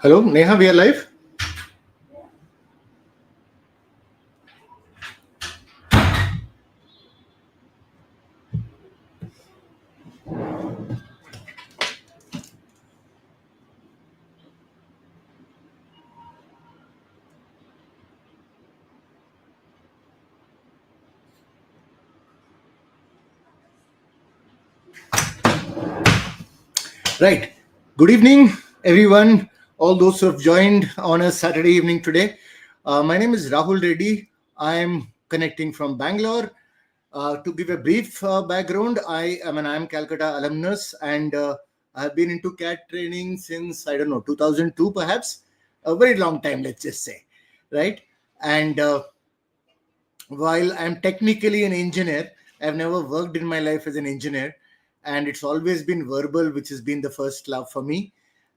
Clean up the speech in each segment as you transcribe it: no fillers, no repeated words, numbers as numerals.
Hello, Neha, we are live. Right. Good evening, everyone. All those who have joined on a Saturday evening today. My name is Rahul Reddy. I am connecting from Bangalore. To give a brief background, I am Calcutta alumnus, and I have been into CAT training since, I don't know, 2002 perhaps. A very long time, let's just say. Right. And while I'm technically an engineer, I've never worked in my life as an engineer, and it's always been verbal, which has been the first love for me.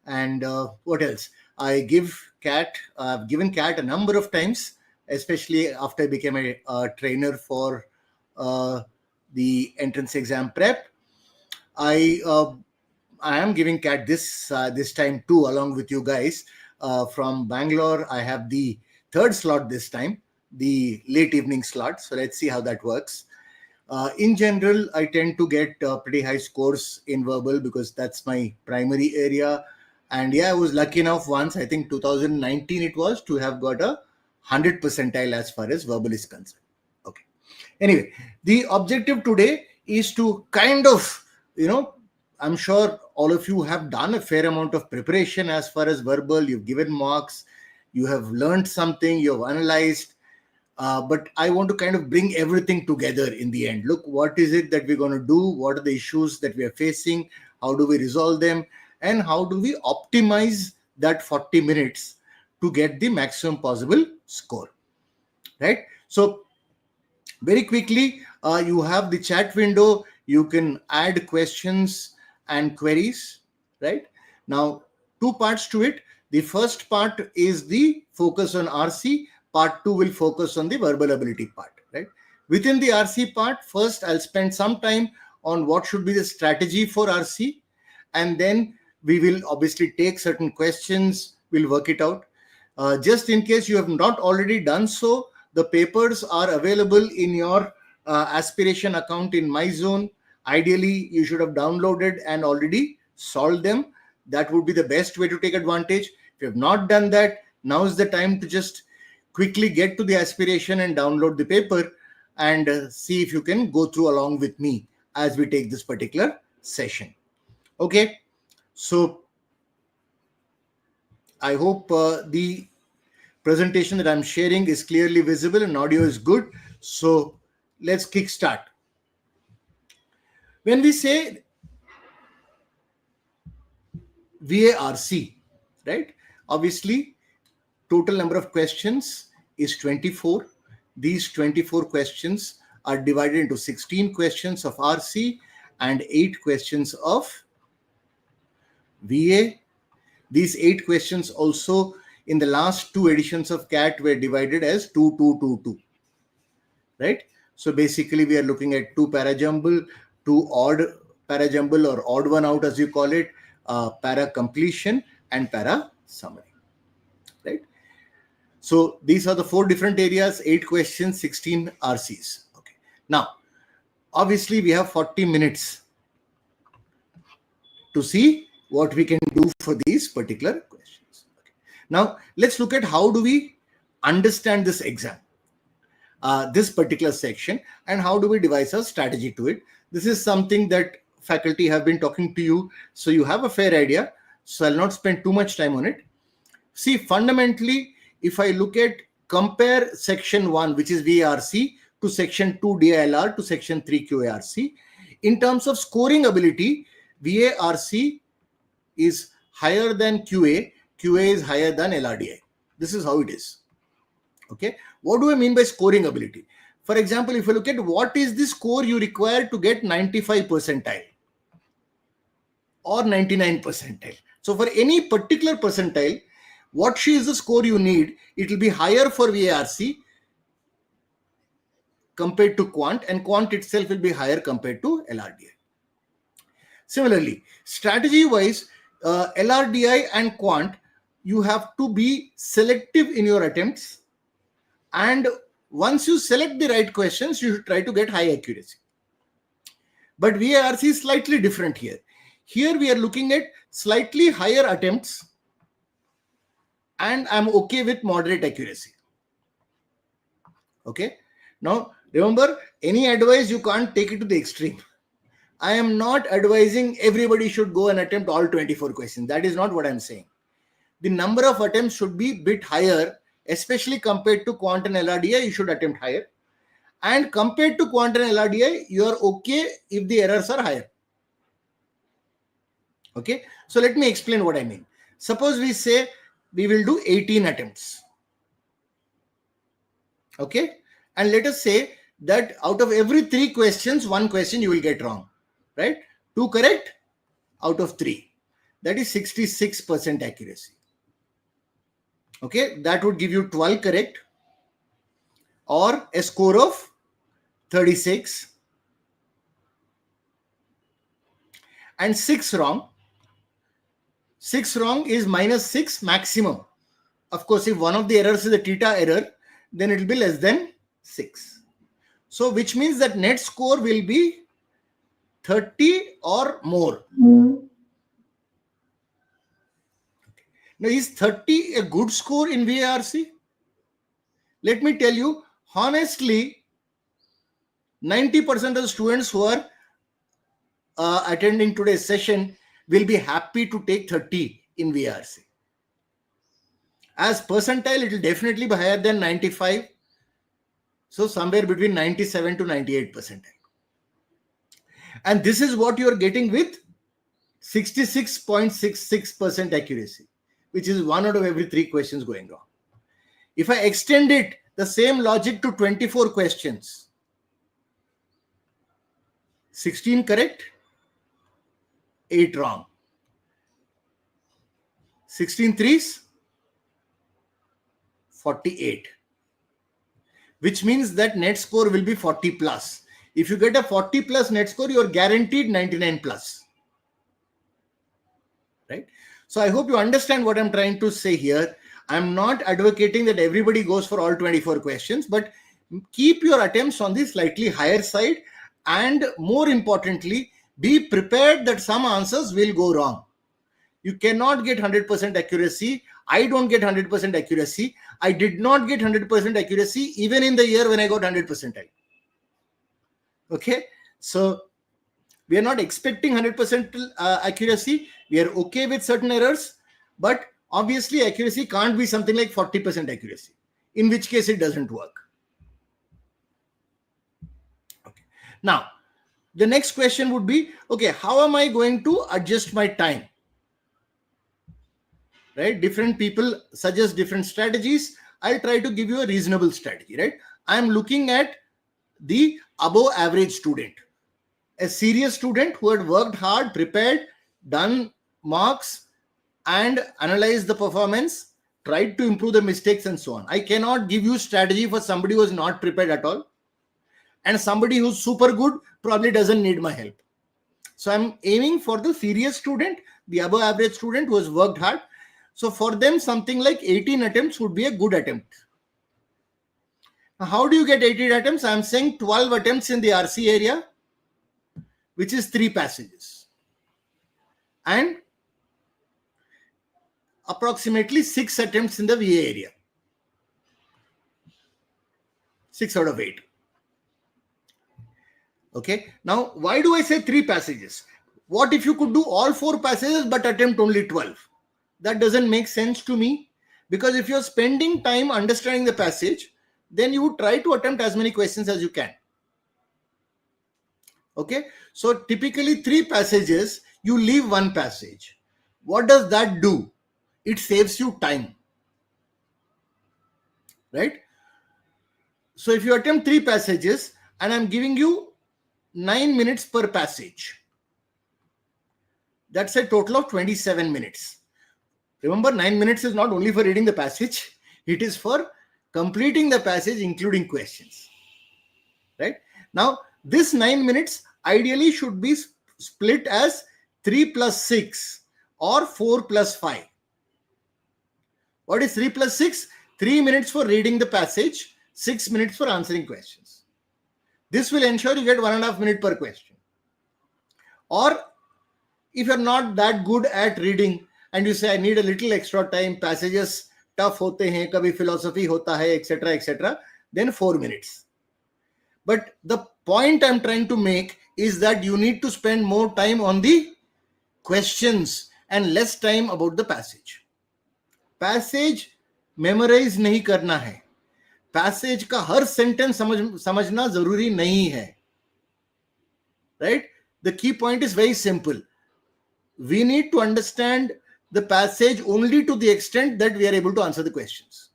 And what else? I've given CAT a number of times, especially after I became a trainer for the entrance exam prep. I am giving CAT this time too, along with you guys from Bangalore. I have the third slot this time, the late evening slot. So let's see how that works. In general, I tend to get pretty high scores in verbal because that's my primary area. And yeah, I was lucky enough once, I think 2019 it was, to have got a 100 percentile as far as verbal is concerned. Okay. Anyway, the objective today is to kind of, I'm sure all of you have done a fair amount of preparation as far as verbal. You've given marks, you have learned something, you have analyzed. But I want to kind of bring everything together in the end. Look, what is it that we're going to do? What are the issues that we are facing? How do we resolve them? And how do we optimize that 40 minutes to get the maximum possible score? Right? So very quickly, you have the chat window. You can add questions and queries. Right? Now, two parts to it. The first part is the focus on RC. Part 2 will focus on the verbal ability part, right? Within the RC part, first I'll spend some time on what should be the strategy for RC, and then we will obviously take certain questions, we'll work it out. Just in case you have not already done so, the papers are available in your aspiration account in MyZone. Ideally, you should have downloaded and already solved them. That would be the best way to take advantage. If you have not done that, now is the time to just quickly get to the aspiration and download the paper and see if you can go through along with me as we take this particular session. Okay, so I hope the presentation that I'm sharing is clearly visible and audio is good. So let's kickstart. When we say VARC, right? Obviously, total number of questions is 24. These 24 questions are divided into 16 questions of RC and 8 questions of VA. These 8 questions also in the last 2 editions of CAT were divided as 2, 2, 2, 2. Right? So basically we are looking at 2 parajumble, 2 odd parajumble or odd one out as you call it, para completion and para summary. Right? So these are the 4 different areas, 8 questions, 16 RCs. Okay. Now, obviously we have 40 minutes to see what we can do for these particular questions. Okay. Now, let's look at how do we understand this exam, this particular section, and how do we devise a strategy to it. This is something that faculty have been talking to you, so you have a fair idea. So I'll not spend too much time on it. See, fundamentally, if I look at compare section 1, which is VARC, to section 2 DILR to section 3 QARC, in terms of scoring ability, VARC is higher than QA, QA is higher than LRDI. This is how it is. Okay. What do I mean by scoring ability? For example, if you look at what is the score you require to get 95 percentile or 99 percentile. So for any particular percentile, what is the score you need? It will be higher for VARC compared to quant, and quant itself will be higher compared to LRDI. Similarly, strategy-wise, LRDI and quant, you have to be selective in your attempts, and once you select the right questions, you should try to get high accuracy. But VARC is slightly different here. Here we are looking at slightly higher attempts, and I'm okay with moderate accuracy. Okay. Now, remember, any advice, you can't take it to the extreme. I am not advising everybody should go and attempt all 24 questions. That is not what I'm saying. The number of attempts should be a bit higher, especially compared to quant and LRDI, you should attempt higher. And compared to quant and LRDI, you are okay if the errors are higher. Okay. So let me explain what I mean. Suppose we say we will do 18 attempts. Okay. And let us say that out of every 3 questions, 1 question you will get wrong. Right? 2 correct out of 3. That is 66% accuracy. Okay. That would give you 12 correct or a score of 36. And 6 wrong. 6 wrong is -6 maximum. Of course, if one of the errors is a theta error, then it will be less than 6. So which means that net score will be 30 or more. Now, is 30 a good score in VARC? Let me tell you, honestly, 90% of the students who are attending today's session will be happy to take 30 in VARC. As percentile, it will definitely be higher than 95. So somewhere between 97 to 98 percentile. And this is what you are getting with 66.66% accuracy, which is 1 out of every 3 questions going wrong. If I extend it, the same logic to 24 questions, 16 correct, 8 wrong. 16 threes, 48. Which means that net score will be 40 plus. If you get a 40 plus net score, you are guaranteed 99 plus. Right? So I hope you understand what I'm trying to say here. I'm not advocating that everybody goes for all 24 questions, but keep your attempts on the slightly higher side, and more importantly, be prepared that some answers will go wrong. You cannot get 100% accuracy. I don't get 100% accuracy. I did not get 100% accuracy even in the year when I got 100%. Okay. So we are not expecting 100% accuracy. We are okay with certain errors, but obviously accuracy can't be something like 40% accuracy, in which case it doesn't work. Okay. Now, the next question would be, okay, how am I going to adjust my time? Right? Different people suggest different strategies. I'll try to give you a reasonable strategy, right? I'm looking at the above average student, a serious student who had worked hard, prepared, done marks, and analyzed the performance, tried to improve the mistakes and so on. I cannot give you strategy for somebody who is not prepared at all, and somebody who's super good probably doesn't need my help. So I'm aiming for the serious student, the above average student who has worked hard. So for them, something like 18 attempts would be a good attempt. Now, how do you get 18 attempts? I'm saying 12 attempts in the RC area, which is 3 passages, and approximately 6 attempts in the VA area. 6 out of 8. Okay. Now, why do I say 3 passages? What if you could do all 4 passages but attempt only 12? That doesn't make sense to me, because if you're spending time understanding the passage, then you would try to attempt as many questions as you can. Okay. So typically 3 passages, you leave 1 passage. What does that do? It saves you time. Right? So if you attempt 3 passages and I'm giving you 9 minutes per passage, that's a total of 27 minutes. Remember, 9 minutes is not only for reading the passage, it is for completing the passage, including questions. right? Now, this 9 minutes ideally should be split as 3 plus 6 or 4 plus 5. What is 3 plus 6? 3 minutes for reading the passage, 6 minutes for answering questions. This will ensure you get 1.5 minutes per question. Or if you're not that good at reading and you say, I need a little extra time, passages tough hote hain, kabhi philosophy hota hai, etc., then 4 minutes. But the point I'm trying to make is that you need to spend more time on the questions and less time about the passage. Passage memorize नहीं करना है. Passage का हर sentence समझना जरूरी नहीं है. Right? The key point is very simple. We need to understand the passage only to the extent that we are able to answer the questions.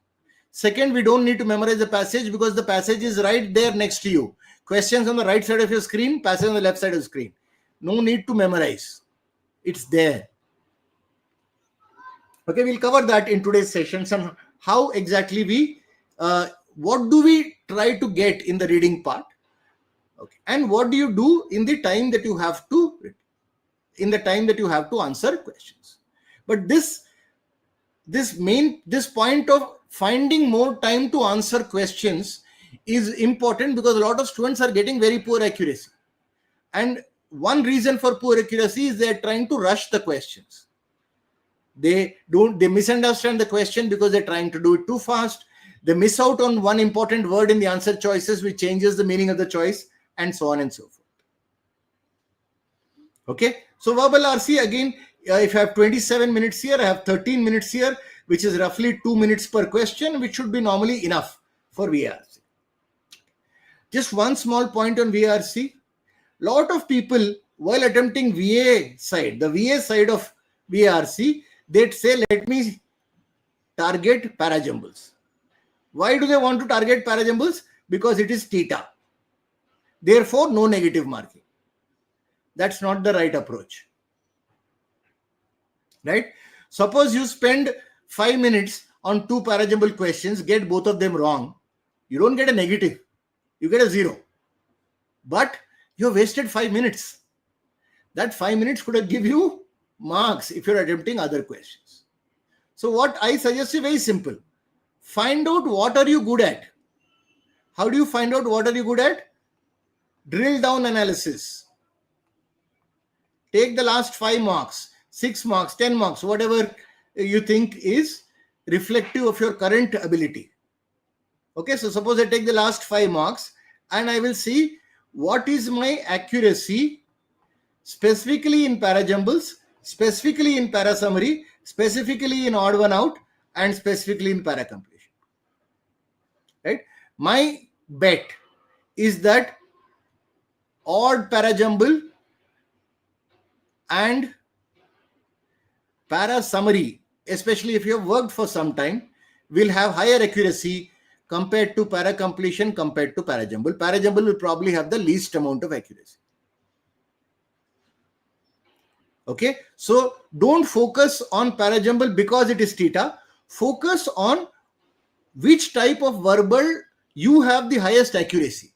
Second, we don't need to memorize the passage because the passage is right there next to you. Questions on the right side of your screen, passage on the left side of the screen. No need to memorize. It's there. Okay, we'll cover that in today's session. Some how exactly we, what do we try to get in the reading part? Okay, and what do you do in the time that you have to, answer questions? But this point of finding more time to answer questions is important because a lot of students are getting very poor accuracy. And one reason for poor accuracy is they are trying to rush the questions. They misunderstand the question because they're trying to do it too fast. They miss out on one important word in the answer choices, which changes the meaning of the choice, and so on and so forth. Okay, so verbal RC again, if I have 27 minutes here, I have 13 minutes here, which is roughly 2 minutes per question, which should be normally enough for VARC. Just one small point on VARC. Lot of people, while attempting the VA side of VARC, they'd say, let me target Parajumbles. Why do they want to target Parajumbles? Because it is theta. Therefore, no negative marking. That's not the right approach. Right? Suppose you spend 5 minutes on 2 Parajumble questions, get both of them wrong. You don't get a negative. You get a 0. But you wasted 5 minutes. That 5 minutes could have given you marks if you're attempting other questions. So what I suggest is very simple. Find out what are you good at. How do you find out what are you good at? Drill down analysis. Take the last 5 marks, 6 marks, 10 marks, whatever you think is reflective of your current ability. Okay, so suppose I take the last 5 marks and I will see what is my accuracy specifically in Parajumbles, specifically in Parasummary, specifically in odd one out, and specifically in Paracompletion. Right? My bet is that odd Parajumble and Parasummary, especially if you have worked for some time, will have higher accuracy compared to Paracompletion, compared to Parajumble. Parajumble will probably have the least amount of accuracy. Okay, so don't focus on Parajumble because it is theta. Focus on which type of verbal you have the highest accuracy.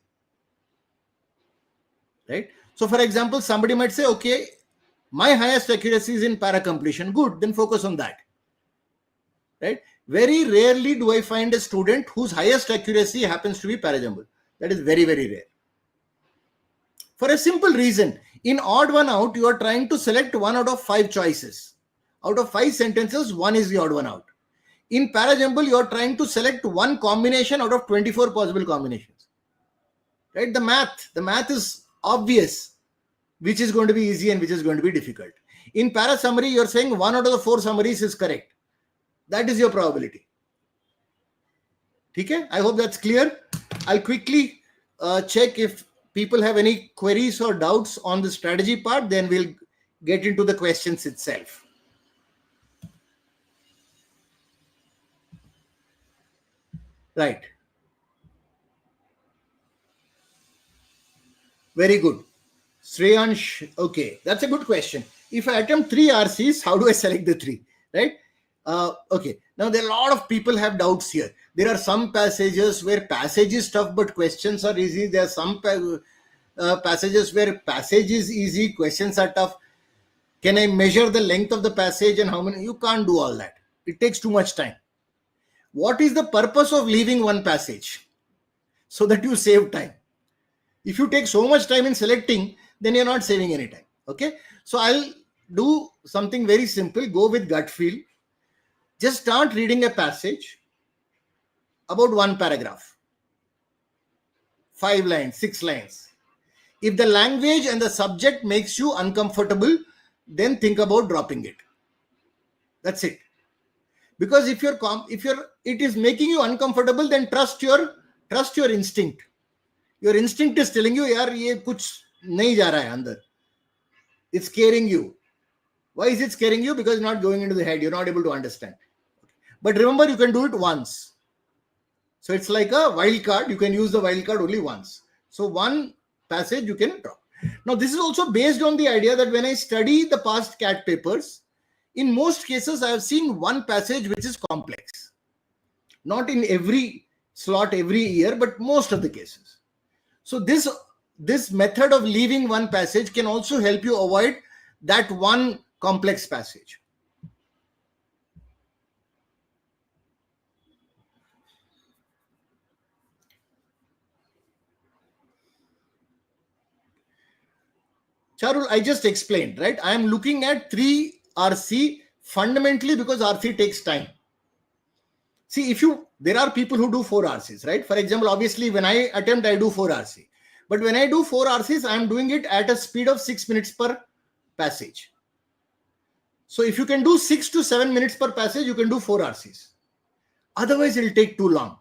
Right? So for example, somebody might say, okay, my highest accuracy is in Paracompletion. Good, then focus on that. Right? Very rarely do I find a student whose highest accuracy happens to be Parajumble. That is very, very rare. For a simple reason, in odd one out, you are trying to select 1 out of 5 choices. Out of 5 sentences, 1 is the odd one out. In Parajumble, you are trying to select 1 combination out of 24 possible combinations. Right? The math is obvious, which is going to be easy and which is going to be difficult. In Parasummary, you are saying 1 out of the 4 summaries is correct. That is your probability. Okay? I hope that's clear. I'll quickly check if people have any queries or doubts on the strategy part, then we'll get into the questions itself. Right. Very good. Shreyansh, okay, that's a good question. If I attempt 3 RCs, how do I select the 3? Right? Okay. Now Now, there are a lot of people have doubts here. There are some passages where passage is tough, but questions are easy. There are some passages where passage is easy, questions are tough. Can I measure the length of the passage and how many? You can't do all that. It takes too much time. What is the purpose of leaving one passage? So that you save time. If you take so much time in selecting, then you're not saving any time. Okay. So I'll do something very simple. Go with gut feel. Just start reading a passage about one paragraph. 5 lines, 6 lines. If the language and the subject makes you uncomfortable, then think about dropping it. That's it. Because if it is making you uncomfortable, then trust your instinct. Your instinct is telling you, yaar, ye kuch nahi ja raha hai andar. It's scaring you. Why is it scaring you? Because it's not going into the head. You're not able to understand. But remember, you can do it once. So it's like a wild card. You can use the wild card only once. So one passage you can drop. Now, this is also based on the idea that when I study the past CAT papers, in most cases, I have seen one passage which is complex. Not in every slot every year, but most of the cases. So this method of leaving one passage can also help you avoid that one complex passage. Charul, I just explained, right? I am looking at 3 RC fundamentally because RC takes time. See, there are people who do 4 RCs, right? For example, obviously, when I attempt, I do 4 RC. But when I do 4 RCs, I am doing it at a speed of 6 minutes per passage. So if you can do 6 to 7 minutes per passage, you can do 4 RCs. Otherwise, it will take too long,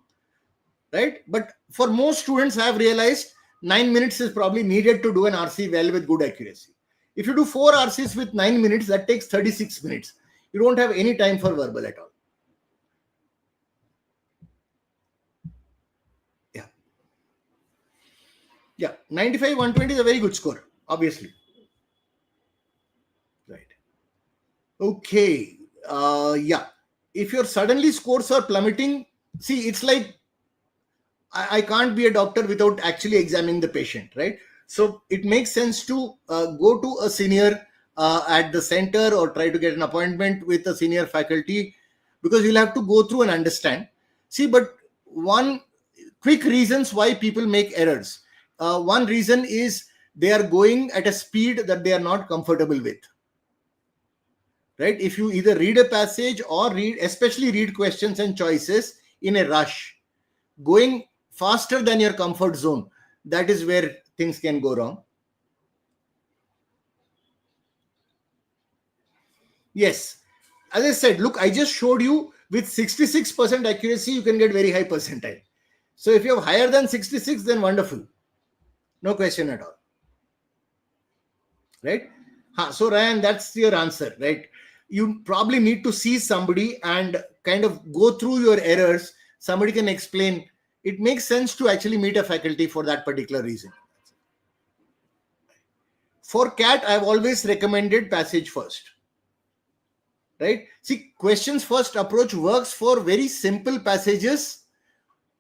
right? But for most students, I have realized 9 minutes is probably needed to do an RC well with good accuracy. If you do 4 RCs with 9 minutes, that takes 36 minutes. You don't have any time for verbal at all. Yeah, 95, 120 is a very good score, obviously. Right. Okay. Yeah. If your suddenly scores are plummeting, see, it's like I can't be a doctor without actually examining the patient, right? So it makes sense to go to a senior at the center or try to get an appointment with a senior faculty, because you'll have to go through and understand. See, but one quick reasons why people make errors. One reason is they are going at a speed that they are not comfortable with. Right? If you either read a passage or especially read questions and choices in a rush, going faster than your comfort zone, that is where things can go wrong. Yes. As I said, look, I just showed you with 66% accuracy, you can get very high percentile. So if you have higher than 66, then wonderful. No question at all. Right? So Ryan, that's your answer, right? You probably need to see somebody and kind of go through your errors. Somebody can explain. It makes sense to actually meet a faculty for that particular reason. For CAT, I've always recommended passage first. Right? See, questions first approach works for very simple passages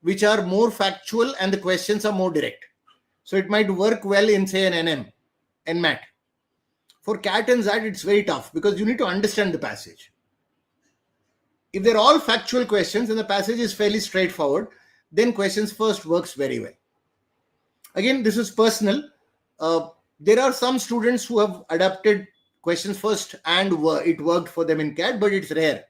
which are more factual and the questions are more direct. So it might work well in, say, an NM, NMAT. For CAT and ZAT, it's very tough because you need to understand the passage. If they're all factual questions and the passage is fairly straightforward, then questions first works very well. Again, this is personal. There are some students who have adapted questions first and it worked for them in CAT, but it's rare.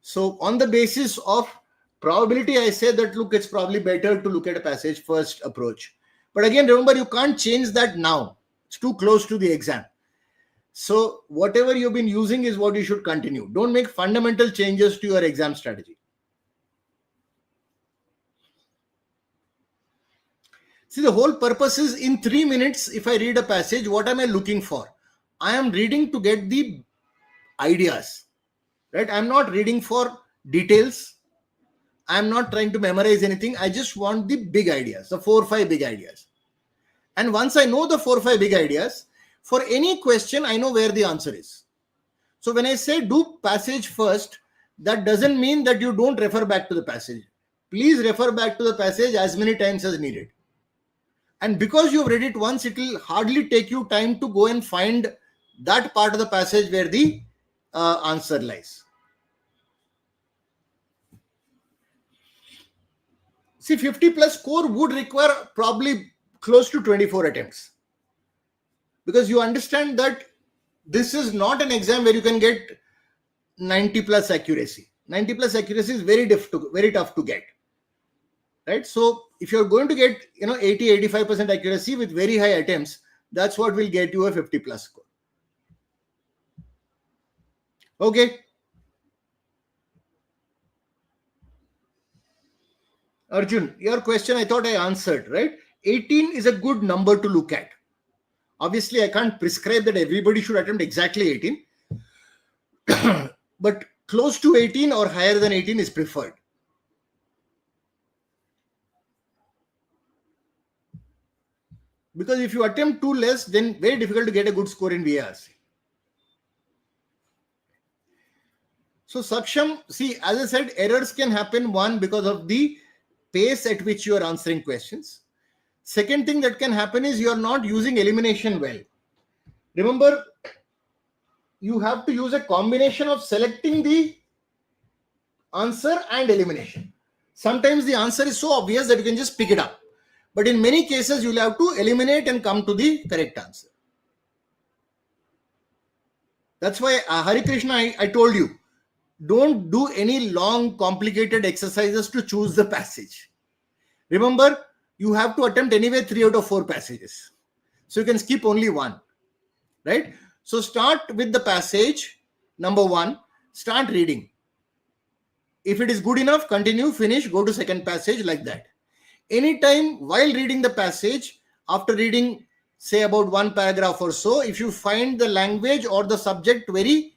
So on the basis of probability, I say that, look, it's probably better to look at a passage first approach. But again, remember, you can't change that now. It's too close to the exam. So whatever you've been using is what you should continue. Don't make fundamental changes to your exam strategy. See, the whole purpose is in 3 minutes, if I read a passage, what am I looking for? I am reading to get the ideas, right? I'm not reading for details. I'm not trying to memorize anything. I just want the big ideas, the 4 or 5 big ideas. And once I know the 4 or 5 big ideas, for any question, I know where the answer is. So when I say do passage first, that doesn't mean that you don't refer back to the passage. Please refer back to the passage as many times as needed. And because you've read it once, it will hardly take you time to go and find that part of the passage where the answer lies. See, 50 plus score would require probably close to 24 attempts. Because you understand that this is not an exam where you can get 90 plus accuracy. 90 plus accuracy is very tough to get. Right? So if you're going to get 80-85% accuracy with very high attempts, that's what will get you a 50 plus score. Okay. Arjun, your question I thought I answered, right? 18 is a good number to look at. Obviously, I can't prescribe that everybody should attempt exactly 18. But close to 18 or higher than 18 is preferred. Because if you attempt too less, then very difficult to get a good score in VARC. So Saksham, see, as I said, errors can happen, one, because of the pace at which you are answering questions. Second thing that can happen is you are not using elimination well. Remember, you have to use a combination of selecting the answer and elimination. Sometimes the answer is so obvious that you can just pick it up. But in many cases, you'll have to eliminate and come to the correct answer. That's why, Hari Krishna, I told you, don't do any long, complicated exercises to choose the passage. Remember, you have to attempt anyway 3 out of 4 passages. So you can skip only one. Right? So start with the passage, number 1, start reading. If it is good enough, continue, finish, go to second passage, like that. Anytime while reading the passage, after reading, say about 1 paragraph or so, if you find the language or the subject very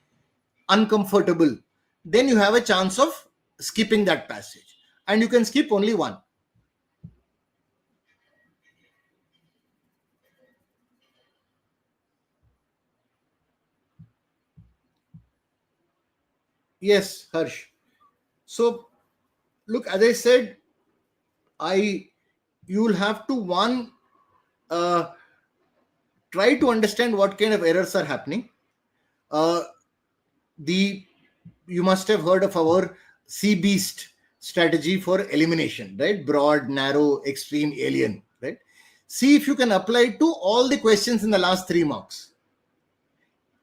uncomfortable, then you have a chance of skipping that passage. And you can skip only one. Yes, Harsh. So, look, as I said, you will have to try to understand what kind of errors are happening. You must have heard of our C-Beast strategy for elimination, right? Broad, narrow, extreme, alien, right? See if you can apply it to all the questions in the last 3 marks.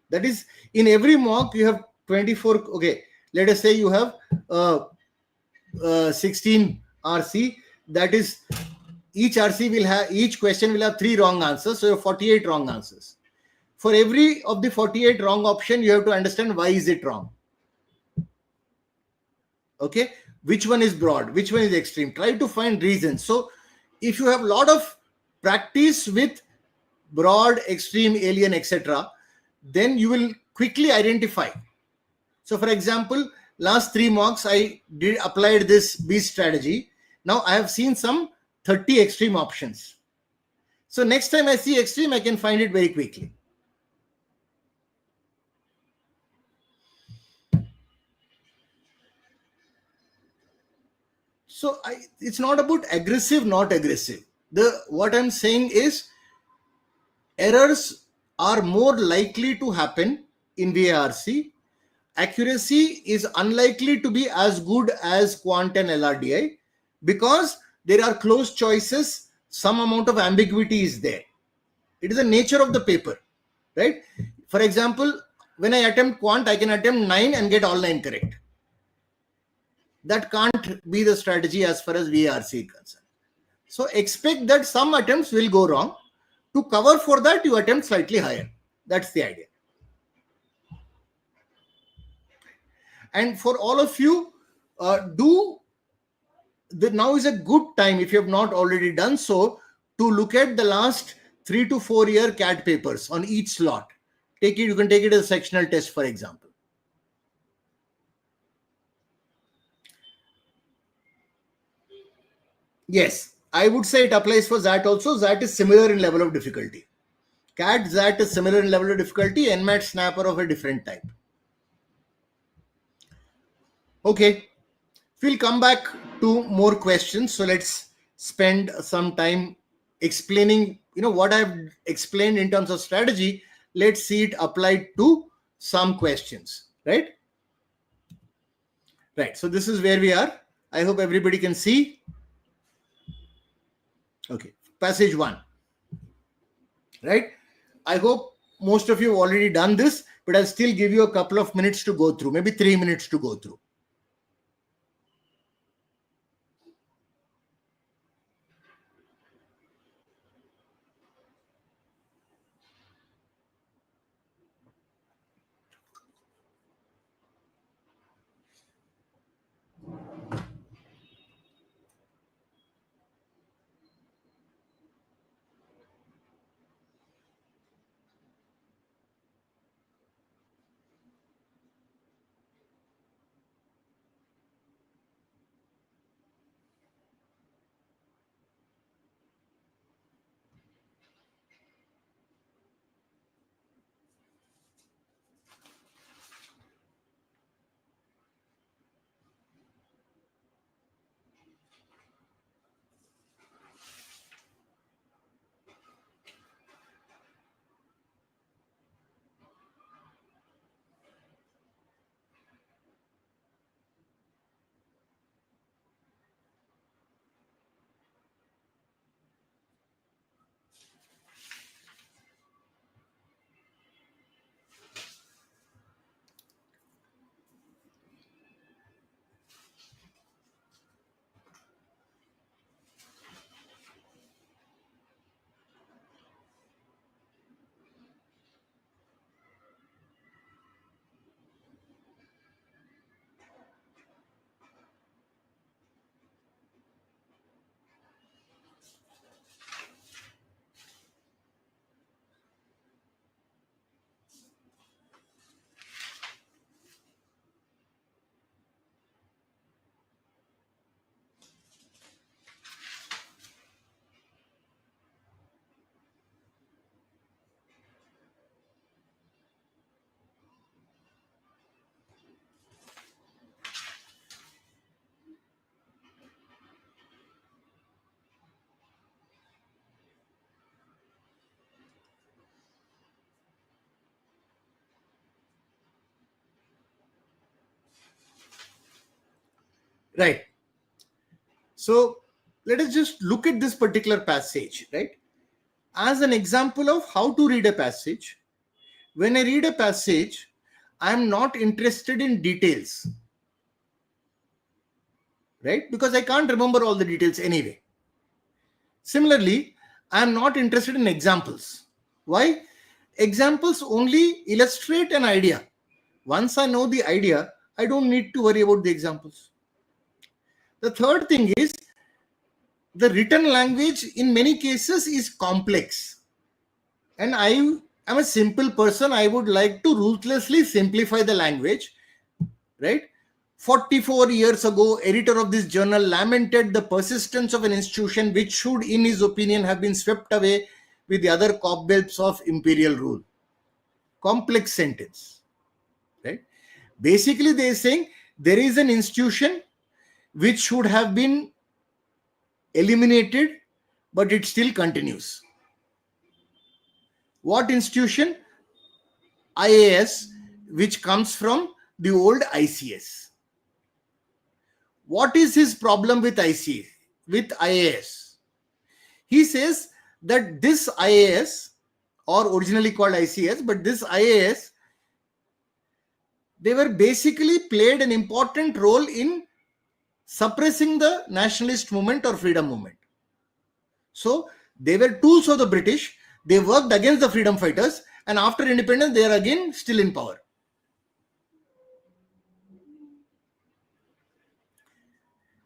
That is, in every mock you have 24. Okay, let us say you have 16 RC. That is, each question will have 3 wrong answers. So you have 48 wrong answers. For every of the 48 wrong option, you have to understand why is it wrong. Okay, which one is broad, which one is extreme. Try to find reasons. So if you have a lot of practice with broad, extreme, alien, etc., then you will quickly identify. So for example, last 3 mocks I applied this beast strategy. Now I have seen some 30 extreme options. So next time I see extreme, I can find it very quickly. So it's not about aggressive, not aggressive. What I'm saying is errors are more likely to happen in VARC. Accuracy is unlikely to be as good as Quant and LRDI because there are close choices, some amount of ambiguity is there. It is the nature of the paper, right? For example, when I attempt Quant, I can attempt 9 and get all 9 correct. That can't be the strategy as far as VARC is concerned. So expect that some attempts will go wrong. To cover for that, you attempt slightly higher. That's the idea. And for all of you, now is a good time, if you have not already done so, to look at the last 3 to 4 year CAT papers on each slot. You can take it as a sectional test, for example. Yes, I would say it applies for ZAT also. ZAT is similar in level of difficulty. CAT, ZAT is similar in level of difficulty. NMAT, SNAP are of a different type. Okay, we'll come back to more questions. So let's spend some time explaining, what I've explained in terms of strategy. Let's see it applied to some questions, right? Right. So this is where we are. I hope everybody can see. Okay. Passage 1. Right. I hope most of you have already done this, but I'll still give you a couple of minutes to go through, maybe 3 minutes to go through. Right. So let us just look at this particular passage, right? As an example of how to read a passage. When I read a passage, I'm not interested in details, right? Because I can't remember all the details anyway. Similarly, I'm not interested in examples. Why? Examples only illustrate an idea. Once I know the idea, I don't need to worry about the examples. The third thing is the written language in many cases is complex. And I am a simple person. I would like to ruthlessly simplify the language, right? 44 years ago, editor of this journal lamented the persistence of an institution which should, in his opinion, have been swept away with the other cobwebs of imperial rule. Complex sentence, right? Basically, they are saying there is an institution which should have been eliminated, but it still continues. What institution? IAS, which comes from the old ICS. What is his problem with IAS? He says that this IAS, or originally called ICS, but this IAS, they were basically played an important role in suppressing the nationalist movement or freedom movement. So they were tools of the British. They worked against the freedom fighters, and after independence, they are again still in power.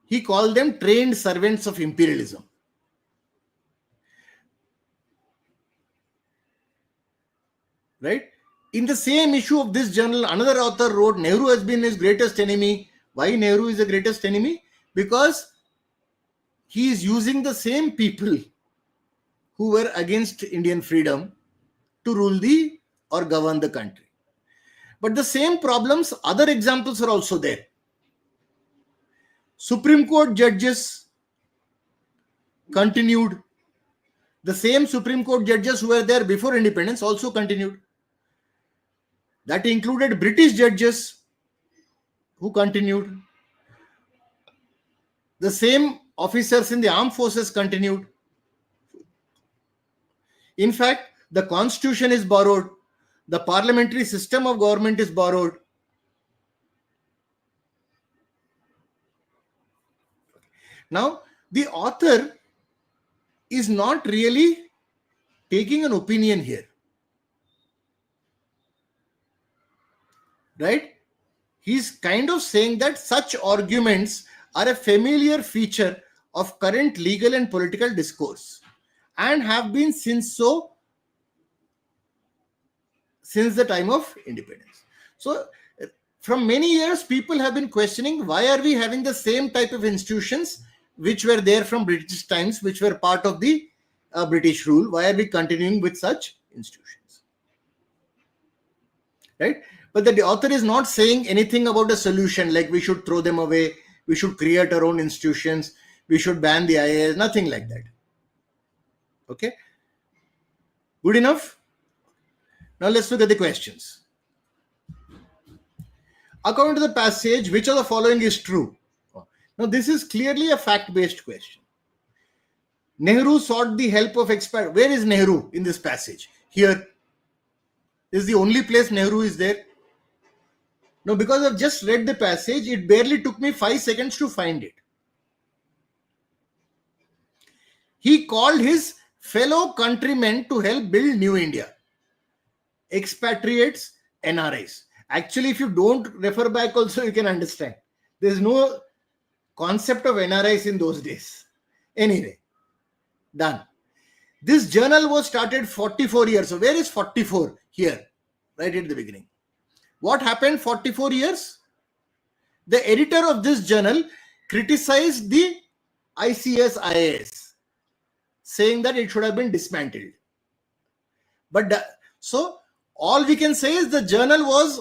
He called them trained servants of imperialism. Right? In the same issue of this journal, another author wrote, Nehru has been his greatest enemy. Why Nehru is the greatest enemy? Because he is using the same people who were against Indian freedom to rule or govern the country. But the same problems, other examples are also there. Supreme Court judges continued. The same Supreme Court judges who were there before independence also continued. That included British judges who continued. The same officers in the armed forces continued. In fact, the constitution is borrowed. The parliamentary system of government is borrowed. Now, the author is not really taking an opinion here. Right? He's kind of saying that such arguments are a familiar feature of current legal and political discourse and have been since the time of independence. So, from many years, people have been questioning, why are we having the same type of institutions which were there from British times, which were part of the British rule? Why are we continuing with such institutions? Right? But the author is not saying anything about a solution, like we should throw them away, we should create our own institutions, we should ban the IAS, nothing like that. Okay? Good enough? Now let's look at the questions. According to the passage, which of the following is true? Now this is clearly a fact-based question. Nehru sought the help of experts. Where is Nehru in this passage? Here. This is the only place Nehru is there. Now, because I've just read the passage, it barely took me 5 seconds to find it. He called his fellow countrymen to help build New India. Expatriates, NRIs. Actually, if you don't refer back also, you can understand. There's no concept of NRIs in those days. Anyway, done. This journal was started 44 years. So where is 44? Here, right at the beginning. What happened 44 years? The editor of this journal criticized the ICS IAS, saying that it should have been dismantled. But so all we can say is the journal was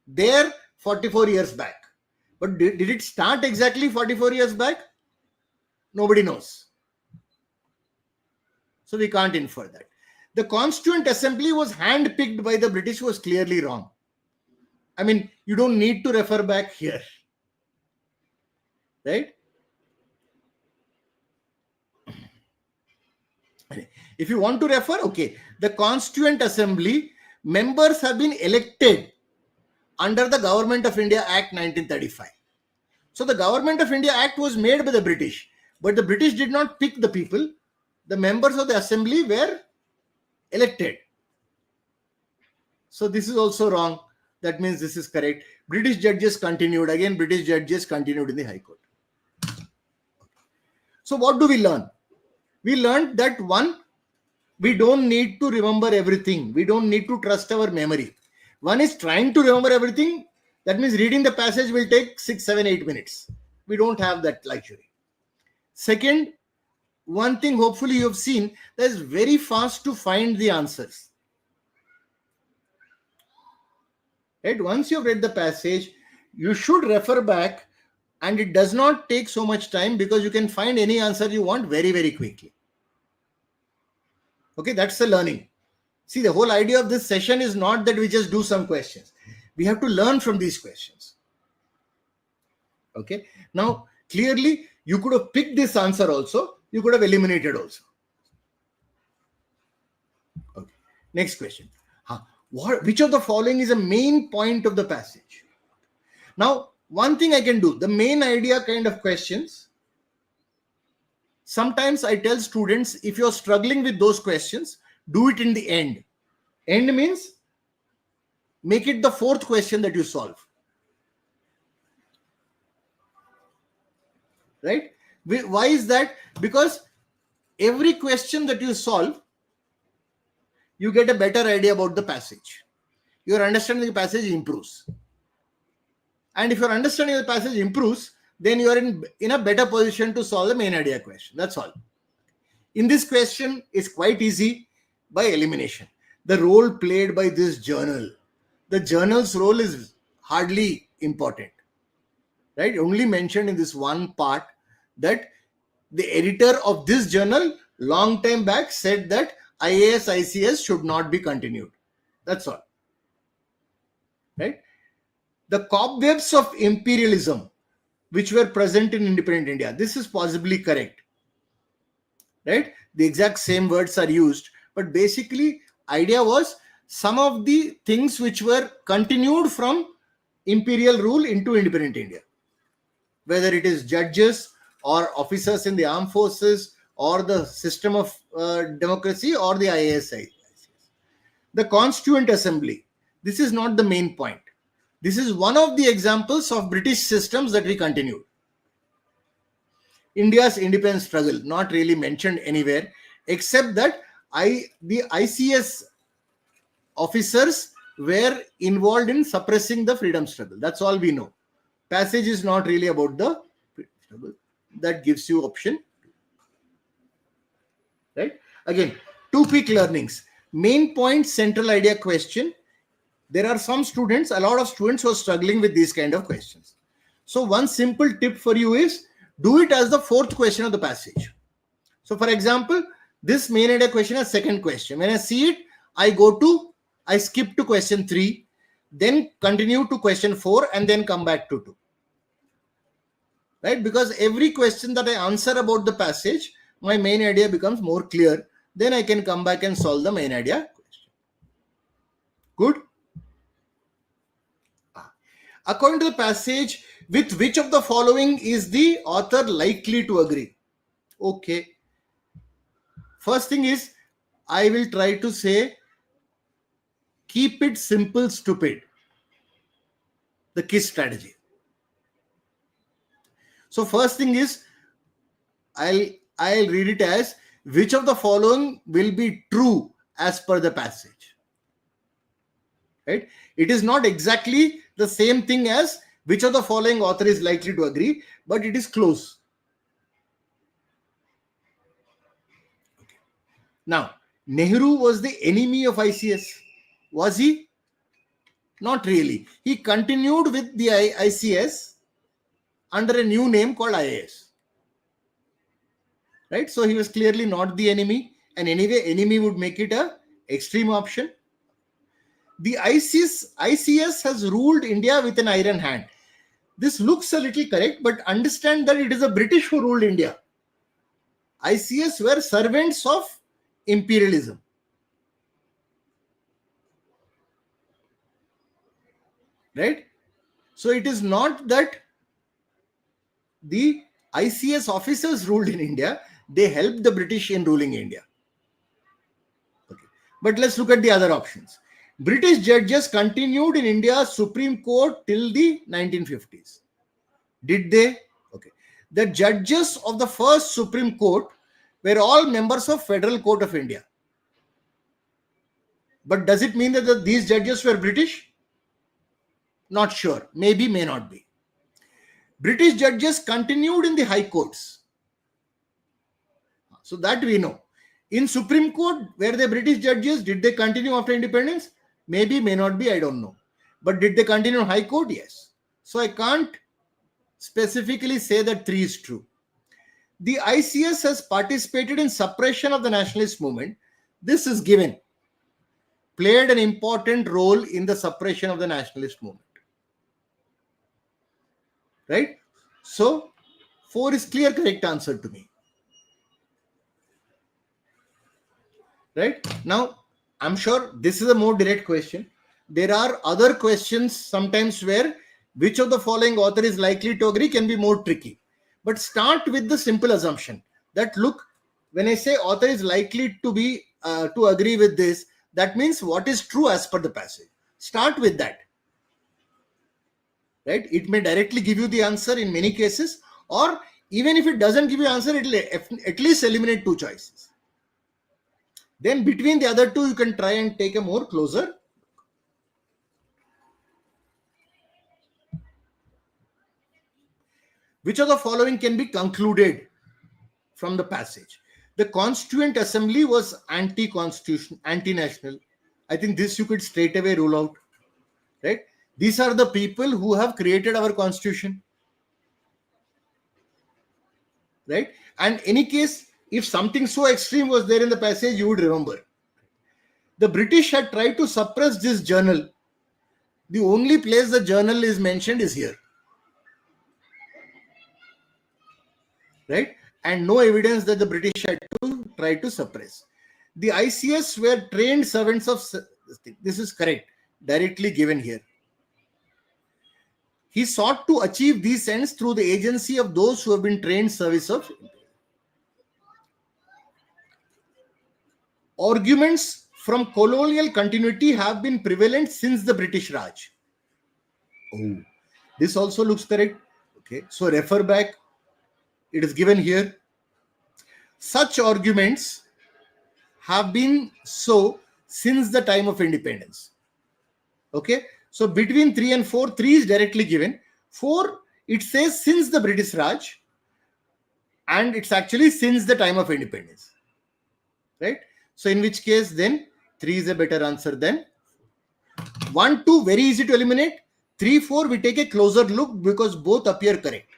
there 44 years back. But did it start exactly 44 years back? Nobody knows. So we can't infer that. The Constituent Assembly was handpicked by the British was clearly wrong. I mean, you don't need to refer back here. Right? If you want to refer, okay. The Constituent Assembly members have been elected under the Government of India Act 1935. So the Government of India Act was made by the British, but the British did not pick the people. The members of the assembly were elected. So this is also wrong. That means this is correct. British judges continued. Again, British judges continued in the High Court. So what do we learn? We learned that one, we don't need to remember everything. We don't need to trust our memory. One is trying to remember everything. That means reading the passage will take 6, 7, 8 minutes. We don't have that luxury. Second, one thing hopefully you have seen, that is very fast to find the answers. Right? Once you have read the passage, you should refer back, and it does not take so much time because you can find any answer you want very, very quickly. Okay, that's the learning. See, the whole idea of this session is not that we just do some questions. We have to learn from these questions. Okay, now clearly you could have picked this answer also. You could have eliminated also. Okay, next question. Which of the following is a main point of the passage? Now, one thing I can do, the main idea kind of questions. Sometimes I tell students, if you're struggling with those questions, do it in the end. End means make it the fourth question that you solve. Right? Why is that? Because every question that you solve, you get a better idea about the passage. Your understanding of the passage improves. And if your understanding of the passage improves, then you are in a better position to solve the main idea question. That's all. In this question, it's quite easy by elimination. The role played by this journal. The journal's role is hardly important. right? Only mentioned in this one part that the editor of this journal long time back said that IAS, ICS should not be continued. That's all, right? The cobwebs of imperialism which were present in independent India. This is possibly correct, right? The exact same words are used, but basically idea was some of the things which were continued from imperial rule into independent India, whether it is judges or officers in the armed forces or the system of democracy or the IAS. The Constituent Assembly. This is not the main point. This is one of the examples of British systems that we continued. India's independence struggle, not really mentioned anywhere, except that the ICS officers were involved in suppressing the freedom struggle. That's all we know. Passage is not really about the freedom struggle. That gives you option. Right? Again, two quick learnings. Main point, central idea question. There are some students, a lot of students who are struggling with these kind of questions. So one simple tip for you is do it as the fourth question of the passage. So for example, this main idea question is second question. When I see it, I skip to question 3, then continue to question 4 and then come back to 2. Right? Because every question that I answer about the passage, my main idea becomes more clear. Then I can come back and solve the main idea question. Good? According to the passage, with which of the following is the author likely to agree? Okay. First thing is, I will try to say, keep it simple, stupid. The KISS strategy. So first thing is, I'll read it as, which of the following will be true as per the passage? Right? It is not exactly the same thing as which of the following author is likely to agree, but it is close. Okay. Now, Nehru was the enemy of ICS. Was he? Not really. He continued with the ICS under a new name called IAS. Right? So he was clearly not the enemy, and anyway, enemy would make it a extreme option. The ICS has ruled India with an iron hand. This looks a little correct, but understand that it is the British who ruled India. ICS were servants of imperialism. Right? So it is not that the ICS officers ruled in India, they helped the British in ruling India. Okay. But let's look at the other options. British judges continued in India's Supreme Court till the 1950s. Did they? Okay. The judges of the first Supreme Court were all members of Federal Court of India. But does it mean that these judges were British? Not sure. Maybe, may not be. British judges continued in the high courts. So that we know. In Supreme Court, were they British judges? Did they continue after independence? Maybe, may not be, I don't know. But did they continue in High Court? Yes. So I can't specifically say that 3 is true. The ICS has participated in suppression of the nationalist movement. This is given. Played an important role in the suppression of the nationalist movement. Right? So 4 is clear correct answer to me. Right? Now, I'm sure this is a more direct question. There are other questions sometimes where which of the following author is likely to agree can be more tricky. But start with the simple assumption that look, when I say author is likely to be to agree with this, that means what is true as per the passage. Start with that. Right? It may directly give you the answer in many cases, or even if it doesn't give you answer, it will at least eliminate 2 choices. Then between the other 2, you can try and take a more closer. Which of the following can be concluded from the passage? The Constituent Assembly was anti-constitution, anti-national. I think this you could straight away rule out. Right? These are the people who have created our constitution. right? And any case, if something so extreme was there in the passage, you would remember. The British had tried to suppress this journal. The only place the journal is mentioned is here, right? And no evidence that the British had to try to suppress. The ICS were trained servants of, this is correct, directly given here. He sought to achieve these ends through the agency of those who have been trained service of. Arguments from colonial continuity have been prevalent since the British Raj. Oh, this also looks correct. Okay, so refer back. It is given here. Such arguments have been so since the time of independence. Okay, so between 3 and 4, 3 is directly given. 4, it says since the British Raj, and it's actually since the time of independence, right? So in which case then 3 is a better answer than 1, 2, very easy to eliminate. 3, 4, we take a closer look because both appear correct.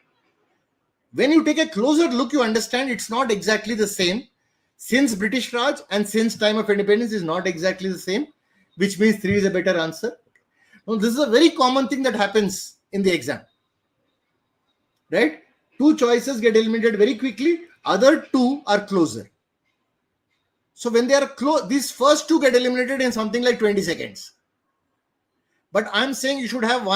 When you take a closer look, you understand it's not exactly the same. Since British Raj and since time of independence is not exactly the same, which means 3 is a better answer. Now, this is a very common thing that happens in the exam, right? 2 choices get eliminated very quickly. Other 2 are closer. So when they are close, these first 2 get eliminated in something like 20 seconds. But I'm saying you should have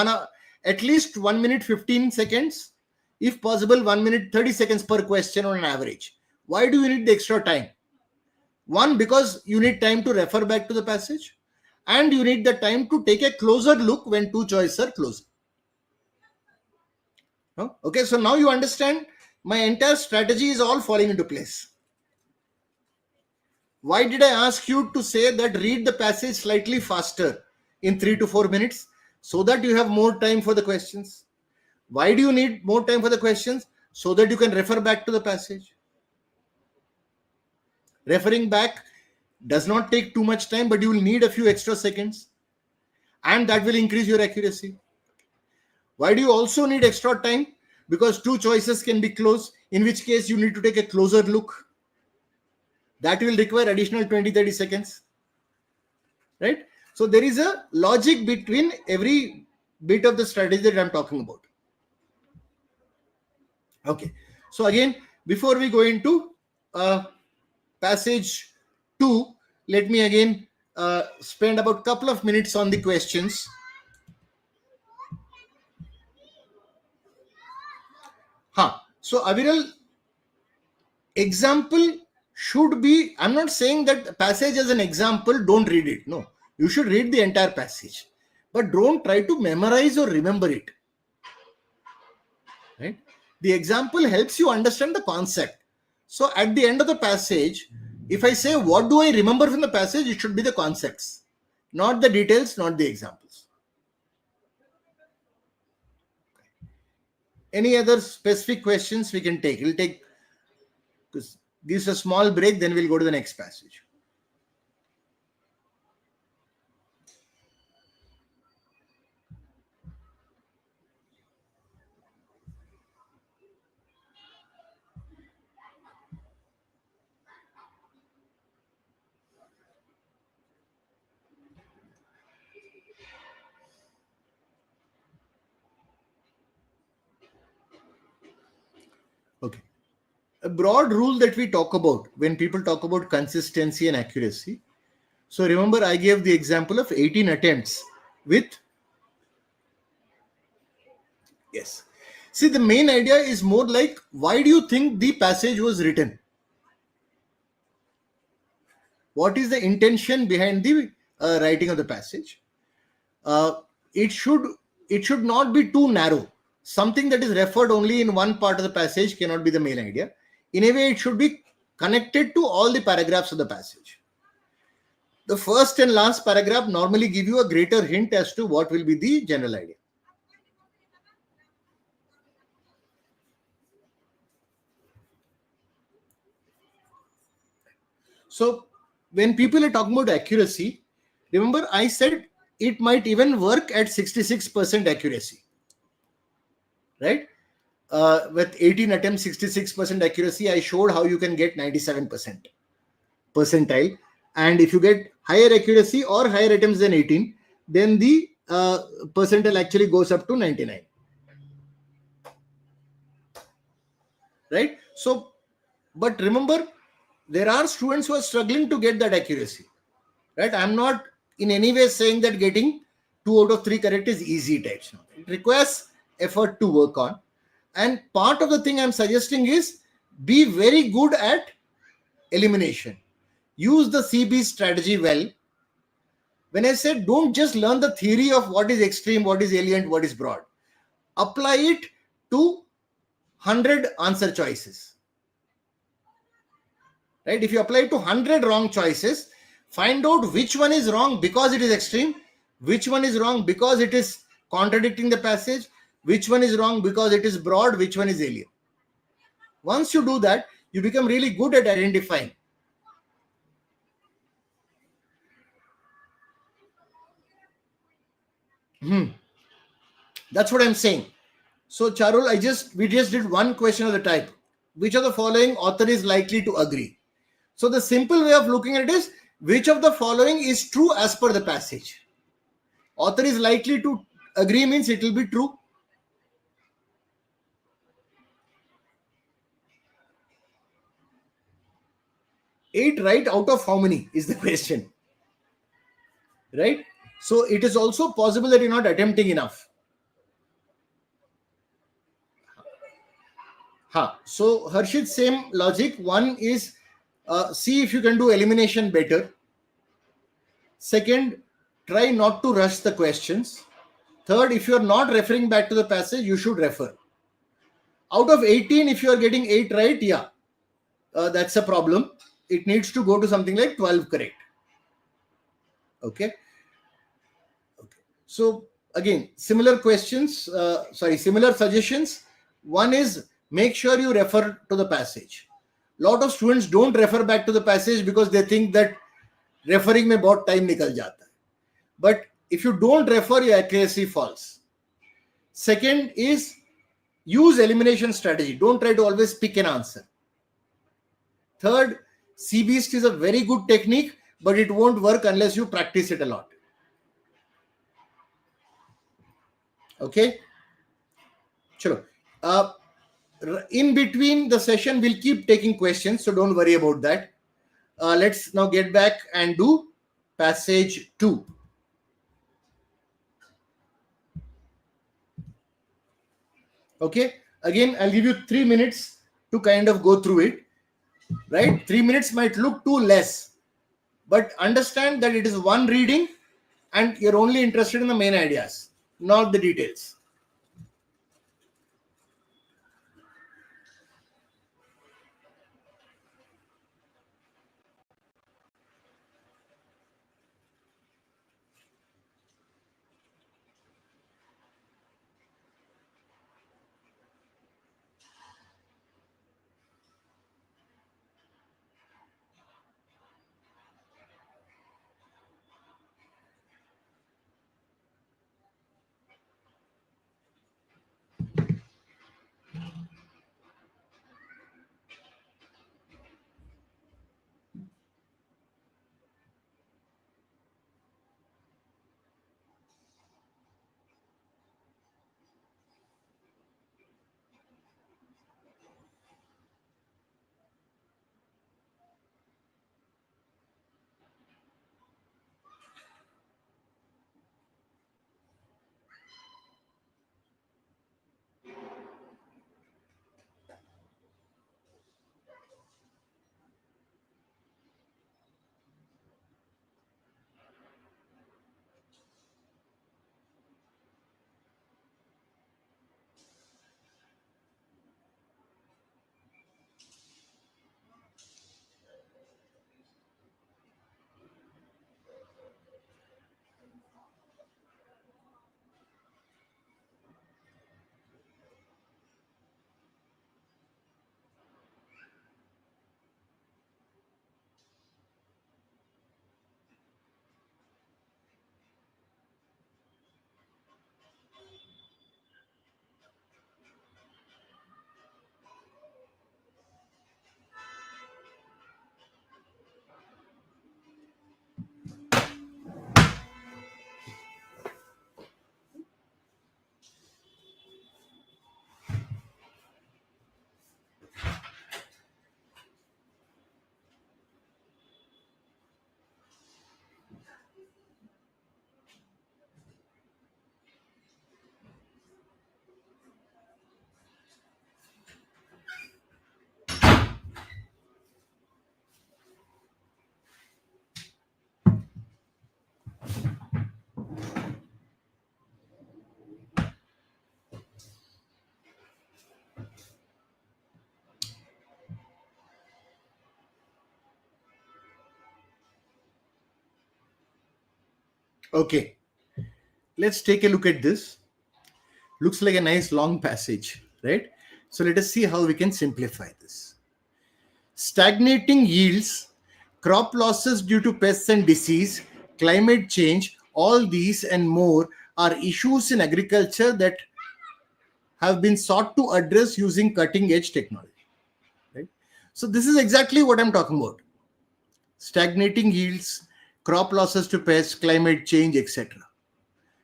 at least 1 minute 15 seconds. If possible, 1 minute 30 seconds per question on an average. Why do you need the extra time? 1, because you need time to refer back to the passage, and you need the time to take a closer look when 2 choices are closer. Okay, so now you understand my entire strategy is all falling into place. Why did I ask you to say that read the passage slightly faster in 3 to 4 minutes so that you have more time for the questions? Why do you need more time for the questions? So that you can refer back to the passage. Referring back does not take too much time, but you will need a few extra seconds, and that will increase your accuracy. Why do you also need extra time? Because 2 choices can be close, in which case you need to take a closer look. That will require additional 20-30 seconds, right? So there is a logic between every bit of the strategy that I'm talking about. Okay, so again, before we go into passage 2, let me again spend about a couple of minutes on the questions. So Aviral, example should be, I'm not saying that passage as an example, don't read it. No, you should read the entire passage, but don't try to memorize or remember it, right? The example helps you understand the concept. So at the end of the passage, if I say, what do I remember from the passage? It should be the concepts, not the details, not the examples. Any other specific questions we can take? We'll take, because this is a small break, then we'll go to the next passage. Okay. A broad rule that we talk about when people talk about consistency and accuracy. So remember, I gave the example of 18 attempts with, yes. See, the main idea is more like, why do you think the passage was written? What is the intention behind the writing of the passage? It should not be too narrow. Something that is referred only in one part of the passage cannot be the main idea. In a way, it should be connected to all the paragraphs of the passage. The first and last paragraph normally give you a greater hint as to what will be the general idea. So when people are talking about accuracy, remember I said it might even work at 66% accuracy, right? with 18 attempts, 66% accuracy, I showed how you can get 97% percentile. And if you get higher accuracy or higher attempts than 18, then the percentile actually goes up to 99. Right? So, but remember, there are students who are struggling to get that accuracy. Right? I'm not in any way saying that getting 2 out of 3 correct is easy types. It requires effort to work on. And part of the thing I'm suggesting is be very good at elimination. Use the CB strategy well. When I said don't just learn the theory of what is extreme, what is alien, what is broad, apply it to 100 answer choices. Right? If you apply it to 100 wrong choices, find out which one is wrong because it is extreme, which one is wrong because it is contradicting the passage, which one is wrong because it is broad, which one is alien. Once you do that, you become really good at identifying. That's what I'm saying. So Charul, we just did one question of the type. Which of the following author is likely to agree? So the simple way of looking at it is, which of the following is true as per the passage? Author is likely to agree means it will be true. 8 right out of how many is the question. Right? So it is also possible that you're not attempting enough. So Harshit, same logic. One is see if you can do elimination better. Second, try not to rush the questions. Third, if you're not referring back to the passage, you should refer. Out of 18, if you are getting 8 right, that's a problem. It needs to go to something like 12 correct. Okay. So again, similar suggestions. One is make sure you refer to the passage. Lot of students don't refer back to the passage because they think that referring में बहुत time निकल जाता है. But if you don't refer, your accuracy falls. Second is use elimination strategy. Don't try to always pick an answer. Third, C-Beast is a very good technique, but it won't work unless you practice it a lot. Okay? Chalo. In between the session, we'll keep taking questions, so don't worry about that. Let's now get back and do passage 2. Okay? Again, I'll give you 3 minutes to kind of go through it. Right? 3 minutes might look too less, but understand that it is one reading and you're only interested in the main ideas, not the details. Okay, let's take a look at this. Looks like a nice long passage, right? So let us see how we can simplify this. Stagnating yields, crop losses due to pests and disease, climate change, all these and more are issues in agriculture that have been sought to address using cutting edge technology. Right? So this is exactly what I'm talking about. Stagnating yields, crop losses to pests, climate change, etc.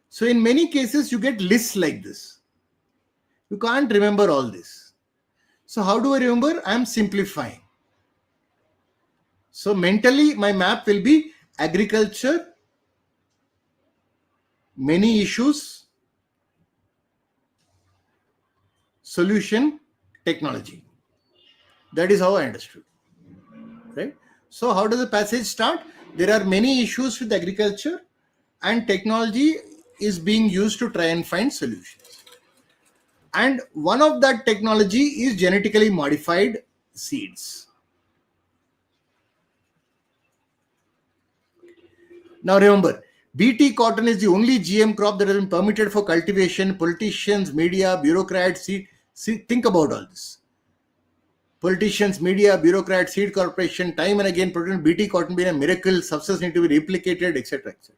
So in many cases, you get lists like this. You can't remember all this. So how do I remember? I'm simplifying. So mentally, my map will be agriculture, many issues, solution, technology. That is how I understood. Right? So how does the passage start? There are many issues with agriculture and technology is being used to try and find solutions. And one of that technology is genetically modified seeds. Now remember, BT cotton is the only GM crop that has been permitted for cultivation. Politicians, media, bureaucrats, think about all this. Politicians, media, bureaucrats, seed corporation, time and again pretend BT cotton being a miracle, success need to be replicated, etc. etc.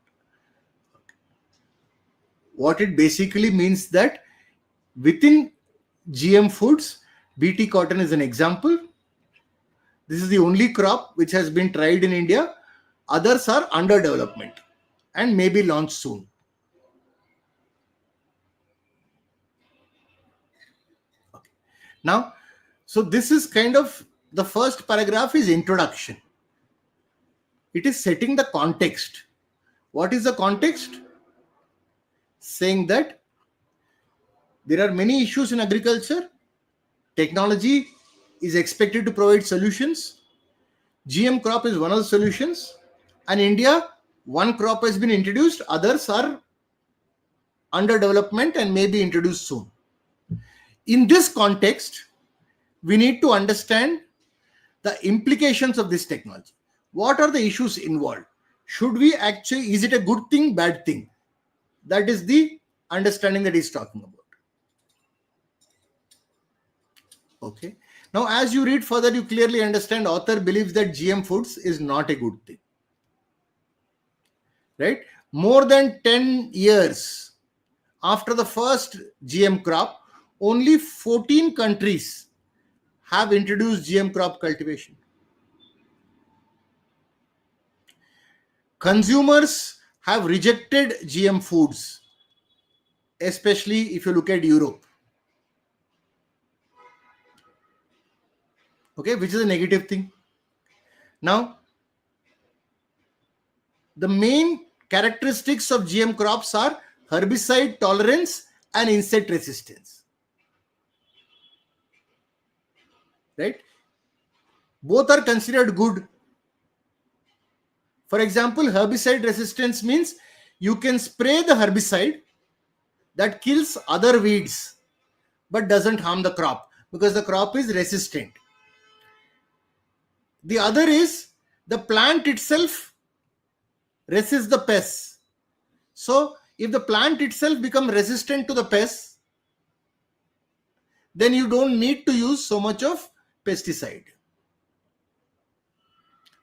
What it basically means that within GM foods, BT cotton is an example. This is the only crop which has been tried in India. Others are under development and may be launched soon. Okay. Now, so this is kind of the first paragraph is introduction. It is setting the context. What is the context? Saying that there are many issues in agriculture. Technology is expected to provide solutions. GM crop is one of the solutions. And India, one crop has been introduced, others are under development and may be introduced soon. In this context, we need to understand the implications of this technology. What are the issues involved? Should we actually, is it a good thing, bad thing? That is the understanding that he's talking about. Okay. Now, as you read further, you clearly understand author believes that GM foods is not a good thing. Right? More than 10 years after the first GM crop, only 14 countries have introduced GM crop cultivation. Consumers have rejected GM foods, especially if you look at Europe. Okay, which is a negative thing. Now, the main characteristics of GM crops are herbicide tolerance and insect resistance. Right? Both are considered good. For example, herbicide resistance means you can spray the herbicide that kills other weeds but doesn't harm the crop because the crop is resistant. The other is the plant itself resists the pests. So if the plant itself becomes resistant to the pests, then you don't need to use so much of pesticide.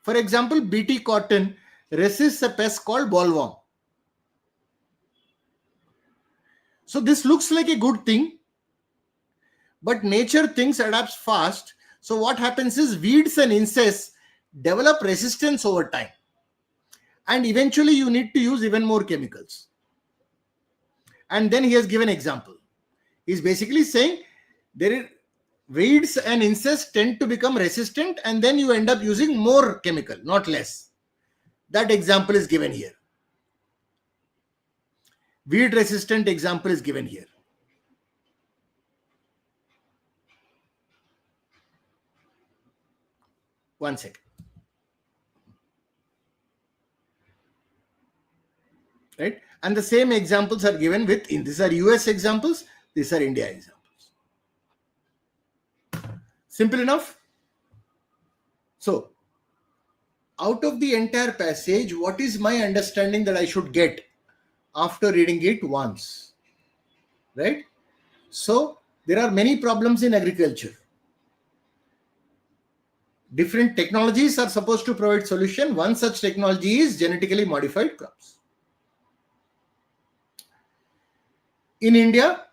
For example, BT cotton resists a pest called bollworm. So this looks like a good thing, but nature thinks adapts fast. So what happens is weeds and insects develop resistance over time. And eventually you need to use even more chemicals. And then he has given an example. He's basically saying there are weeds and insects tend to become resistant and then you end up using more chemical, not less. That example is given here. Weed resistant example is given here. One second. Right? And the same examples are given with, these are US examples, these are India examples. Simple enough? So, out of the entire passage, what is my understanding that I should get after reading it once, right? So there are many problems in agriculture. Different technologies are supposed to provide solution. One such technology is genetically modified crops. In India,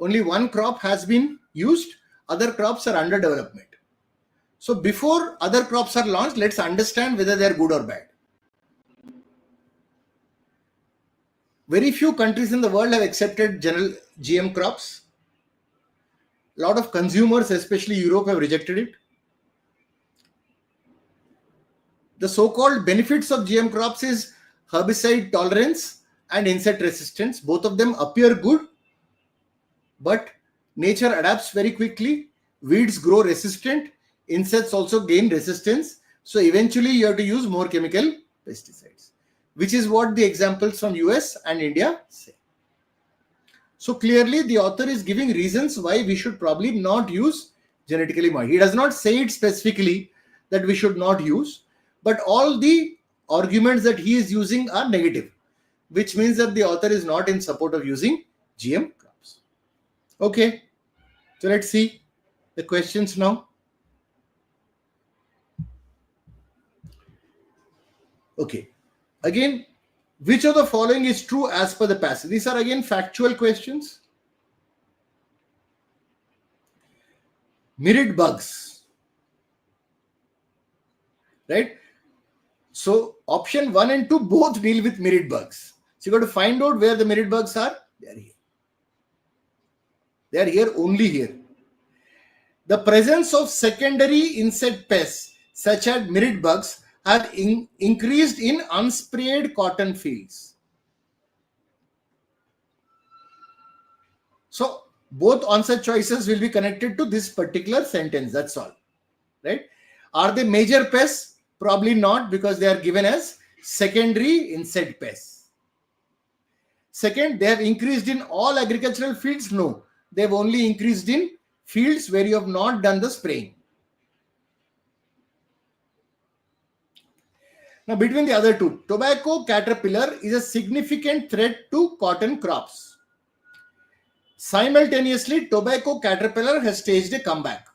only one crop has been used. Other crops are under development. So before other crops are launched, let's understand whether they are good or bad. Very few countries in the world have accepted general GM crops. A lot of consumers, especially Europe, have rejected it. The so-called benefits of GM crops is herbicide tolerance and insect resistance. Both of them appear good, but nature adapts very quickly. Weeds grow resistant. Insects also gain resistance. So eventually you have to use more chemical pesticides, which is what the examples from US and India say. So clearly the author is giving reasons why we should probably not use genetically modified. He does not say it specifically that we should not use, but all the arguments that he is using are negative, which means that the author is not in support of using GM crops. Okay, so let's see the questions now. Okay, again, which of the following is true as per the passage? These are again factual questions. Mirid bugs, right? So option 1 and 2 both deal with mirid bugs. So you got to find out where the mirid bugs are. They are here. They are here, only here. The presence of secondary insect pests such as mirid bugs have increased in unsprayed cotton fields. So both answer choices will be connected to this particular sentence. That's all, right? Are they major pests? Probably not, because they are given as secondary insect pests. Second, they have increased in all agricultural fields. No, they have only increased in fields where you have not done the spraying. Now, between the other two, tobacco caterpillar is a significant threat to cotton crops. Simultaneously, tobacco caterpillar has staged a comeback.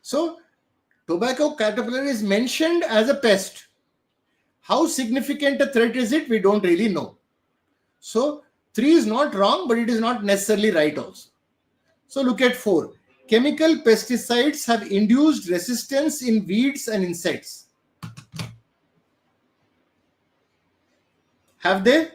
So, tobacco caterpillar is mentioned as a pest. How significant a threat is it? We don't really know. So, 3 is not wrong, but it is not necessarily right also. So, look at 4. Chemical pesticides have induced resistance in weeds and insects. Have they?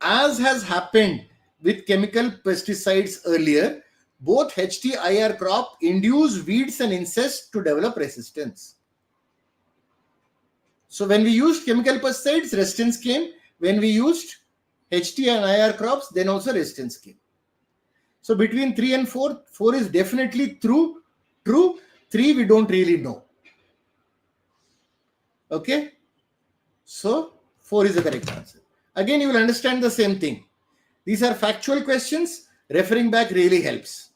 As has happened with chemical pesticides earlier, both HT-IR crop induce weeds and insects to develop resistance. So when we used chemical pesticides, resistance came. When we used HT and IR crops, then also resistance came. So between 3 and 4, 4 is definitely true. 3 we don't really know. Okay. So 4 is the correct answer. Again, you will understand the same thing. These are factual questions. Referring back really helps.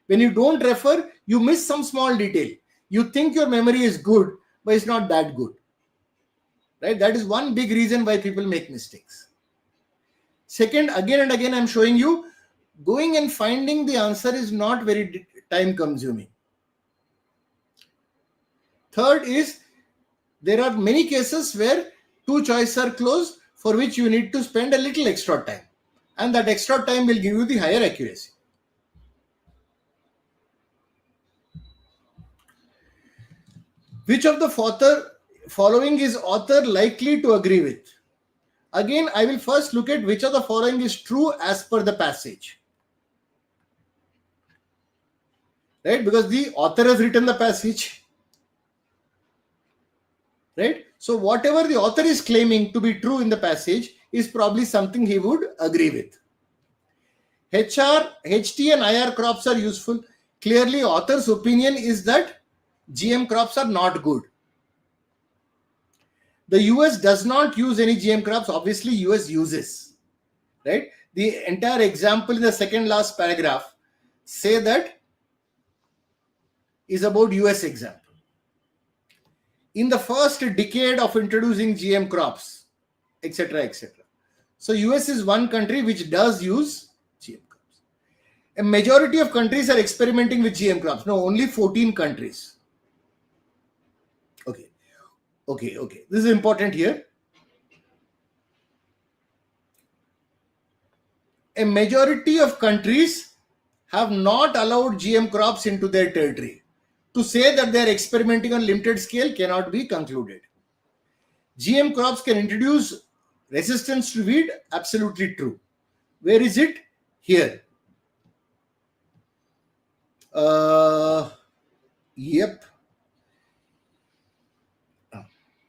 When you don't refer, you miss some small detail. You think your memory is good, but it's not that good. Right? That is one big reason why people make mistakes. Second, again and again, I'm showing you, going and finding the answer is not very time consuming. Third is, there are many cases where 2 choices are closed, for which you need to spend a little extra time. And that extra time will give you the higher accuracy. Which of the following is author likely to agree with? Again, I will first look at which of the following is true as per the passage. Right? Because the author has written the passage. Right? So whatever the author is claiming to be true in the passage is probably something he would agree with. HT and IR crops are useful. Clearly, author's opinion is that GM crops are not good. The US does not use any GM crops. Obviously, US uses, right? The entire example in the second last paragraph say that is about US example. In the first decade of introducing GM crops, etc., etc. So US is one country which does use GM crops. A majority of countries are experimenting with GM crops. No, only 14 countries. Okay. This is important here. A majority of countries have not allowed GM crops into their territory. To say that they are experimenting on limited scale cannot be concluded. GM crops can introduce resistance to weed, absolutely true. Where is it? Here. Yep.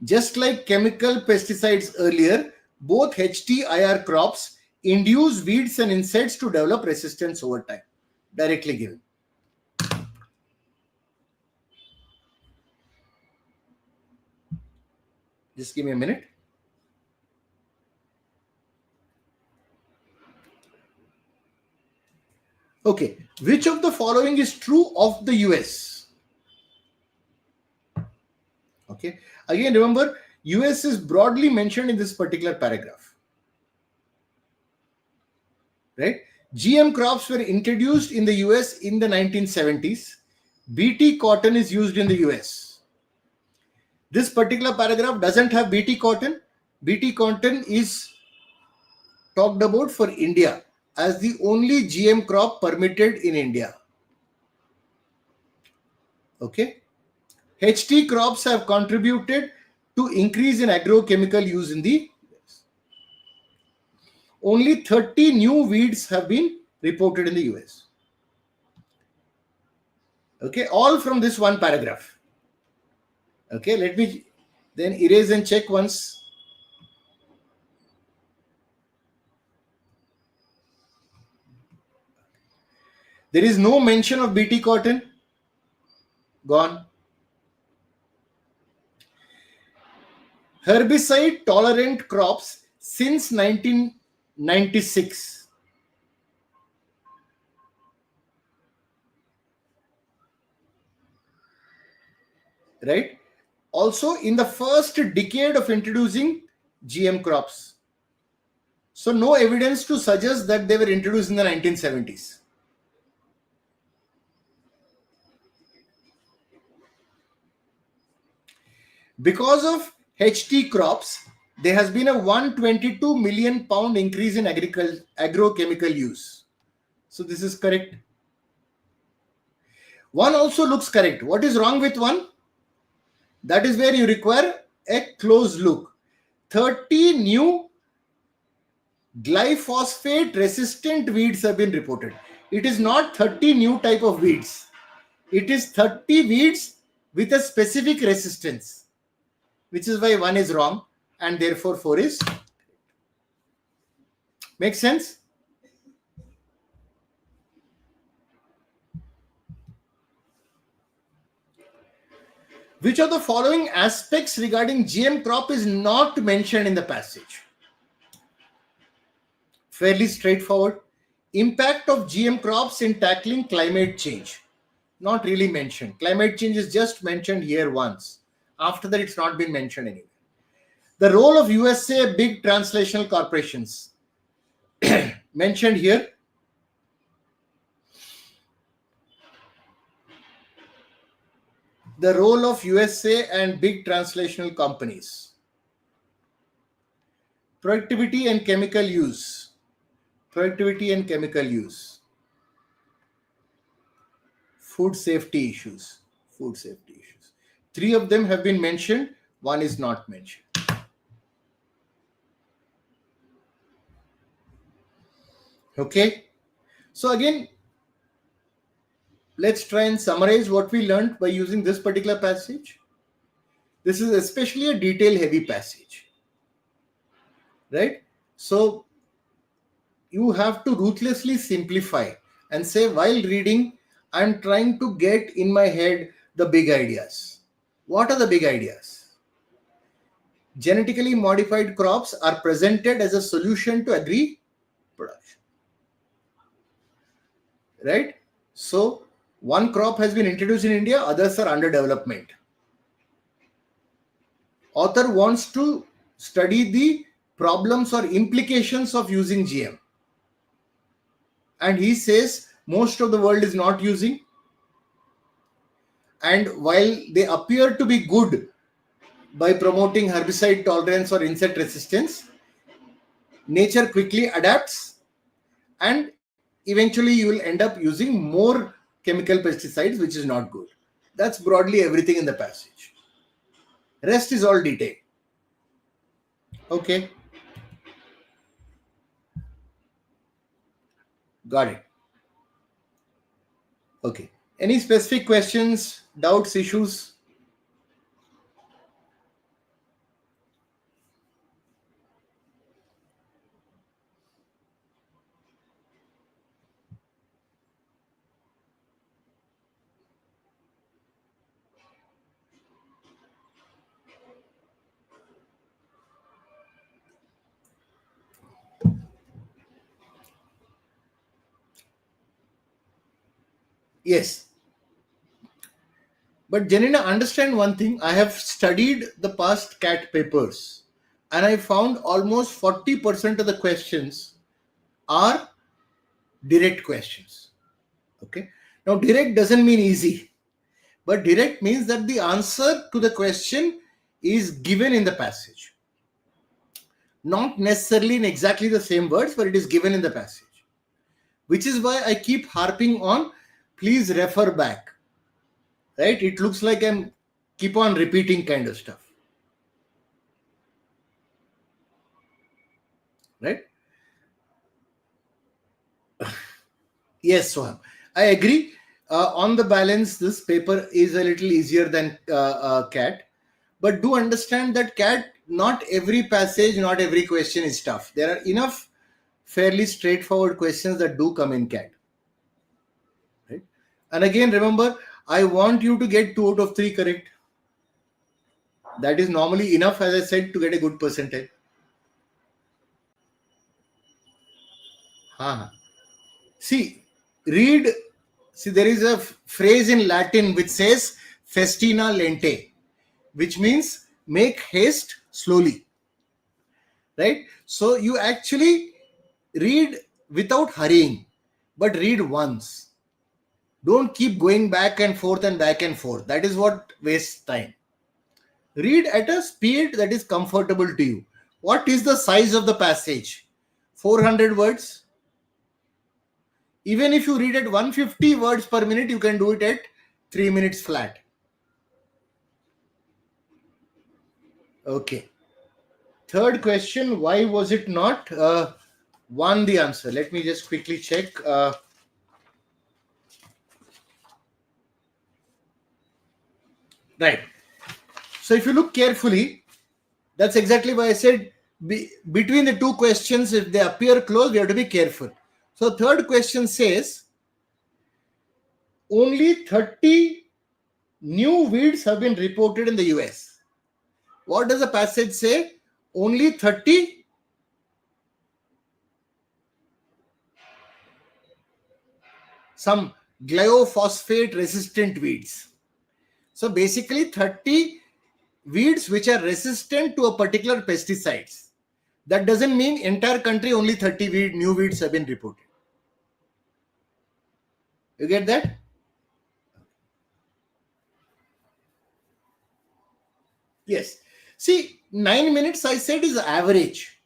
Just like chemical pesticides earlier, both HT-IR crops induce weeds and insects to develop resistance over time. Directly given. Just give me a minute. Okay, which of the following is true of the US? Okay, again remember, US is broadly mentioned in this particular paragraph. Right? GM crops were introduced in the US in the 1970s. BT cotton is used in the US. This particular paragraph doesn't have BT cotton. BT cotton is talked about for India as the only GM crop permitted in India. Okay. HT crops have contributed to increase in agrochemical use in the US. Only 30 new weeds have been reported in the US. Okay, all from this one paragraph. Okay, let me then erase and check once. There is no mention of BT cotton. Gone. Herbicide tolerant crops since 1996. Right? Also in the first decade of introducing GM crops. So no evidence to suggest that they were introduced in the 1970s. Because of HT crops, there has been a 122 million pound increase in agrochemical use. So this is correct. One also looks correct. What is wrong with one? That is where you require a close look. 30 new glyphosate resistant weeds have been reported. It is not 30 new type of weeds. It is 30 weeds with a specific resistance, which is why 1 is wrong and therefore 4 is. Makes sense? Which of the following aspects regarding GM crop is not mentioned in the passage? Fairly straightforward. Impact of GM crops in tackling climate change. Not really mentioned. Climate change is just mentioned here once. After that, it's not been mentioned anywhere. The role of USA big translational corporations mentioned here. The role of USA and big translational companies. Productivity and chemical use. Productivity and chemical use. Food safety issues. Food safety issues. 3 of them have been mentioned. 1 is not mentioned. Okay. So again, let's try and summarize what we learned by using this particular passage. This is especially a detail heavy passage, right? So you have to ruthlessly simplify and say, while reading, I'm trying to get in my head the big ideas. What are the big ideas? genetically modified crops are presented as a solution to agri production. Right? So one crop has been introduced in India, others are under development. Author wants to study the problems or implications of using GM. And he says most of the world is not using. And while they appear to be good by promoting herbicide tolerance or insect resistance, nature quickly adapts and eventually you will end up using more chemical pesticides, which is not good. That's broadly everything in the passage. Rest is all detail. Okay. Got it. Okay. Any specific questions, doubts, issues? Yes. But Janina, understand one thing. I have studied the past CAT papers and I found almost 40% of the questions are direct questions. Okay. Now, direct doesn't mean easy, but direct means that the answer to the question is given in the passage. Not necessarily in exactly the same words, but it is given in the passage. Which is why I keep harping on, please refer back. Right? It looks like I'm keep on repeating kind of stuff. Right? Yes, Soham. I agree. On the balance, this paper is a little easier than CAT. But do understand that CAT, not every passage, not every question is tough. There are enough fairly straightforward questions that do come in CAT. Right? And again, remember, I want you to get 2 out of 3 correct. That is normally enough, as I said, to get a good percentage. See, there is a phrase in Latin which says festina lente, which means make haste slowly. Right? So you actually read without hurrying, but read once. Don't keep going back and forth and back and forth. That is what wastes time. Read at a speed that is comfortable to you. What is the size of the passage? 400 words? Even if you read at 150 words per minute, you can do it at 3 minutes flat. Okay. Third question, why was it not one the answer? Let me just quickly check. Right. So if you look carefully, that's exactly why I said between the two questions, if they appear close, we have to be careful. So third question says, only 30 new weeds have been reported in the US. What does the passage say? Only 30 some glyphosate resistant weeds. So basically 30 weeds which are resistant to a particular pesticides. That doesn't mean entire country only 30 new weeds have been reported. You get that? Yes. See, 9 minutes I said is average.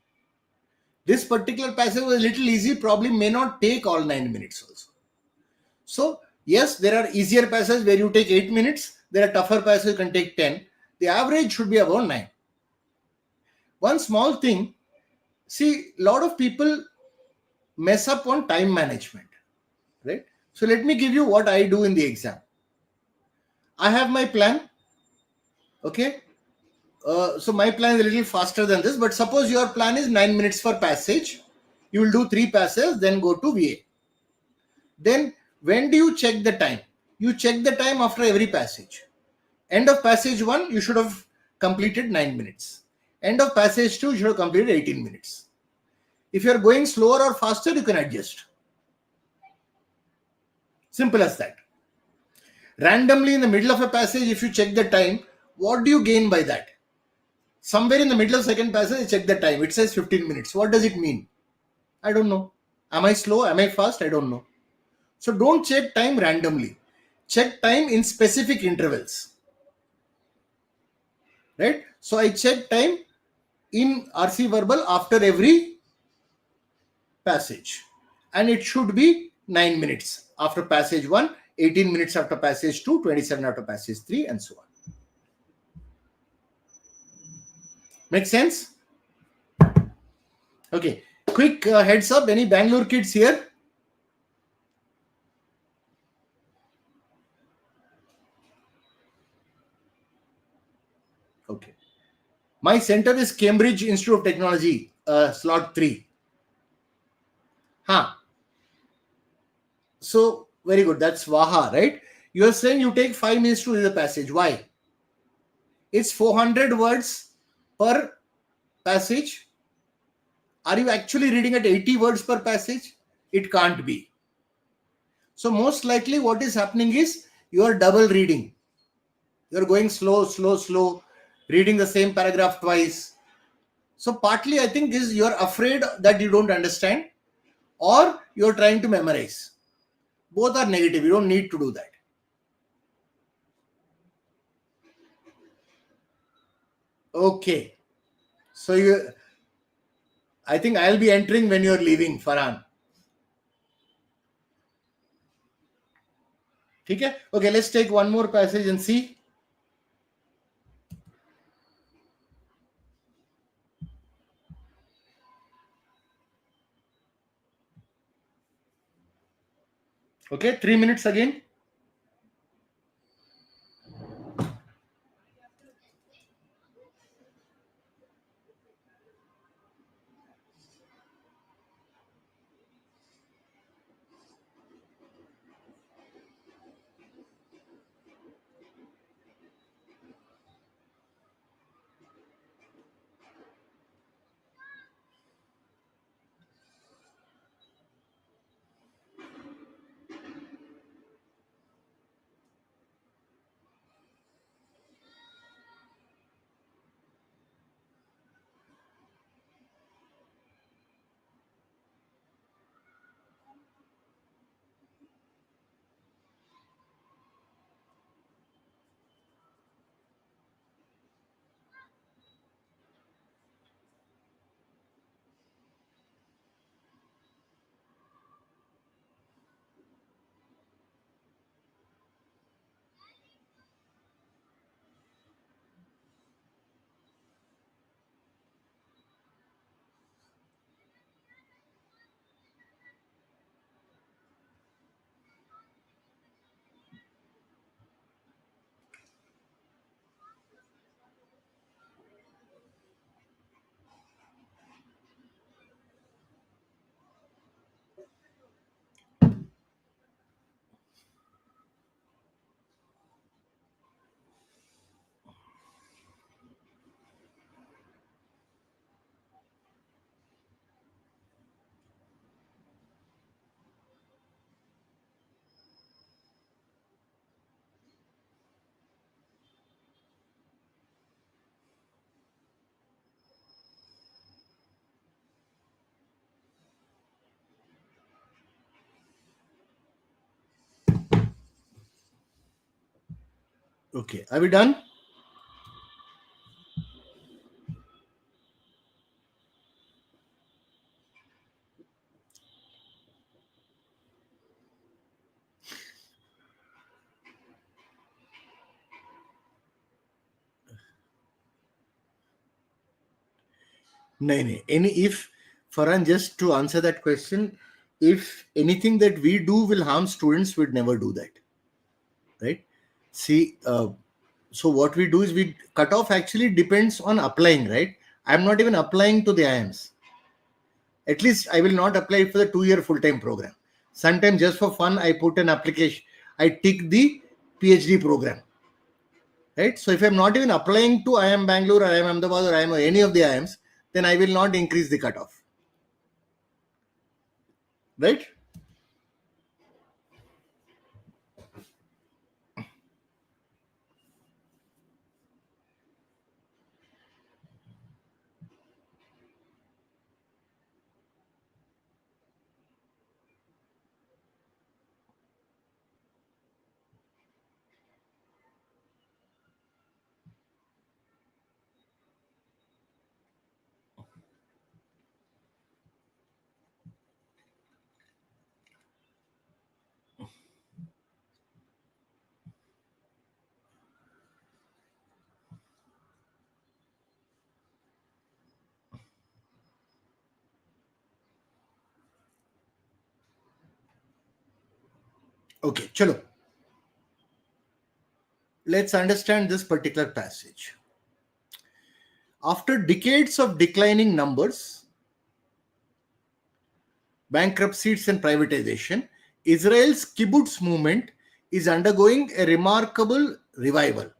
This particular passage was a little easy, probably may not take all 9 minutes also. So, yes, there are easier passages where you take 8 minutes. There are tougher passages you can take 10. The average should be about 9. One small thing, see, a lot of people mess up on time management, right? So let me give you what I do in the exam. I have my plan, okay? So my plan is a little faster than this, but suppose your plan is 9 minutes for passage. You will do 3 passages, then go to VA. Then when do you check the time? You check the time after every passage. End of passage 1, you should have completed 9 minutes. End of passage 2, you should have completed 18 minutes. If you are going slower or faster, you can adjust. Simple as that. Randomly in the middle of a passage, if you check the time, what do you gain by that? Somewhere in the middle of second passage, check the time. It says 15 minutes. What does it mean? I don't know. Am I slow? Am I fast? I don't know. So don't check time randomly. Check time in specific intervals. Right? So I check time in RC verbal after every passage. And it should be 9 minutes after passage 1, 18 minutes after passage 2, 27 after passage 3, and so on. Make sense? Okay. Quick heads up. Any Bangalore kids here? Okay. My center is Cambridge Institute of Technology, slot 3. So, very good. That's Vaha, right? You are saying you take 5 minutes to read the passage. Why? It's 400 words per passage. Are you actually reading at 80 words per passage? It can't be. So, most likely what is happening is you are double reading. You are going slow, reading the same paragraph twice. So, partly I think is you are afraid that you don't understand, or you are trying to memorize. Both are negative. You don't need to do that. Okay. So I think I'll be entering when you're leaving, Farhan. Okay? Okay, let's take one more passage and see. Okay, 3 minutes again. Okay, are we done? No. If Farhan, just to answer that question, if anything that we do will harm students, we'd never do that. Right? See, so what we do is we cutoff actually depends on applying, right? I'm not even applying to the IIMs. At least I will not apply for the 2-year full-time program. Sometimes just for fun, I put an application, I tick the PhD program. right? So if I'm not even applying to IIM Bangalore or IIM Ahmedabad or IIM or any of the IIMs, then I will not increase the cutoff, right? Okay, chalo. Let's understand this particular passage. After decades of declining numbers, bankruptcies and privatization, Israel's kibbutz movement is undergoing a remarkable revival.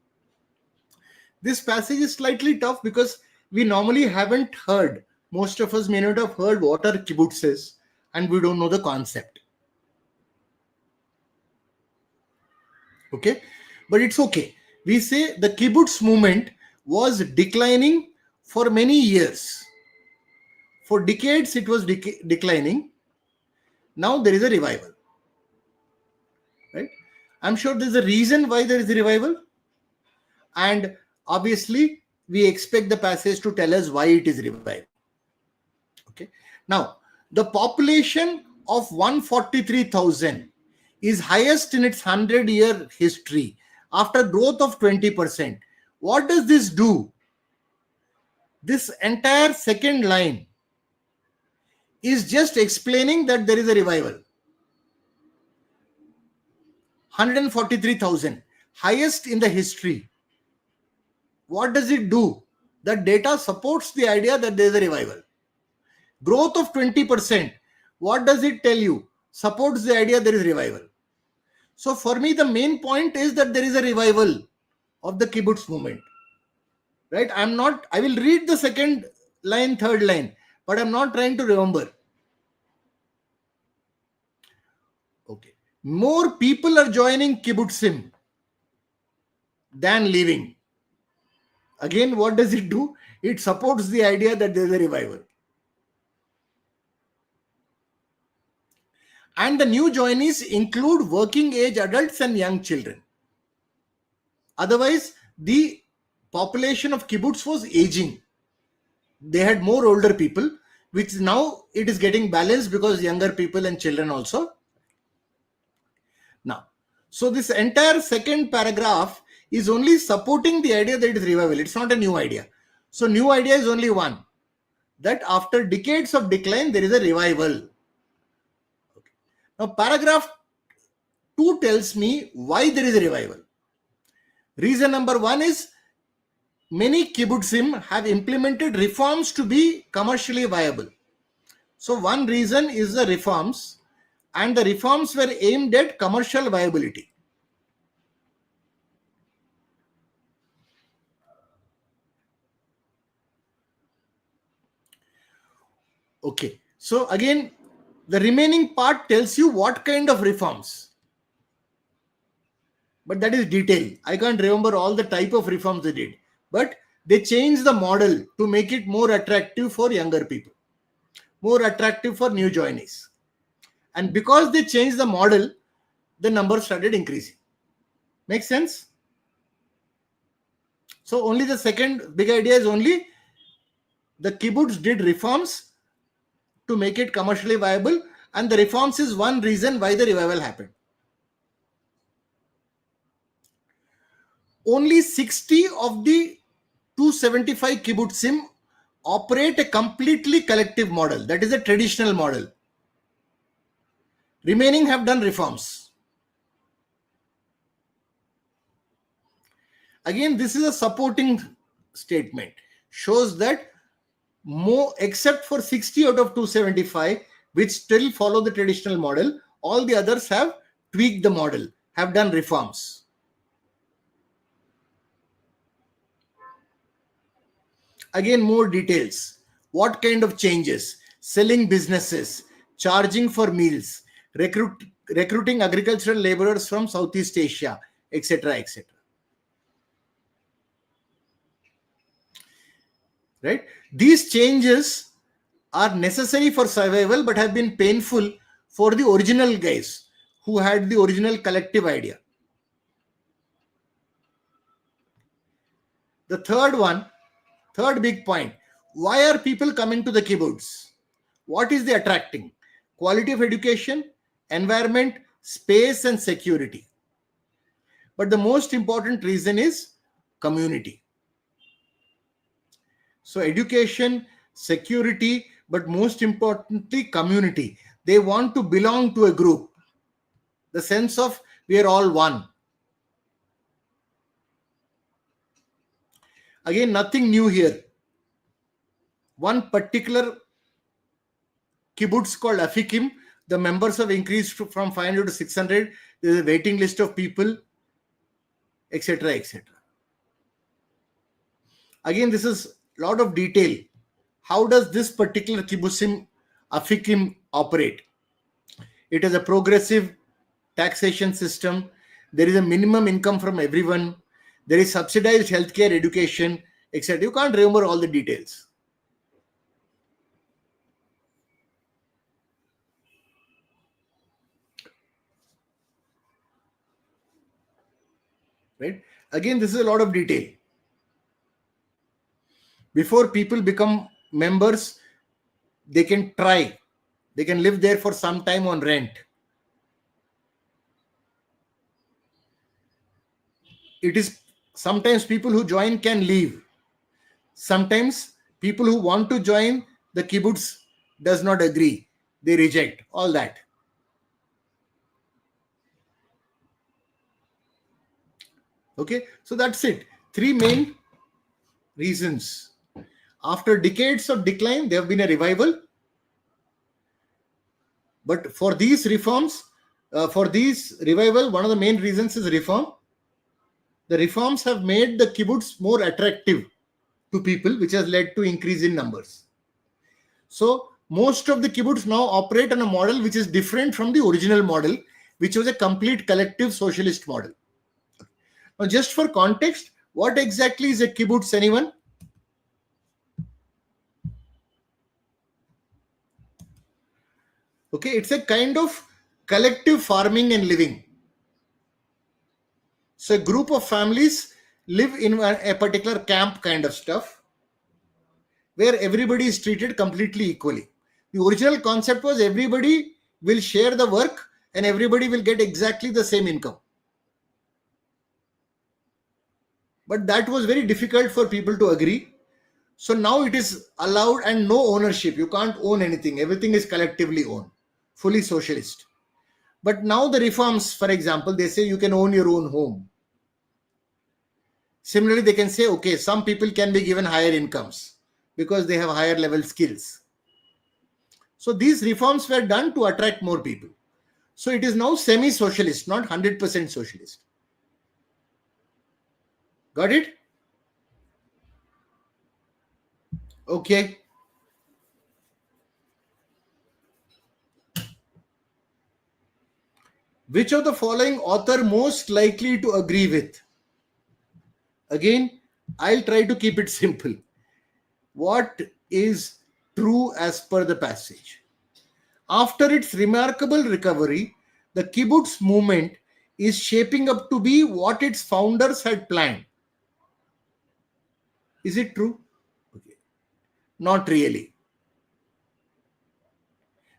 This passage is slightly tough because we normally haven't heard, most of us may not have heard what are kibbutzes, and we don't know the concept. Okay, but it's okay. We say the kibbutz movement was declining for many years. For decades, it was declining. Now there is a revival, right? I'm sure there's a reason why there is a revival, and obviously we expect the passage to tell us why it is revived. Okay, now the population of 143,000 is highest in its 100-year history after growth of 20%. What does this do? This entire second line is just explaining that there is a revival. 143,000, highest in the history. What does it do? The data supports the idea that there is a revival. Growth of 20%. What does it tell you? Supports the idea there is revival. So for me, the main point is that there is a revival of the kibbutz movement. Right? I will read the second line, third line, but I'm not trying to remember. Okay. More people are joining kibbutzim than leaving. Again, what does it do? It supports the idea that there is a revival. And the new joinees include working age adults and young children. Otherwise, the population of kibbutz was aging. They had more older people, which now it is getting balanced because younger people and children also. Now, so this entire second paragraph is only supporting the idea that it is revival. It's not a new idea. So new idea is only one, that after decades of decline, there is a revival. Okay. Now, paragraph 2 tells me why there is a revival. Reason number 1 is many kibbutzim have implemented reforms to be commercially viable. So one reason is the reforms, and the reforms were aimed at commercial viability. Okay, so again, the remaining part tells you what kind of reforms. But that is detail. I can't remember all the type of reforms they did. But they changed the model to make it more attractive for younger people, more attractive for new joinees. And because they changed the model, the numbers started increasing. Make sense? So only the second big idea is only the kibbutz did reforms to make it commercially viable, and the reforms is one reason why the revival happened. Only 60 of the 275 kibbutzim operate a completely collective model. That is a traditional model. Remaining have done reforms. Again, this is a supporting statement. Shows that more, except for 60 out of 275, which still follow the traditional model, all the others have tweaked the model, have done reforms. Again, more details. What kind of changes? Selling businesses, charging for meals, recruiting agricultural laborers from Southeast Asia, etc., etc. Right? These changes are necessary for survival but have been painful for the original guys who had the original collective idea. The third big point, why are people coming to the kibbutz? What is the attracting? Quality of education, environment, space, and security. But the most important reason is community. So education, security, but most importantly, community. They want to belong to a group. The sense of we are all one. Again, nothing new here. One particular kibbutz called Afikim, the members have increased from 500 to 600. There is a waiting list of people, etc., etc. Again, this is a lot of detail. How does this particular kibbutzim, Afikim, operate? It is a progressive taxation system. There is a minimum income from everyone. There is subsidized healthcare, education, etc. You can't remember all the details. Right? Again, this is a lot of detail. Before people become members, they can try. They can live there for some time on rent. It is sometimes people who join can leave. Sometimes people who want to join the kibbutz does not agree. They reject all that. Okay, so that's it. Three main reasons. After decades of decline, there have been a revival. But for these reforms, for these revival, one of the main reasons is reform. The reforms have made the kibbutz more attractive to people, which has led to increase in numbers. So most of the kibbutz now operate on a model which is different from the original model, which was a complete collective socialist model. Now, just for context, what exactly is a kibbutz, anyone? Okay, it's a kind of collective farming and living. So a group of families live in a particular camp kind of stuff, where everybody is treated completely equally. The original concept was everybody will share the work and everybody will get exactly the same income. But that was very difficult for people to agree. So now it is allowed and no ownership. You can't own anything. Everything is collectively owned, fully socialist. But now the reforms, for example, they say you can own your own home. Similarly, they can say, okay, some people can be given higher incomes because they have higher level skills. So these reforms were done to attract more people. So it is now semi-socialist, not 100% socialist. Got it? Okay. Which of the following author most likely to agree with? Again, I'll try to keep it simple. What is true as per the passage? After its remarkable recovery, the kibbutz movement is shaping up to be what its founders had planned. Is it true? Okay. Not really.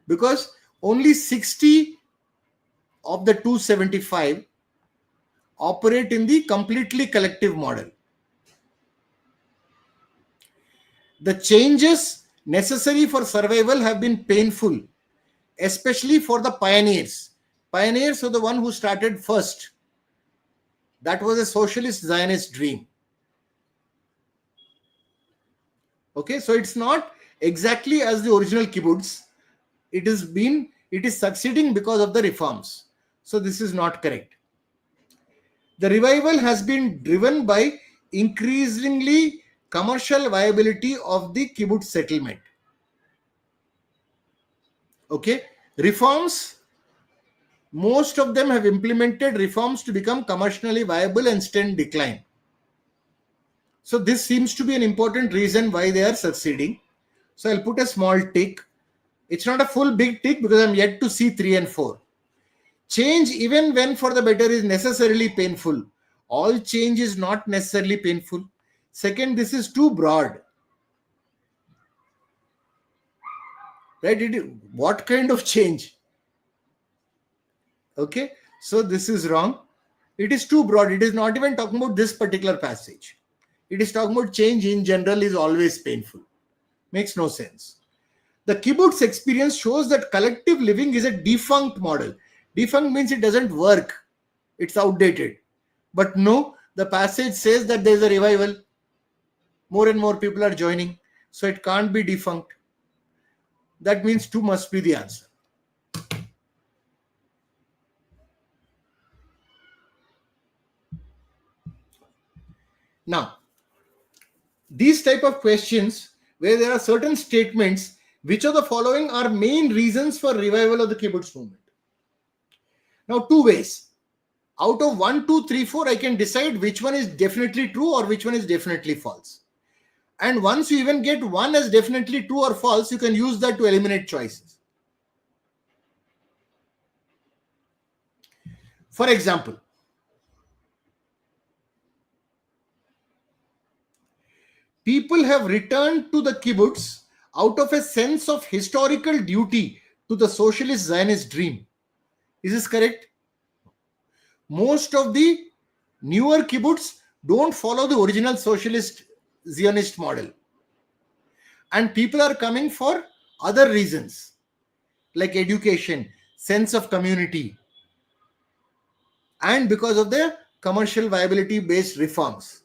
Because only 60 of the 275 operate in the completely collective model. The changes necessary for survival have been painful, especially for the pioneers. Pioneers were the one who started first. That was a socialist Zionist dream. Okay, so it's not exactly as the original kibbutz. It is succeeding because of the reforms. So this is not correct. The revival has been driven by increasingly commercial viability of the kibbutz settlement. Okay, reforms, most of them have implemented reforms to become commercially viable and stem decline. So this seems to be an important reason why they are succeeding. So I'll put a small tick. It's not a full big tick because I'm yet to see 3 and 4. Change, even when for the better, is necessarily painful. All change is not necessarily painful. Second, this is too broad. Right? What kind of change? Okay, so this is wrong. It is too broad. It is not even talking about this particular passage. It is talking about change in general is always painful. Makes no sense. The kibbutz experience shows that collective living is a defunct model. Defunct means it doesn't work. It's outdated. But no, the passage says that there is a revival. More and more people are joining. So it can't be defunct. That means 2 must be the answer. Now, these type of questions where there are certain statements, which of the following are main reasons for revival of the kibbutz movement? Now, 2 ways. Out of 1, 2, 3, 4, I can decide which one is definitely true or which one is definitely false. And once you even get one as definitely true or false, you can use that to eliminate choices. For example, people have returned to the kibbutz out of a sense of historical duty to the socialist Zionist dream. Is this correct? Most of the newer kibbutz don't follow the original socialist Zionist model. And people are coming for other reasons like education, sense of community, and because of the commercial viability based reforms.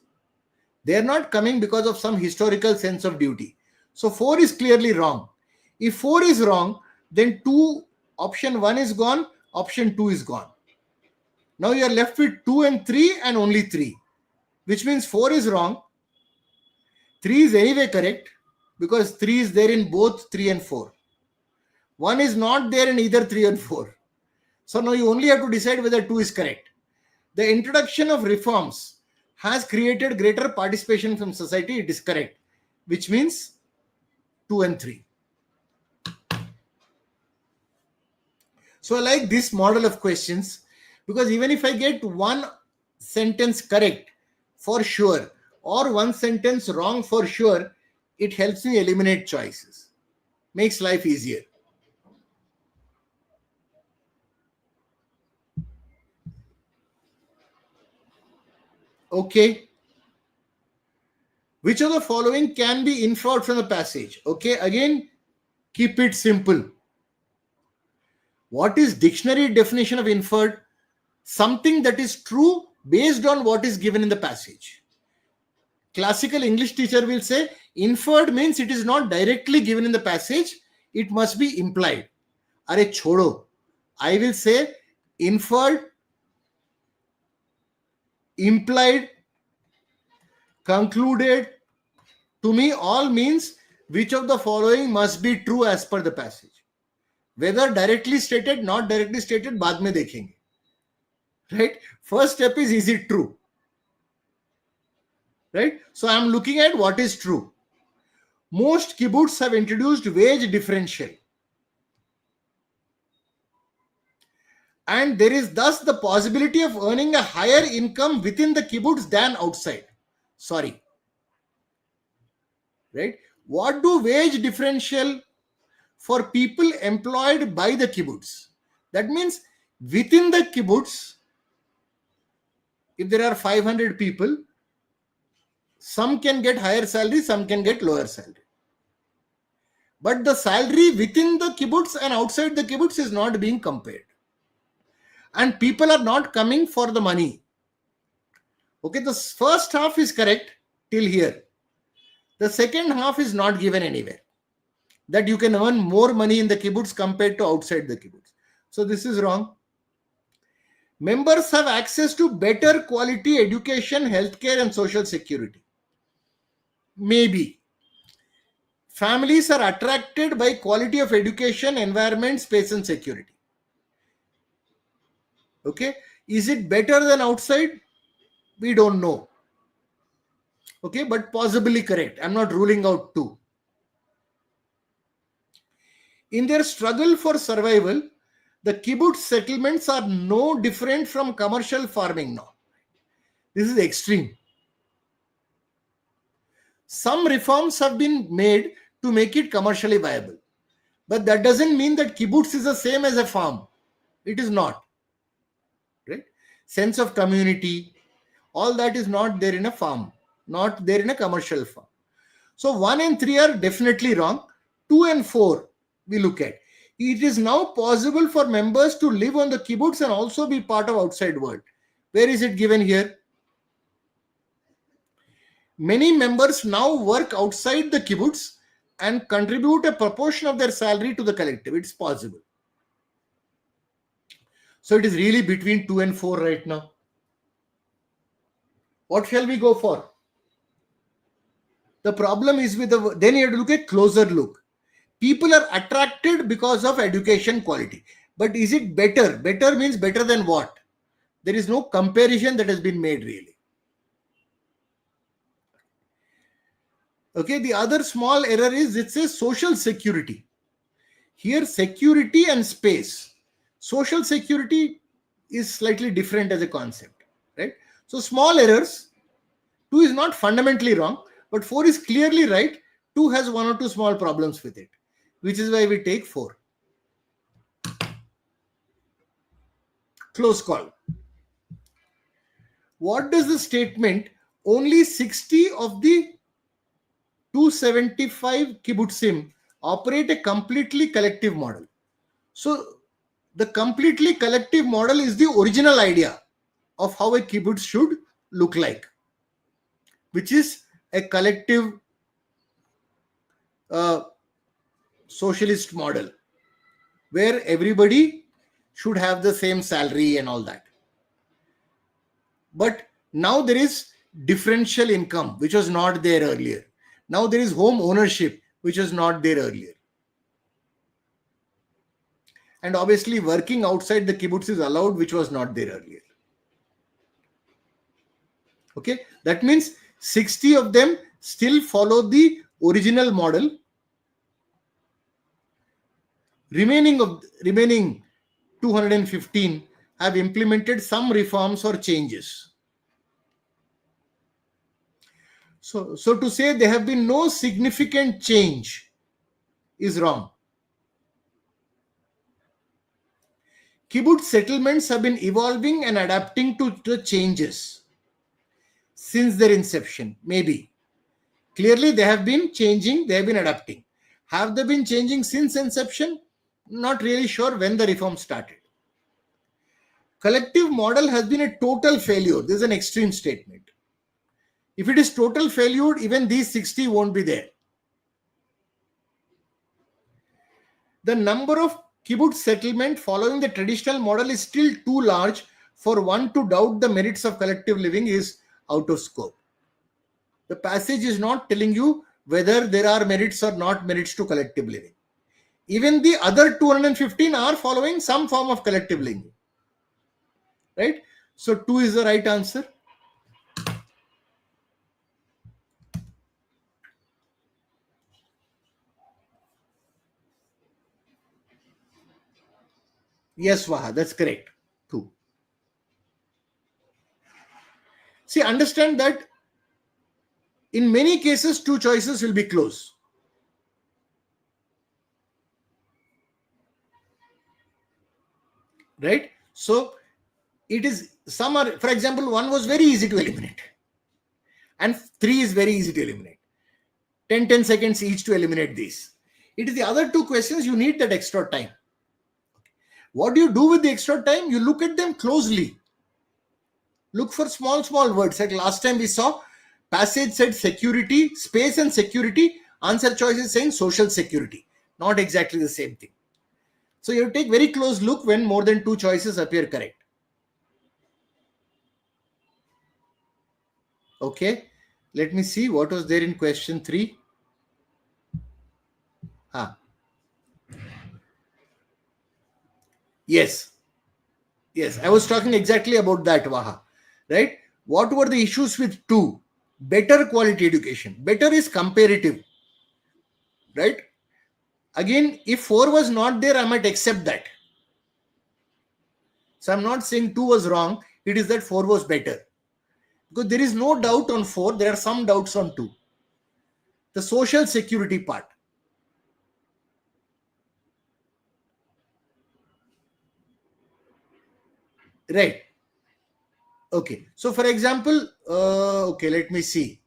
They are not coming because of some historical sense of duty. So 4 is clearly wrong. If 4 is wrong, then option 1 is gone, option 2 is gone. Now you are left with 2 and 3 and only 3, which means 4 is wrong. 3 is anyway correct because 3 is there in both 3 and 4. 1 is not there in either 3 and 4. So now you only have to decide whether 2 is correct. The introduction of reforms has created greater participation from society. It is correct, which means 2 and 3. So I like this model of questions because even if I get one sentence correct for sure or one sentence wrong for sure, it helps me eliminate choices. Makes life easier. Okay. Which of the following can be inferred from the passage? Okay, again, keep it simple. What is dictionary definition of inferred? Something that is true based on what is given in the passage. Classical English teacher will say inferred means it is not directly given in the passage, it must be implied. Are chodo. I will say inferred, implied, concluded. To me, all means which of the following must be true as per the passage. Whether directly stated, not directly stated, baad mein dekhenge. Right? First step is it true? Right? So I am looking at what is true. Most kibbutz have introduced wage differential. And there is thus the possibility of earning a higher income within the kibbutz than outside. Sorry. Right? What do wage differential for people employed by the kibbutz? That means within the kibbutz, if there are 500 people, some can get higher salary, some can get lower salary. But the salary within the kibbutz and outside the kibbutz is not being compared. And people are not coming for the money. Okay, the first half is correct till here. The second half is not given anywhere. That you can earn more money in the kibbutz compared to outside the kibbutz. So this is wrong. Members have access to better quality education, healthcare, and social security. Maybe. Families are attracted by quality of education, environment, space and security. Okay. Is it better than outside? We don't know. Okay, but possibly correct. I'm not ruling out two. In their struggle for survival, the kibbutz settlements are no different from commercial farming now. This is extreme. Some reforms have been made to make it commercially viable. But that doesn't mean that kibbutz is the same as a farm. It is not. Right? Sense of community, all that is not there in a farm, not there in a commercial farm. So 1 and 3 are definitely wrong. 2 and 4 we look at. It is now possible for members to live on the kibbutz and also be part of outside world. Where is it given here? Many members now work outside the kibbutz and contribute a proportion of their salary to the collective. It's possible. So it is really between 2 and 4 right now. What shall we go for? The problem is with then you have to look at closer look. People are attracted because of education quality. But is it better? Better means better than what? There is no comparison that has been made really. Okay, the other small error is it says social security. Here security and space. Social security is slightly different as a concept, right? So small errors. 2 is not fundamentally wrong, but 4 is clearly right. 2 has 1 or 2 small problems with it, which is why we take 4. Close call. What does the statement only 60 of the 275 kibbutzim operate a completely collective model? So the completely collective model is the original idea of how a kibbutz should look like, which is a collective socialist model where everybody should have the same salary and all that. But now there is differential income, which was not there earlier. Now there is home ownership, which was not there earlier. And obviously working outside the kibbutz is allowed, which was not there earlier. Okay, that means 60 of them still follow the original model. Remaining 215 have implemented some reforms or changes. So to say there have been no significant change is wrong. Kibbutz settlements have been evolving and adapting to the changes since their inception. Maybe. Clearly they have been changing, they have been adapting. Have they been changing since inception? Not really sure when the reform started. Collective model has been a total failure. This is an extreme statement. If it is total failure, even these 60 won't be there. The number of kibbutz settlement following the traditional model is still too large for one to doubt the merits of collective living is out of scope. The passage is not telling you whether there are merits or not merits to collective living. Even the other 215 are following some form of collective living. Right? So 2 is the right answer. Yes, Vaha, that's correct. 2. See, understand that in many cases, 2 choices will be close. Right? So it is, some are, for example, 1 was very easy to eliminate. And 3 is very easy to eliminate. 10 seconds each to eliminate these. It is the other 2 questions you need that extra time. What do you do with the extra time? You look at them closely. Look for small words. Like last time we saw, passage said security, space and security. Answer choice is saying social security. Not exactly the same thing. So you take very close look when more than 2 choices appear correct. Okay. Let me see what was there in question 3. Yes. Yes, I was talking exactly about that, Vaha. Right? What were the issues with 2? Better quality education. Better is comparative. Right? Again, if 4 was not there, I might accept that. So I'm not saying 2 was wrong. It is that 4 was better. Because there is no doubt on 4. There are some doubts on 2. The social security part. Right. Okay. So for example, okay, let me see.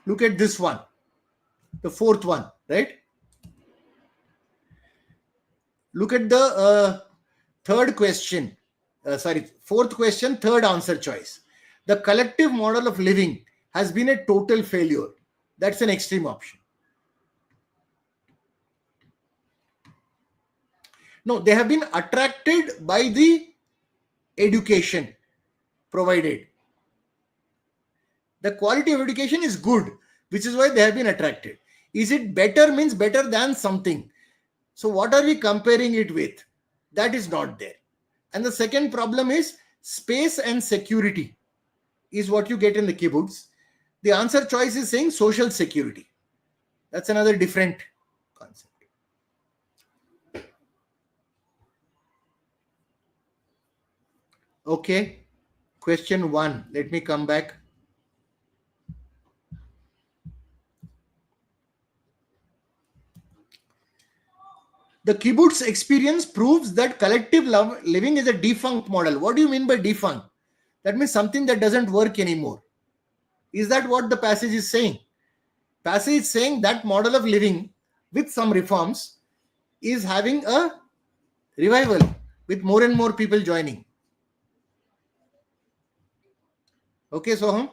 Look at this one. The 4th one, right? Look at the 3rd question. 4th question, 3rd answer choice. The collective model of living has been a total failure. That's an extreme option. No, they have been attracted by the education provided. The quality of education is good, which is why they have been attracted. Is it better means better than something? So what are we comparing it with? That is not there. And the second problem is space and security is what you get in the kibbutz. The answer choice is saying social security. That's another different concept. Okay. Question 1. Let me come back. The kibbutz experience proves that collective living is a defunct model. What do you mean by defunct? That means something that doesn't work anymore. Is that what the passage is saying? Passage is saying that model of living with some reforms is having a revival with more and more people joining. Okay, Soham?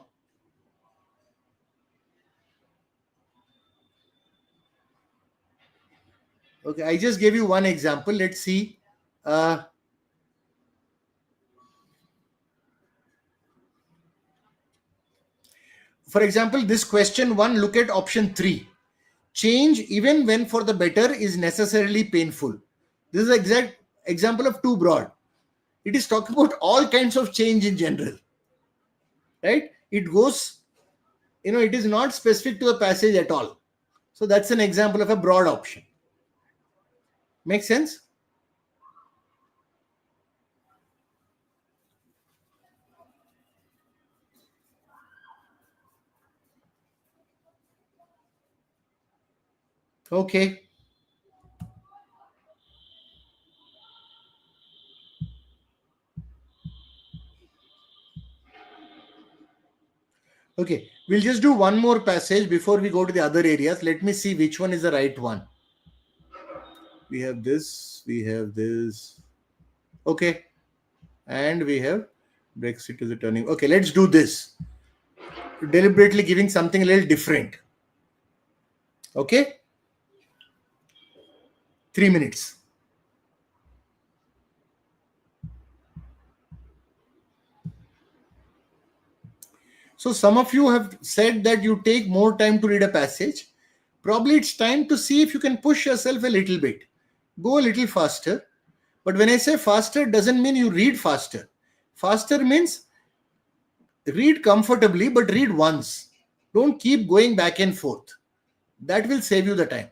Okay, I just gave you one example. Let's see. For example, this question 1, look at option 3. Change, even when for the better, is necessarily painful. This is an exact example of too broad. It is talking about all kinds of change in general. Right? It goes, it is not specific to a passage at all. So that's an example of a broad option. Make sense? Okay. Okay. We'll just do one more passage before we go to the other areas. Let me see which one is the right one. We have this. We have this. Okay. And we have Brexit is a turning. Okay. Let's do this. Deliberately giving something a little different. Okay. 3 minutes. So some of you have said that you take more time to read a passage. Probably it's time to see if you can push yourself a little bit. Go a little faster. But when I say faster, doesn't mean you read faster. Faster means read comfortably, but read once. Don't keep going back and forth. That will save you the time.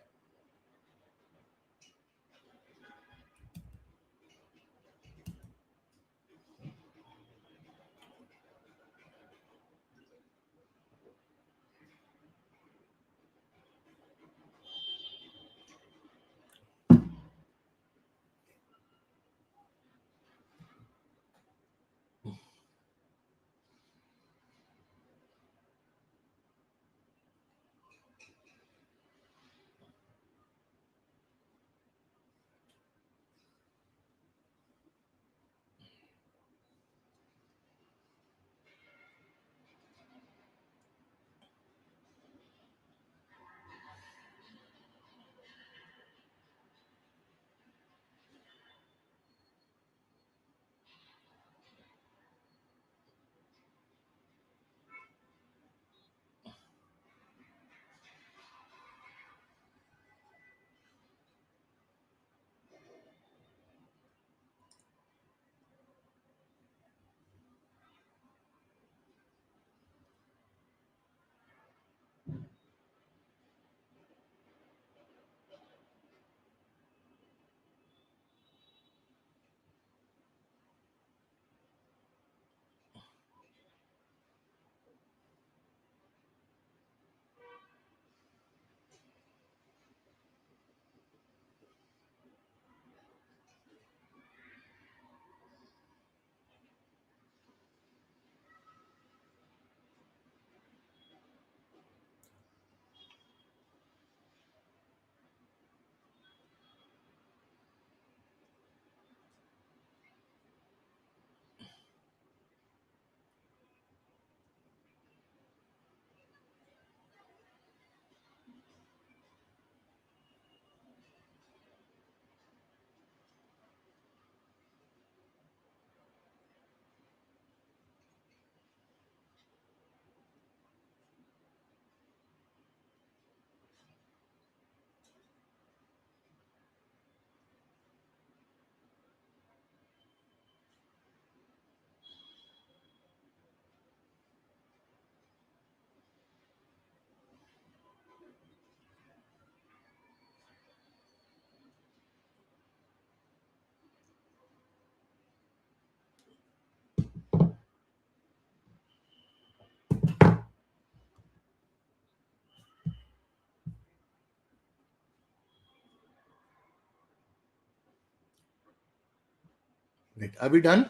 Right. Are we done?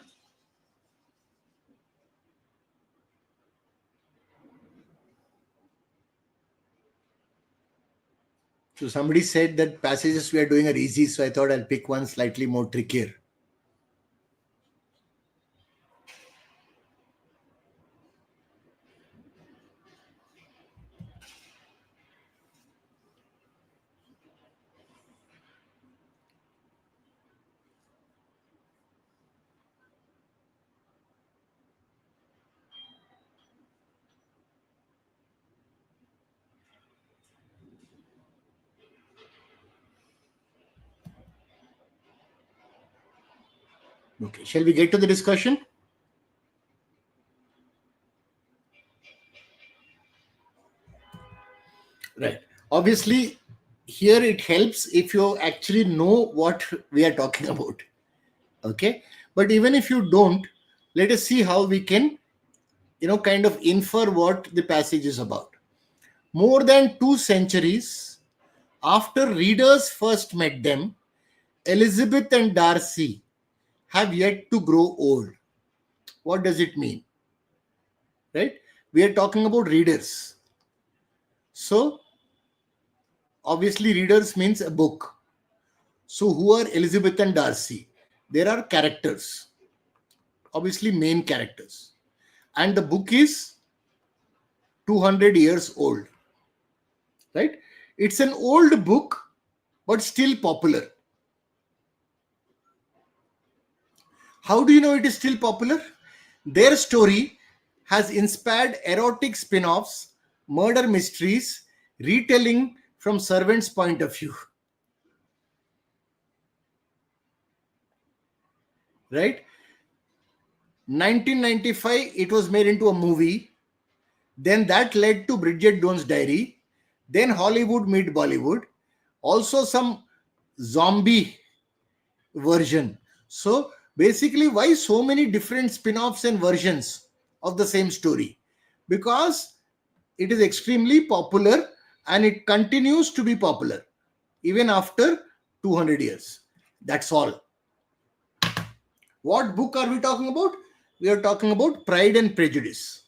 So somebody said that passages we are doing are easy, so I thought I'll pick one slightly more trickier. Okay, shall we get to the discussion? Right. Obviously, here it helps if you actually know what we are talking about. Okay. But even if you don't, let us see how we can, kind of infer what the passage is about. More than 2 centuries after readers first met them, Elizabeth and Darcy have yet to grow old. What does it mean? Right? We are talking about readers. So, obviously, readers means a book. So, who are Elizabeth and Darcy? There are characters, obviously, main characters. And the book is 200 years old. Right? It's an old book, but still popular. How do you know it is still popular? Their story has inspired erotic spin offs, murder mysteries, retelling from servants' point of view. Right? 1995, it was made into a movie. Then that led to Bridget Jones' Diary. Then Hollywood meet Bollywood. Also some zombie version. So basically, why so many different spin-offs and versions of the same story? Because it is extremely popular and it continues to be popular even after 200 years. That's all. What book are we talking about? We are talking about Pride and Prejudice.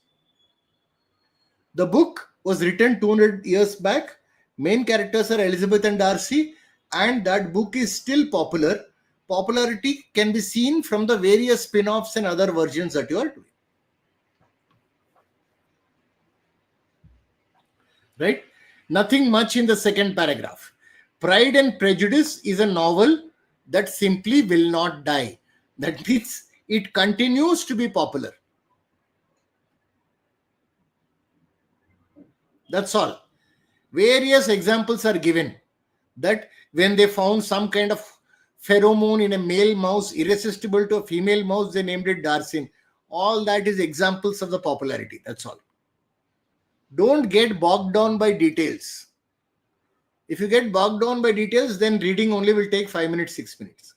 The book was written 200 years back. Main characters are Elizabeth and Darcy, and that book is still popular. Popularity can be seen from the various spin-offs and other versions that you are doing. Right? Nothing much in the second paragraph. Pride and Prejudice is a novel that simply will not die. That means it continues to be popular. That's all. Various examples are given that when they found some kind of pheromone in a male mouse irresistible to a female mouse, they named it Darcin. All that is examples of the popularity. That's all. Don't get bogged down by details. If you get bogged down by details, then reading only will take 5 minutes, 6 minutes.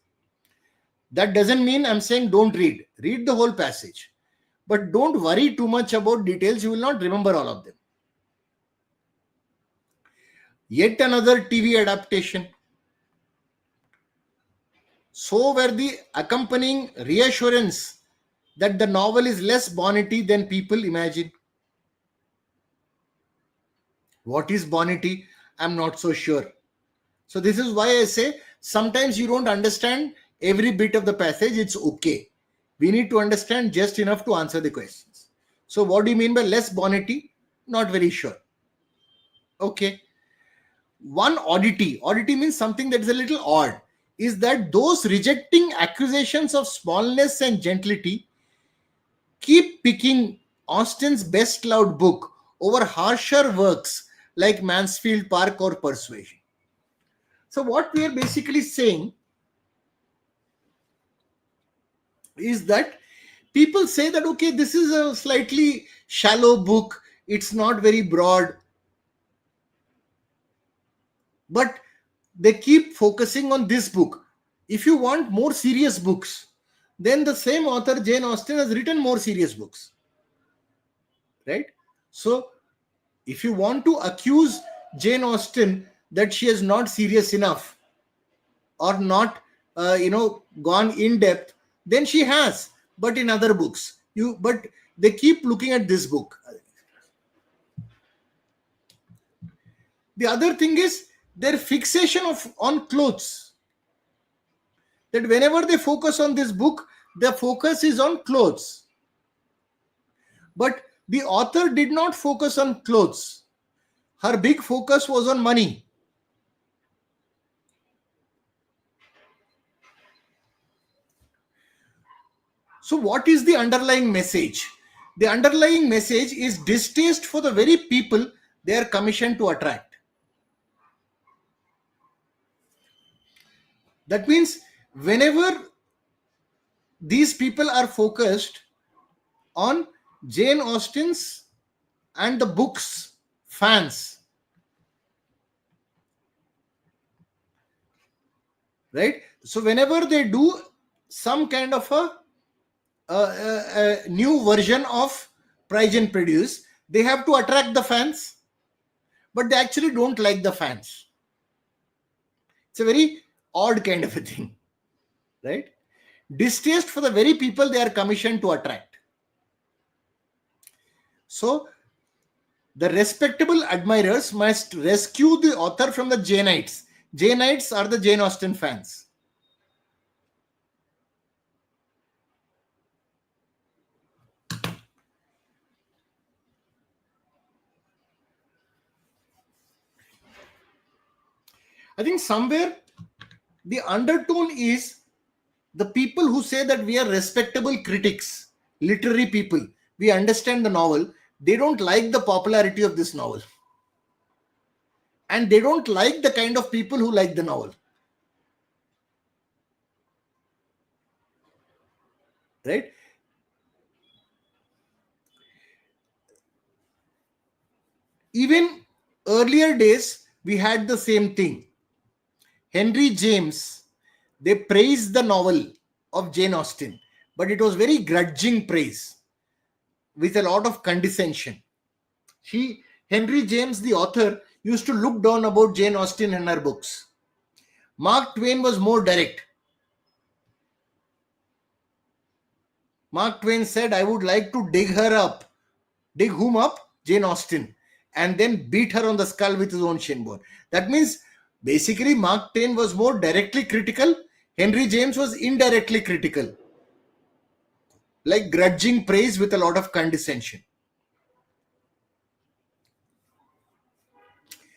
That doesn't mean I'm saying don't read. Read the whole passage. But don't worry too much about details. You will not remember all of them. Yet another TV adaptation. So were the accompanying reassurance that the novel is less bonity than people imagine. What is bonity? I'm not so sure. So this is why I say sometimes you don't understand every bit of the passage. It's okay. We need to understand just enough to answer the questions. So what do you mean by less bonity? Not very sure. Okay. One oddity means something that is a little odd, is that those rejecting accusations of smallness and gentility keep picking Austen's best-loved book over harsher works like Mansfield Park or Persuasion. So what we are basically saying is that people say that, okay, this is a slightly shallow book, it's not very broad, but they keep focusing on this book. If you want more serious books, then the same author, Jane Austen, has written more serious books. Right? So, if you want to accuse Jane Austen that she is not serious enough or not, gone in depth, Then she has, but in other books. But they keep looking at this book. The other thing is their fixation on clothes. That whenever they focus on this book, their focus is on clothes. But the author did not focus on clothes. Her big focus was on money. So what is the underlying message? The underlying message is distaste for the very people they are commissioned to attract. That means whenever these people are focused on Jane Austen's and the book's fans, right? So whenever they do some kind of a new version of Pride and Prejudice, they have to attract the fans, but they actually don't like the fans. It's a very odd kind of a thing, right? Distaste for the very people they are commissioned to attract. So the respectable admirers must rescue the author from the Janeites. Janeites are the Jane Austen fans. I think somewhere the undertone is the people who say that we are respectable critics, literary people, we understand the novel, they don't like the popularity of this novel. And they don't like the kind of people who like the novel. Right? Even earlier days, we had the same thing. Henry James, they praised the novel of Jane Austen, but it was very grudging praise with a lot of condescension. Henry James, the author, used to look down about Jane Austen and her books. Mark Twain was more direct. Mark Twain said, I would like to dig her up. Dig whom up? Jane Austen. And then beat her on the skull with his own shin bone. That means basically Mark Twain was more directly critical. Henry James was indirectly critical. Like grudging praise with a lot of condescension.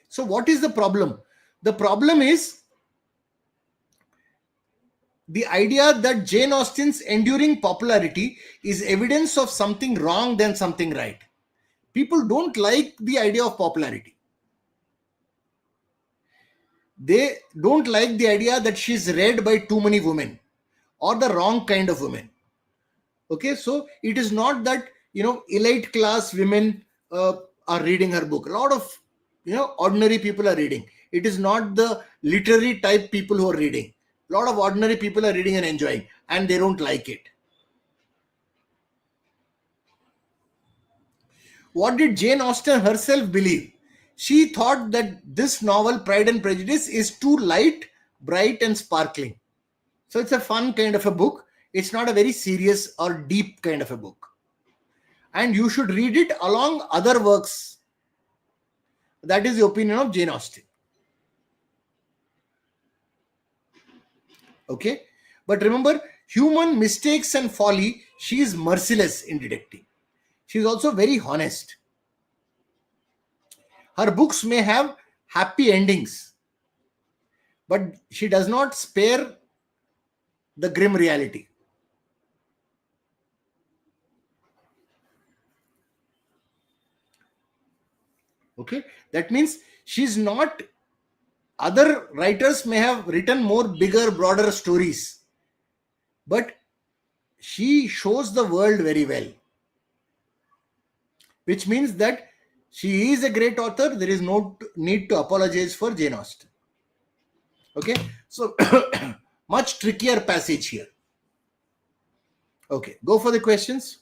So what is the problem? The problem is the idea that Jane Austen's enduring popularity is evidence of something wrong than something right. People don't like the idea of popularity. They don't like the idea that she's read by too many women or the wrong kind of women. Okay, so it is not that elite class women are reading her book. A lot of ordinary people are reading. It is not the literary type people who are reading. A lot of ordinary people are reading and enjoying, and they don't like it. What did Jane Austen herself believe? She thought that this novel, Pride and Prejudice, is too light, bright, and sparkling. So it's a fun kind of a book. It's not a very serious or deep kind of a book. And you should read it along other works. That is the opinion of Jane Austen. Okay? But remember, human mistakes and folly, she is merciless in detecting. She is also very honest. Her books may have happy endings, but she does not spare the grim reality. Okay? That means she's not, other writers may have written more bigger, broader stories, but she shows the world very well. Which means that she is a great author. There is no need to apologize for Jane Austen. Okay, so much trickier passage here. Okay, go for the questions.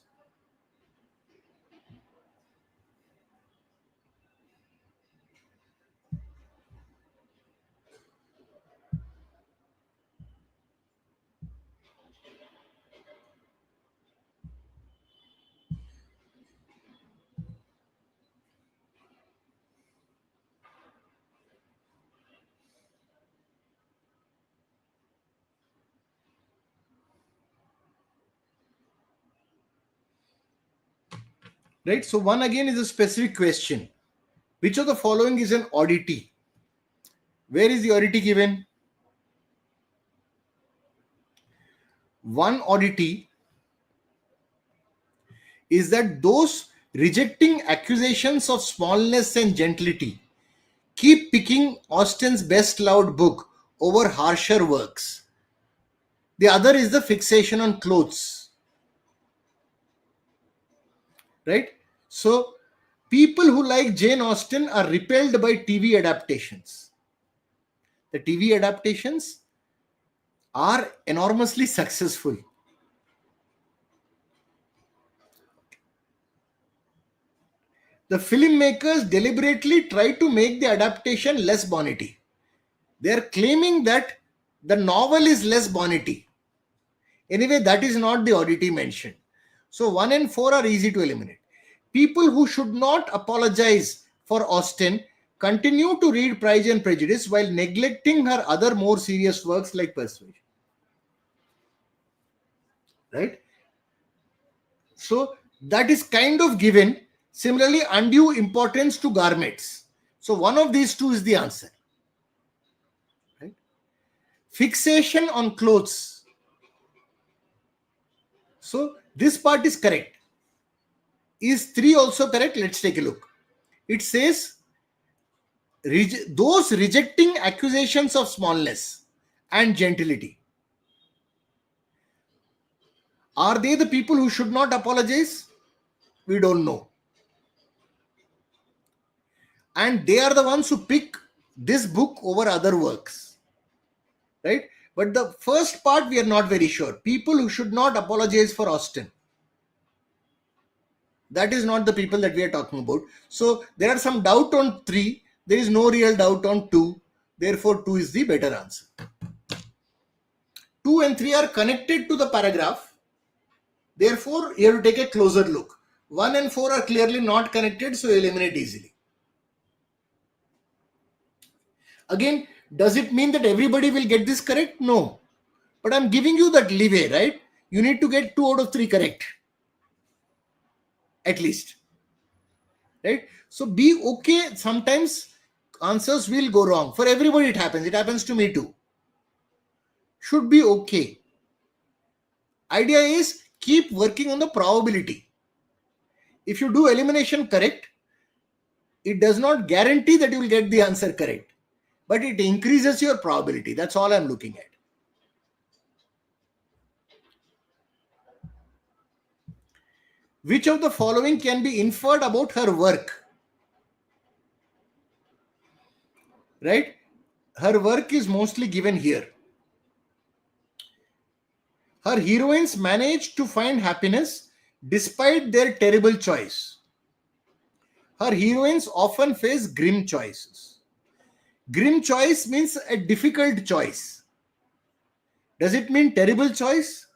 right? So one again is a specific question. Which of the following is an oddity? Where is the oddity given? One oddity is that those rejecting accusations of smallness and gentility keep picking Austen's best loved book over harsher works. The other is the fixation on clothes, right? So, people who like Jane Austen are repelled by TV adaptations. The TV adaptations are enormously successful. The filmmakers deliberately try to make the adaptation less bonnety. They are claiming that the novel is less bonnety. Anyway, that is not the oddity mentioned. So 1 and 4 are easy to eliminate. People who should not apologize for Austen continue to read Pride and Prejudice while neglecting her other more serious works like Persuasion. Right? So that is kind of given. Similarly, undue importance to garments. So one of these two is the answer. Right? Fixation on clothes. So this part is correct. Is 3 also correct? Let's take a look. It says those rejecting accusations of smallness and gentility. Are they the people who should not apologize? We don't know. And they are the ones who pick this book over other works. Right? But the first part we are not very sure. People who should not apologize for Austen. That is not the people that we are talking about. So there are some doubt on 3. There is no real doubt on 2. Therefore 2 is the better answer. 2 and 3 are connected to the paragraph. Therefore, you have to take a closer look. 1 and 4 are clearly not connected, so eliminate easily. Again, does it mean that everybody will get this correct? No. But I'm giving you that leeway, right? You need to get 2 out of 3 correct. At least. Right? So be okay. Sometimes answers will go wrong. For everybody it happens. It happens to me too. Should be okay. Idea is keep working on the probability. If you do elimination correct, it does not guarantee that you will get the answer correct, but it increases your probability. That's all I'm looking at. Which of the following can be inferred about her work? Right? Her work is mostly given here. Her heroines manage to find happiness despite their terrible choice. Her heroines often face grim choices. Grim choice means a difficult choice. Does it mean terrible choice?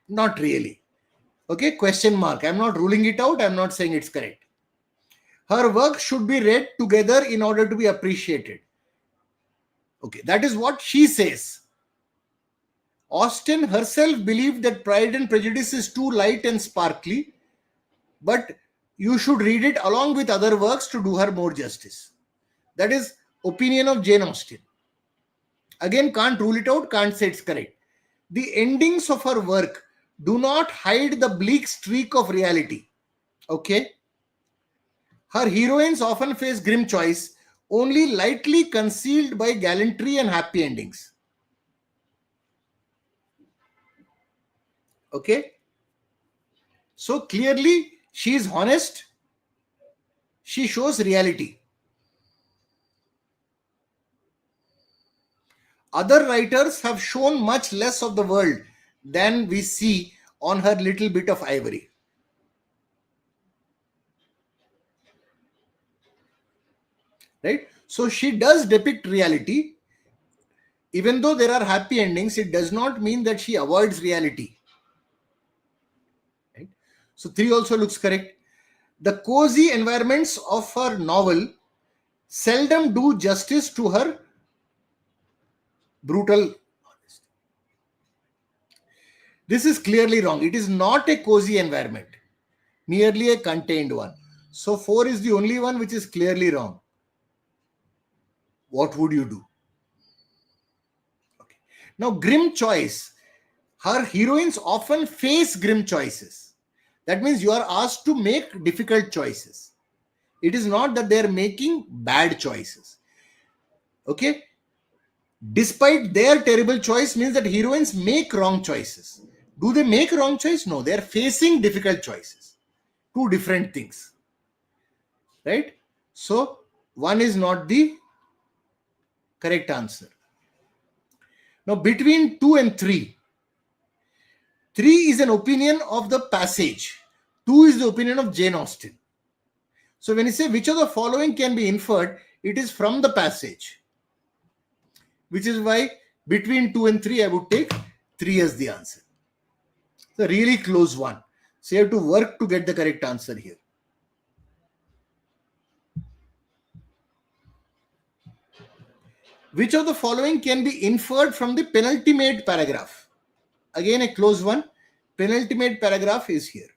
Not really. Okay, question mark. I'm not ruling it out. I'm not saying it's correct. Her work should be read together in order to be appreciated. Okay, that is what she says. Austen herself believed that Pride and Prejudice is too light and sparkly, but you should read it along with other works to do her more justice. That is opinion of Jane Austen. Again, can't rule it out, can't say it's correct. The endings of her work do not hide the bleak streak of reality. Okay? Her heroines often face grim choice, only lightly concealed by gallantry and happy endings. Okay? So clearly, she is honest. She shows reality. Other writers have shown much less of the world than we see on her little bit of ivory. Right? So she does depict reality. Even though there are happy endings, it does not mean that she avoids reality. Right? So 3 also looks correct. The cozy environments of her novel seldom do justice to her brutal honesty. This is clearly wrong. It is not a cozy environment. merely a contained one. So 4 is the only one which is clearly wrong. What would you do? Okay. Now, grim choice. Her heroines often face grim choices. That means you are asked to make difficult choices. It is not that they are making bad choices. Okay. Despite their terrible choice means that heroines make wrong choices. Do they make wrong choice? No, they are facing difficult choices. Two different things. Right? So, one is not the correct answer. Now, between 2 and 3, 3 is an opinion of the passage. 2 is the opinion of Jane Austen. So when you say which of the following can be inferred, it is from the passage. Which is why between 2 and 3, I would take 3 as the answer. It's a really close one. So you have to work to get the correct answer here. Which of the following can be inferred from the penultimate paragraph? Again, a close one. Penultimate paragraph is here.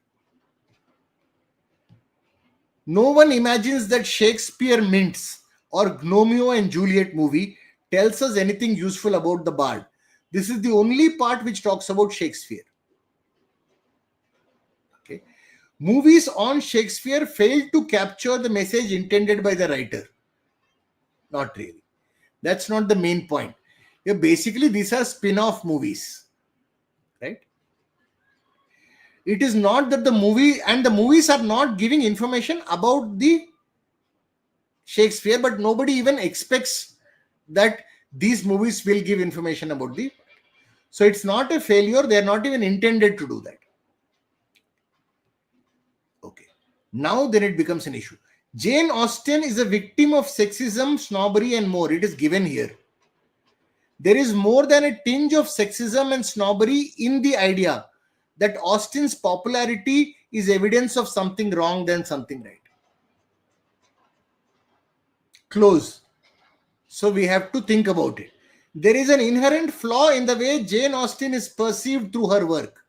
No one imagines that Shakespeare mints or Gnomeo and Juliet movie tells us anything useful about the bard. This is the only part which talks about Shakespeare. Okay. Movies on Shakespeare failed to capture the message intended by the writer. Not really. That's not the main point. Yeah, basically, these are spin-off movies. Right? It is not that the movies are not giving information about the Shakespeare, but nobody even expects that these movies will give information about the. So it's not a failure. They are not even intended to do that. Okay. Now then it becomes an issue. Jane Austen is a victim of sexism, snobbery, and more. It is given here. There is more than a tinge of sexism and snobbery in the idea that Austen's popularity is evidence of something wrong than something right. Close. So we have to think about it. There is an inherent flaw in the way Jane Austen is perceived through her work.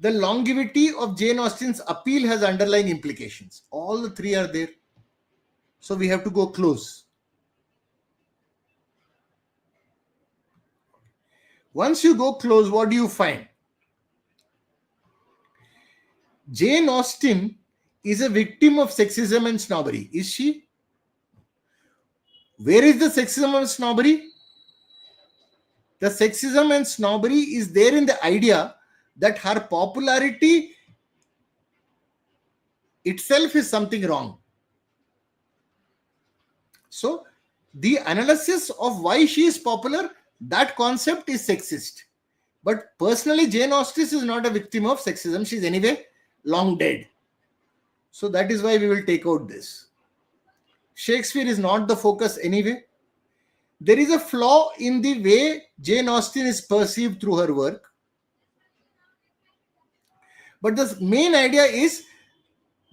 The longevity of Jane Austen's appeal has underlying implications. All the three are there. So we have to go close. Once you go close, what do you find? Jane Austen is a victim of sexism and snobbery. Is she? Where is the sexism and snobbery? The sexism and snobbery is there in the idea that her popularity itself is something wrong. So, the analysis of why she is popular, that concept is sexist. But personally, Jane Austen is not a victim of sexism. She is anyway long dead. So that is why we will take out this. Shakespeare is not the focus anyway. There is a flaw in the way Jane Austen is perceived through her work. But the main idea is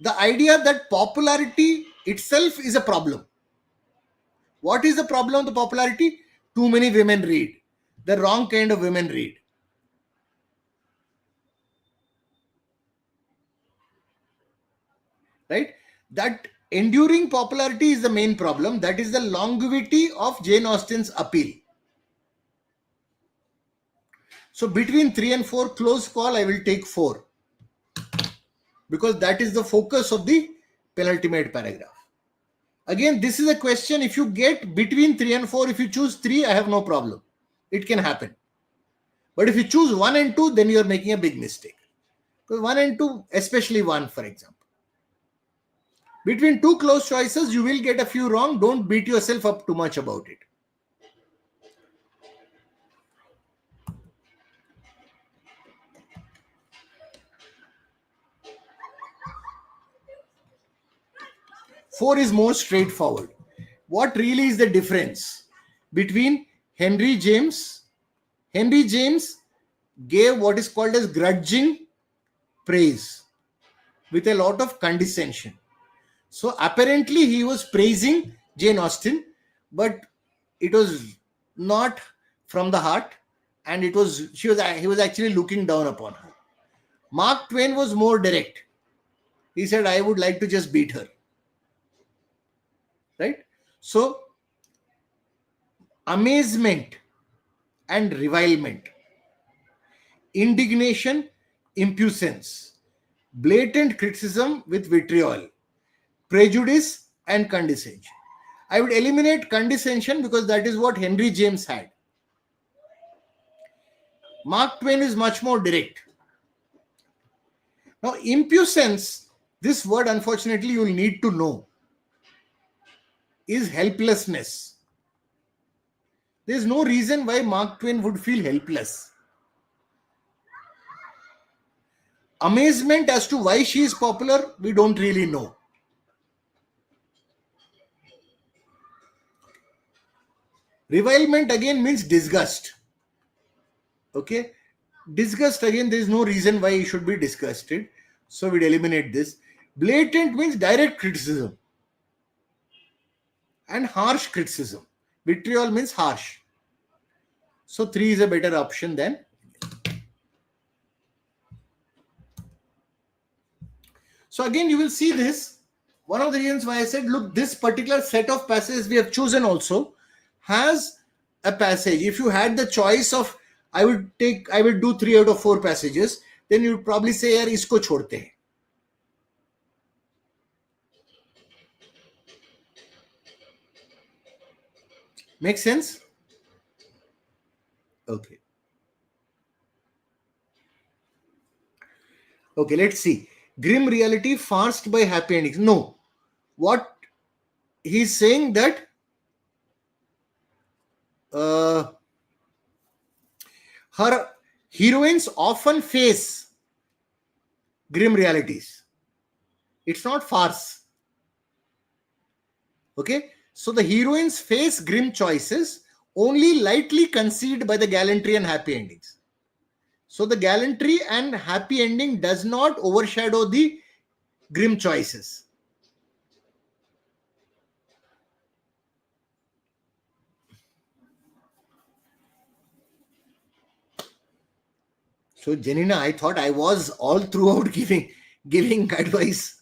the idea that popularity itself is a problem. What is the problem of the popularity? Too many women read. The wrong kind of women read. Right? That enduring popularity is the main problem. That is the longevity of Jane Austen's appeal. So between 3 and 4, close call, I will take 4. Because that is the focus of the penultimate paragraph. Again, this is a question. If you get between 3 and 4, if you choose 3, I have no problem. It can happen. But if you choose 1 and 2, then you are making a big mistake. Because 1 and 2, especially 1, for example. Between two close choices, you will get a few wrong. Don't beat yourself up too much about it. Four is more straightforward. What really is the difference between Henry James? Henry James gave what is called as grudging praise with a lot of condescension. So apparently he was praising Jane Austen, but it was not from the heart, and he was actually looking down upon her. Mark Twain was more direct. He said, I would like to just beat her. Right? So, amazement and revilement, indignation, impudence, blatant criticism with vitriol, prejudice, and condescension. I would eliminate condescension because that is what Henry James had. Mark Twain is much more direct. Now, impudence, this word unfortunately you will need to know, is helplessness. There is no reason why Mark Twain would feel helpless. Amazement as to why she is popular, we don't really know. Revilement again means disgust. Okay? Disgust again, there is no reason why he should be disgusted. So we'd eliminate this. Blatant means direct criticism. And harsh criticism. Vitriol means harsh. So 3 is a better option than. So again, you will see this. One of the reasons why I said, look, this particular set of passages we have chosen also has a passage. If you had the choice of, I would do 3 out of 4 passages, then you would probably say, yaar, isko chhodte hain. Make sense? Okay. Okay, let's see. Grim reality farced by happy endings. No. What he's saying that her heroines often face grim realities. It's not farce. Okay? So the heroines face grim choices, only lightly concede by the gallantry and happy endings. So the gallantry and happy ending does not overshadow the grim choices. So Janina, I thought I was all throughout giving advice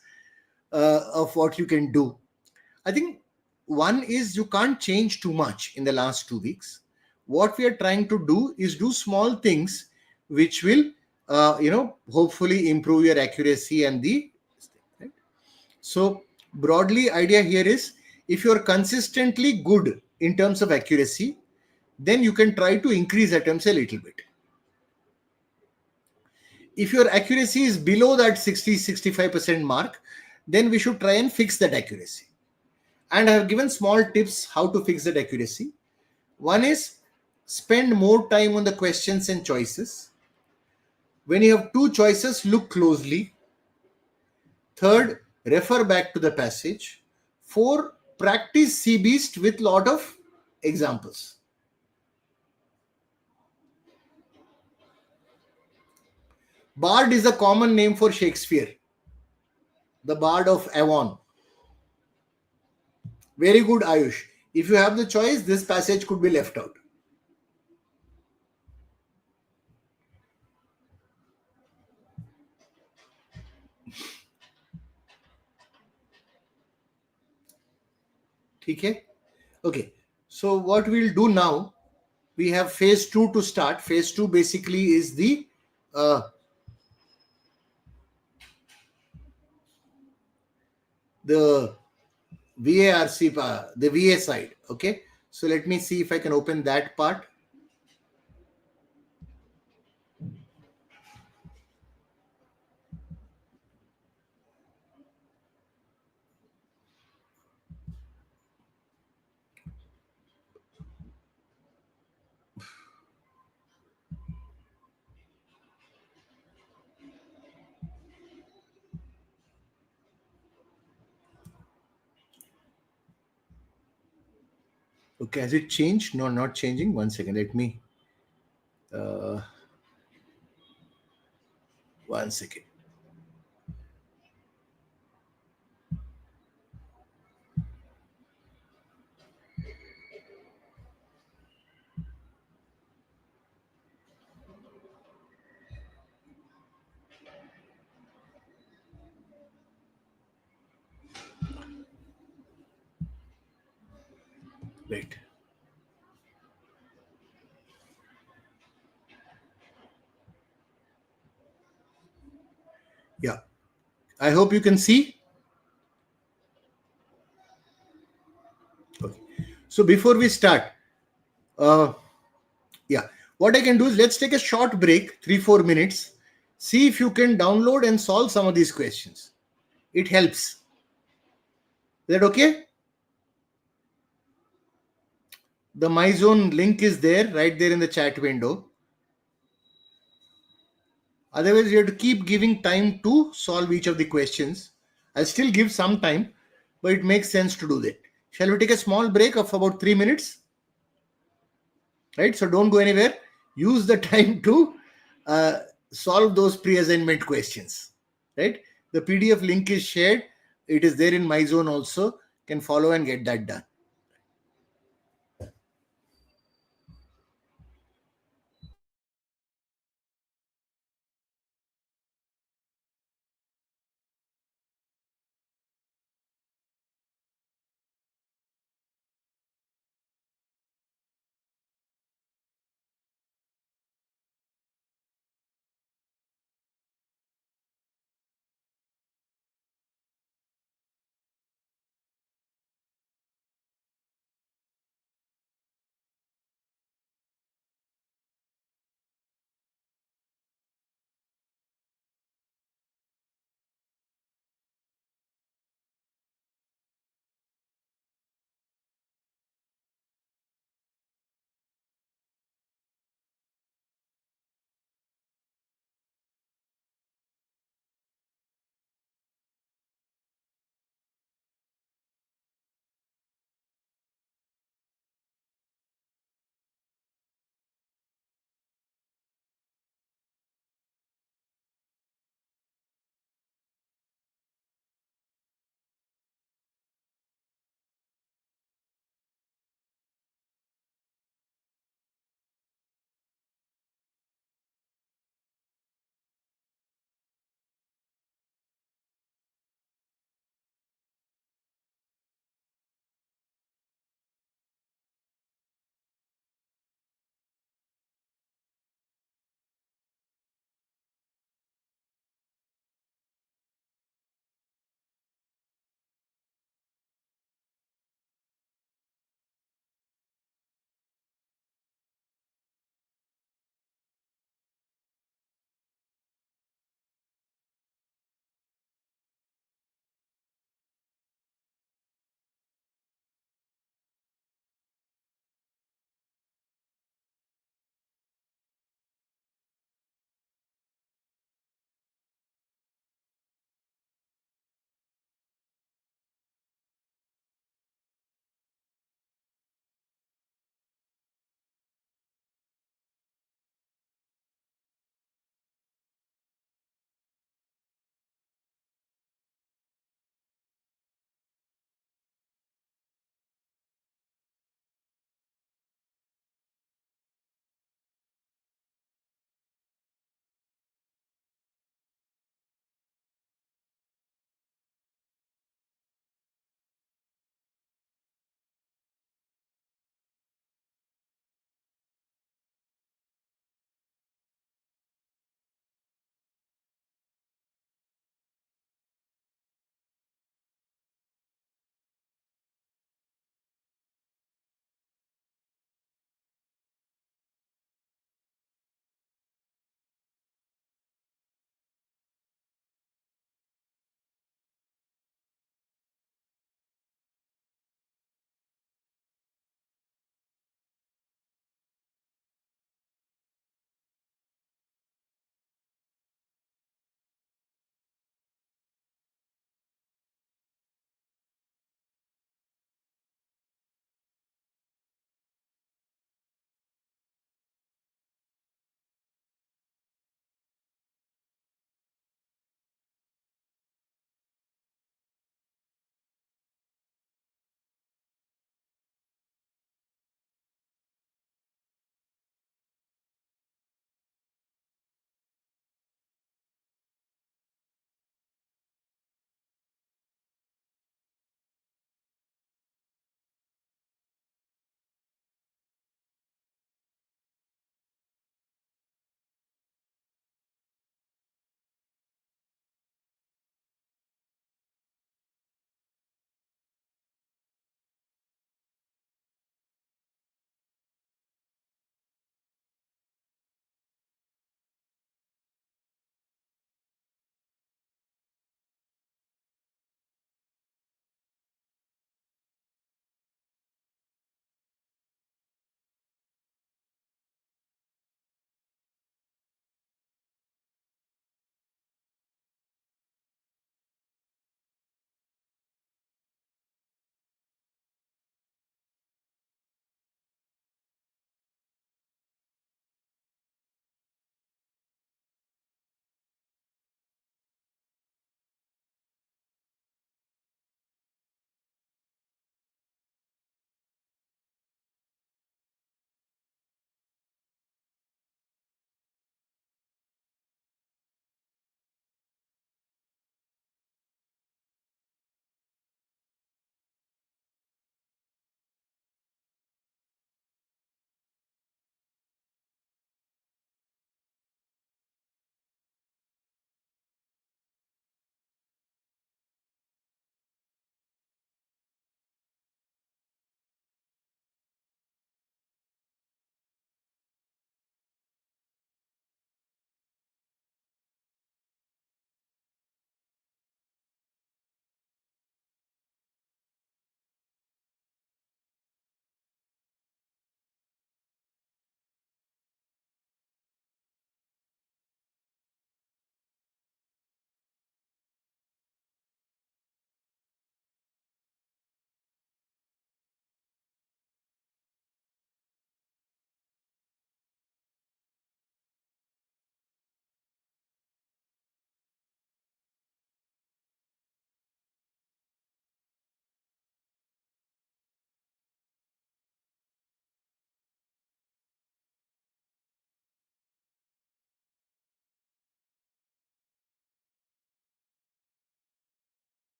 of what you can do. I think one is you can't change too much in the last 2 weeks. What we are trying to do is do small things which will, hopefully improve your accuracy and the. Right? So broadly, idea here is if you are consistently good in terms of accuracy, then you can try to increase attempts a little bit. If your accuracy is below that 60-65% mark, then we should try and fix that accuracy. And I have given small tips how to fix that accuracy. One is spend more time on the questions and choices. When you have 2 choices, look closely. Third, refer back to the passage. 4, practice Sea Beast with lot of examples. Bard is a common name for Shakespeare, the Bard of Avon. Very good, Ayush. If you have the choice, this passage could be left out. Okay. So what we'll do now, we have phase 2 to start. Phase 2 basically is the VARC, the VA side. Okay. So let me see if I can open that part. Okay, has it changed? No, not changing. 1 second. Let me. 1 second. Wait. Yeah. I hope you can see. Okay. So before we start, uh, yeah, what I can do is let's take a short break, 3-4 minutes. See if you can download and solve some of these questions. It helps. Is that okay? The MyZone link is there, right there in the chat window. Otherwise, you have to keep giving time to solve each of the questions. I'll still give some time, but it makes sense to do that. Shall we take a small break of about 3 minutes? Right? So don't go anywhere. Use the time to uh, solve those pre-assignment questions. Right? The PDF link is shared. It is there in MyZone also. Can follow and get that done.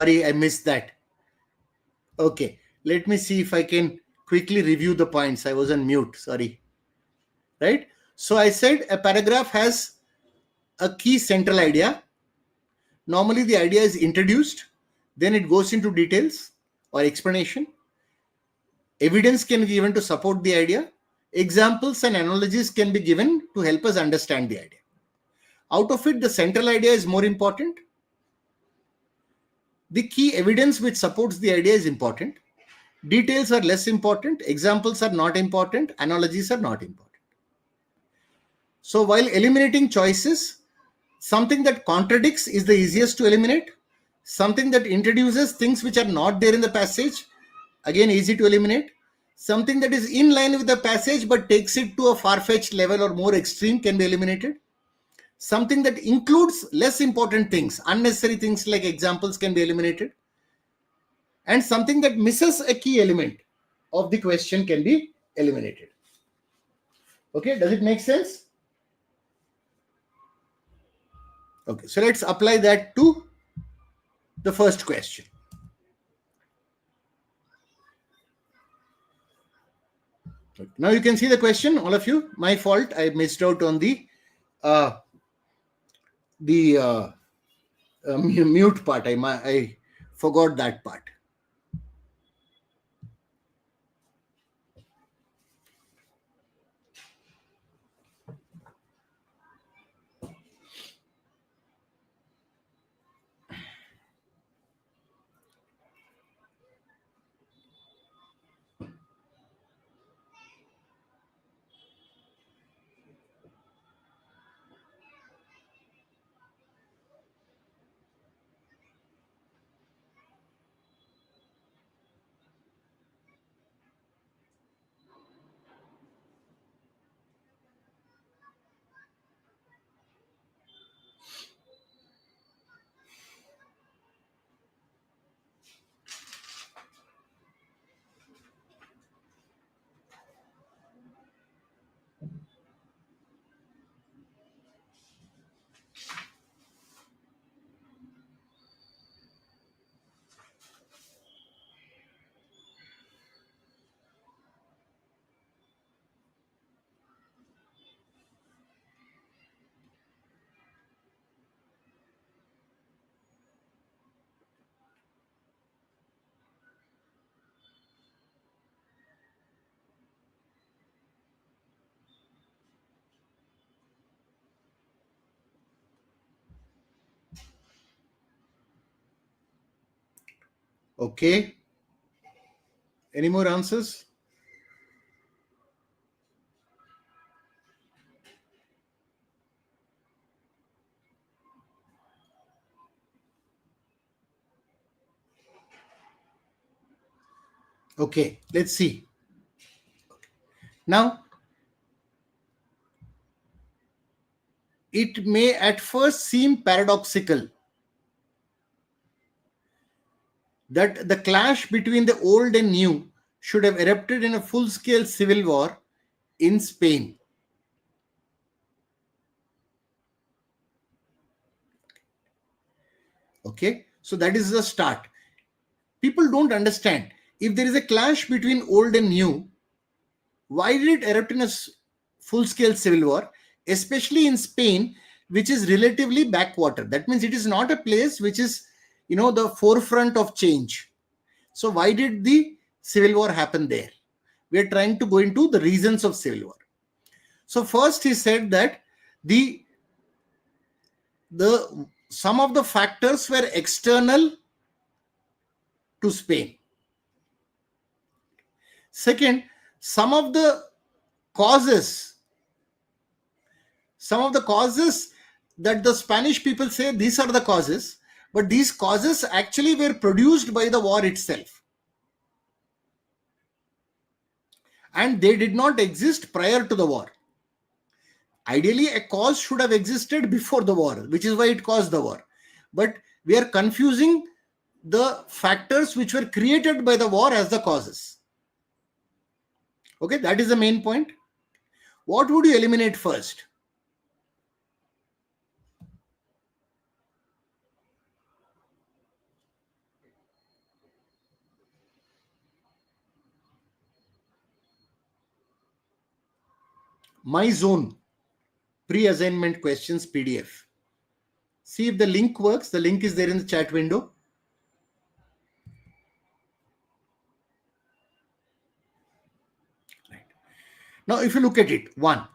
Sorry, I missed that. Okay, let me see if I can quickly review the points. I was on mute, sorry. Right? So I said a paragraph has a key central idea. Normally the idea is introduced, then it goes into details or explanation. Evidence can be given to support the idea. Examples and analogies can be given to help us understand the idea. Out of it, the central idea is more important. The key evidence which supports the idea is important. Details are less important. Examples are not important. Analogies are not important. So while eliminating choices, something that contradicts is the easiest to eliminate. Something that introduces things which are not there in the passage, again easy to eliminate. Something that is in line with the passage but takes it to a far-fetched level or more extreme can be eliminated. Something that includes less important things, unnecessary things like examples, can be eliminated. And something that misses a key element of the question can be eliminated. Okay, does it make sense? Okay, so let's apply that to the first question. Now you can see the question, all of you. My fault, I missed out on the mute part. I forgot that part. Okay. Any more answers? Okay, let's see. Now, it may at first seem paradoxical that the clash between the old and new should have erupted in a full-scale civil war in Spain. Okay, so that is the start. People don't understand. If there is a clash between old and new, why did it erupt in a full-scale civil war, especially in Spain, which is relatively backwater? That means it is not a place which is, the forefront of change. So why did the civil war happen there? We are trying to go into the reasons of civil war. So first he said that some of the factors were external to Spain. Second, some of the causes that the Spanish people say these are the causes, but these causes actually were produced by the war itself. And they did not exist prior to the war. Ideally, a cause should have existed before the war, which is why it caused the war. But we are confusing the factors which were created by the war as the causes. Okay, that is the main point. What would you eliminate first? My Zone pre-assignment questions PDF. See if the link works. The link is there in the chat window. Right. Now, if you look at it, 1.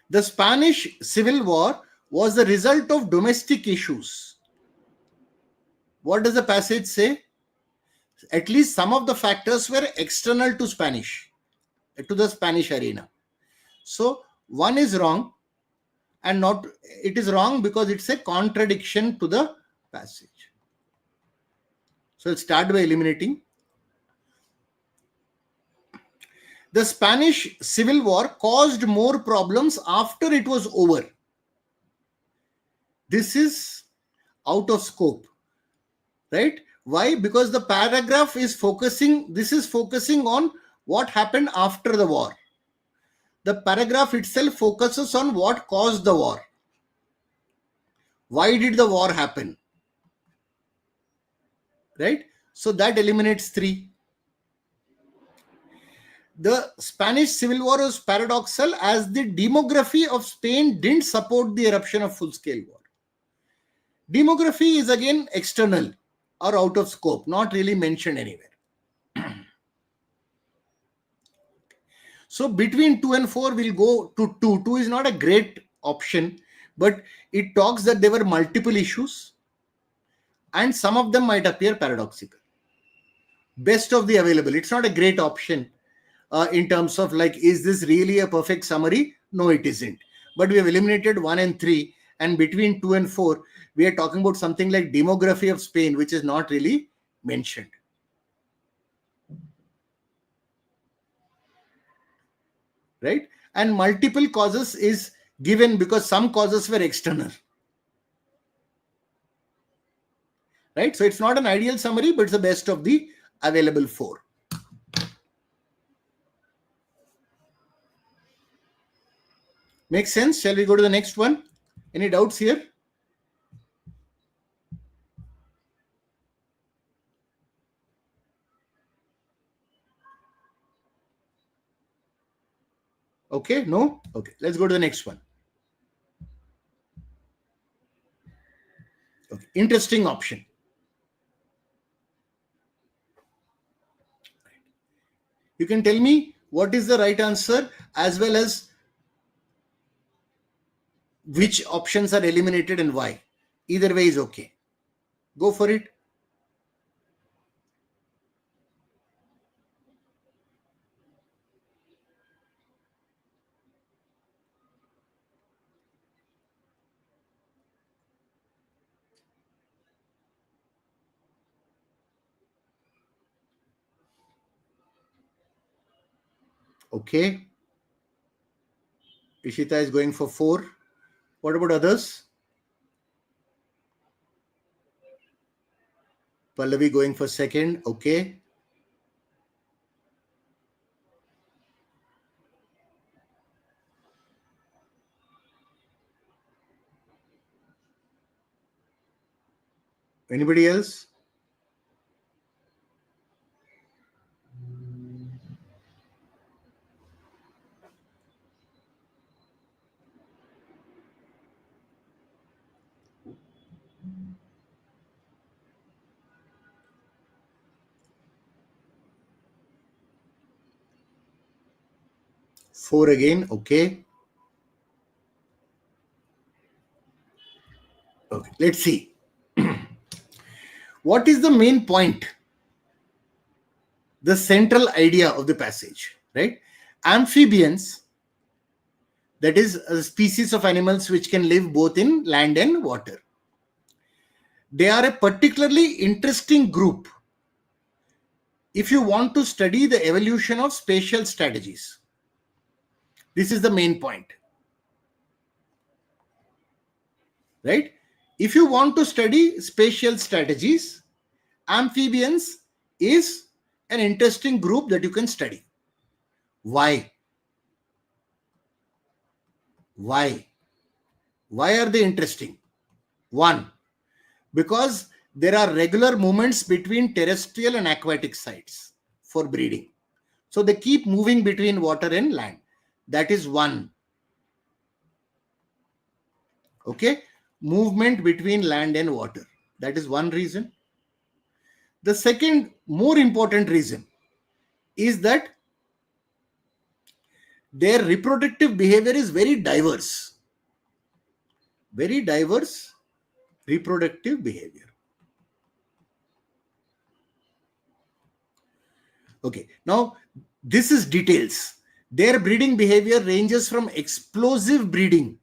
The Spanish Civil War was the result of domestic issues. What does the passage say? At least some of the factors were external to to the Spanish arena. So 1 is wrong, and not, it is wrong because it's a contradiction to the passage. So let's start by eliminating. The Spanish Civil War caused more problems after it was over. This is out of scope, right? Why? Because the paragraph is focusing on what happened after the war. The paragraph itself focuses on what caused the war. Why did the war happen? Right? So that eliminates 3. The Spanish Civil War was paradoxal as the demography of Spain didn't support the eruption of full-scale war. Demography is again external or out of scope, not really mentioned anywhere. So between 2 and 4, we'll go to 2. 2 is not a great option, but it talks that there were multiple issues and some of them might appear paradoxical. Best of the available. It's not a great option in terms of like, is this really a perfect summary? No, it isn't. But we have eliminated 1 and 3, and between 2 and 4, we are talking about something like demography of Spain, which is not really mentioned. Right? And multiple causes is given because some causes were external. Right? So it's not an ideal summary, but it's the best of the available 4. Makes sense? Shall we go to the next one? Any doubts here? Okay, no? Okay, let's go to the next one. Okay, interesting option. You can tell me what is the right answer as well as which options are eliminated and why. Either way is okay. Go for it. Okay. Ishita is going for 4. What about others? Pallavi going for 2nd. Okay. Anybody else? Four again. Okay. Okay. Let's see. What is the main point? The central idea of the passage, right? Amphibians, that is a species of animals which can live both in land and water. They are a particularly interesting group if you want to study the evolution of spatial strategies. This is the main point, right? If you want to study spatial strategies, amphibians is an interesting group that you can study. Why? Why? Why are they interesting? 1, because there are regular movements between terrestrial and aquatic sites for breeding. So they keep moving between water and land. That is 1. Okay, movement between land and water. That is one reason. The second, more important reason is that their reproductive behavior is very diverse. Very diverse reproductive behavior. Okay, now this is details. Their breeding behavior ranges from explosive breeding,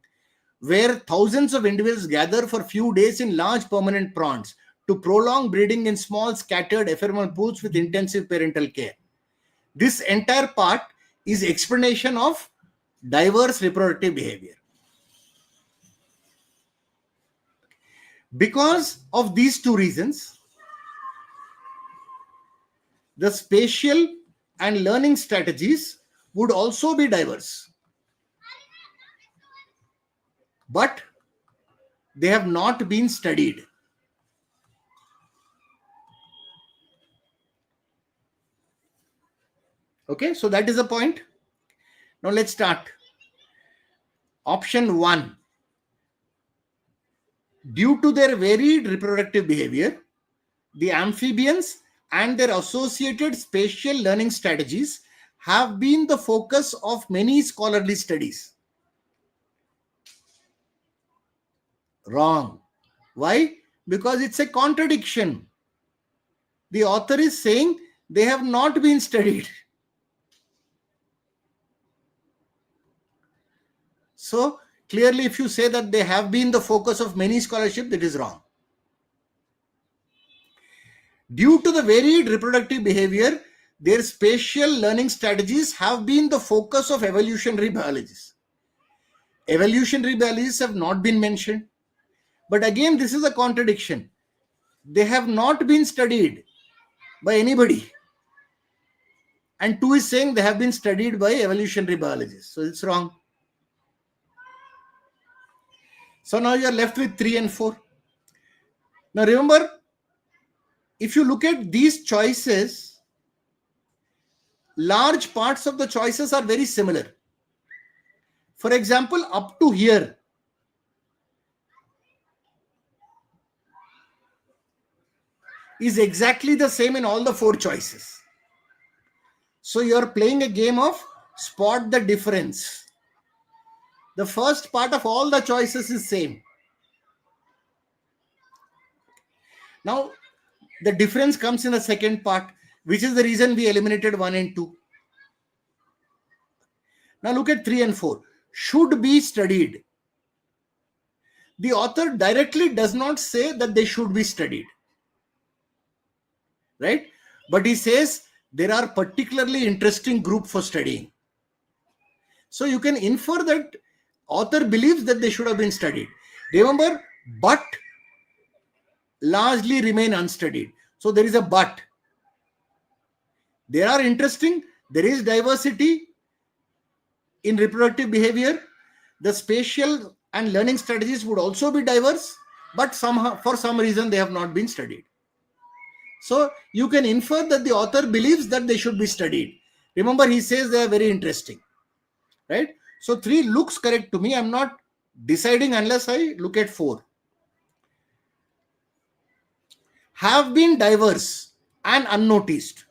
where thousands of individuals gather for few days in large permanent prawns, to prolonged breeding in small scattered ephemeral pools with intensive parental care. This entire part is explanation of diverse reproductive behavior. Because of these two reasons, the spatial and learning strategies would also be diverse. But they have not been studied. Okay, so that is a point. Now let's start. Option 1. Due to their varied reproductive behavior, the amphibians and their associated spatial learning strategies have been the focus of many scholarly studies. Wrong. Why? Because it's a contradiction. The author is saying they have not been studied. So clearly, if you say that they have been the focus of many scholarship, that is wrong. Due to the varied reproductive behavior, their spatial learning strategies have been the focus of evolutionary biologists. Evolutionary biologists have not been mentioned. But again, this is a contradiction. They have not been studied by anybody. And 2 is saying they have been studied by evolutionary biologists. So it's wrong. So now you're left with 3 and 4. Now remember, if you look at these choices, large parts of the choices are very similar. For example, up to here, is exactly the same in all the 4 choices. So you're playing a game of spot the difference. The first part of all the choices is same. Now, the difference comes in the second part, which is the reason we eliminated 1 and 2. Now look at 3 and 4. Should be studied. The author directly does not say that they should be studied. Right? But he says there are particularly interesting group for studying. So you can infer that author believes that they should have been studied. Remember, but largely remain unstudied. So there is a but. They are interesting. There is diversity in reproductive behavior. The spatial and learning strategies would also be diverse, but somehow, for some reason, they have not been studied. So you can infer that the author believes that they should be studied. Remember, he says they are very interesting, right? So 3 looks correct to me. I'm not deciding unless I look at 4. Have been diverse and unnoticed.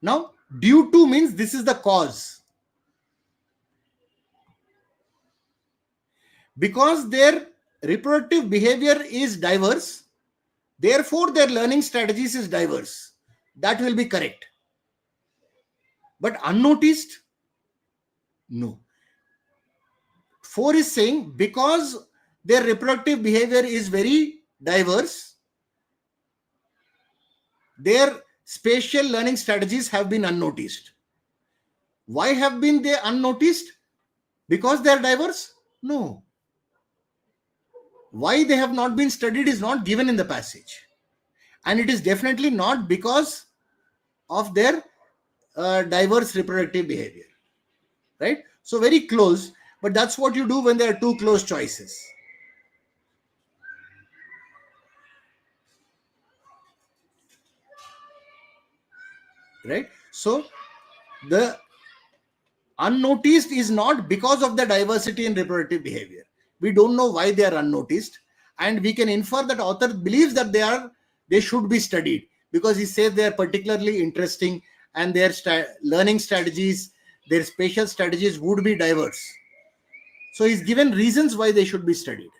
Now, due to means this is the cause. Because their reproductive behavior is diverse, therefore their learning strategies is diverse. That will be correct. But unnoticed? No. 4 is saying because their reproductive behavior is very diverse, their spatial learning strategies have been unnoticed. Why have been they unnoticed? Because they are diverse? No. Why they have not been studied is not given in the passage. And it is definitely not because of their diverse reproductive behavior. Right? So very close, but that's what you do when there are 2 close choices. Right? So the Unnoticed is not because of the diversity in reproductive behavior. We don't know why they are unnoticed, and we can infer that author believes that they should be studied because he says they are particularly interesting and their learning strategies, their spatial strategies would be diverse. So he's given reasons why they should be studied,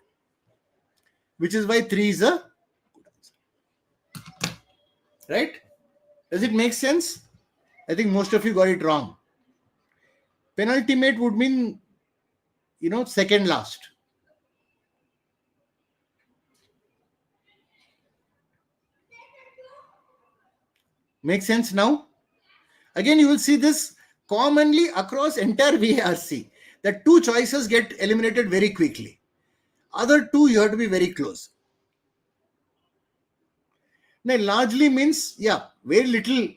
which is why 3 is a good answer. Right? Does it make sense? I think most of you got it wrong. Penultimate would mean, second last. Make sense now? Again, you will see this commonly across entire VARC, that 2 choices get eliminated very quickly. Other 2, you have to be very close. Now, largely means, very little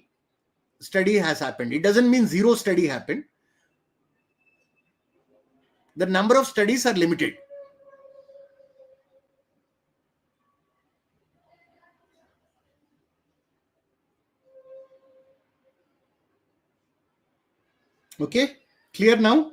study has happened. It doesn't mean zero study happened. The number of studies are limited. Okay, clear now?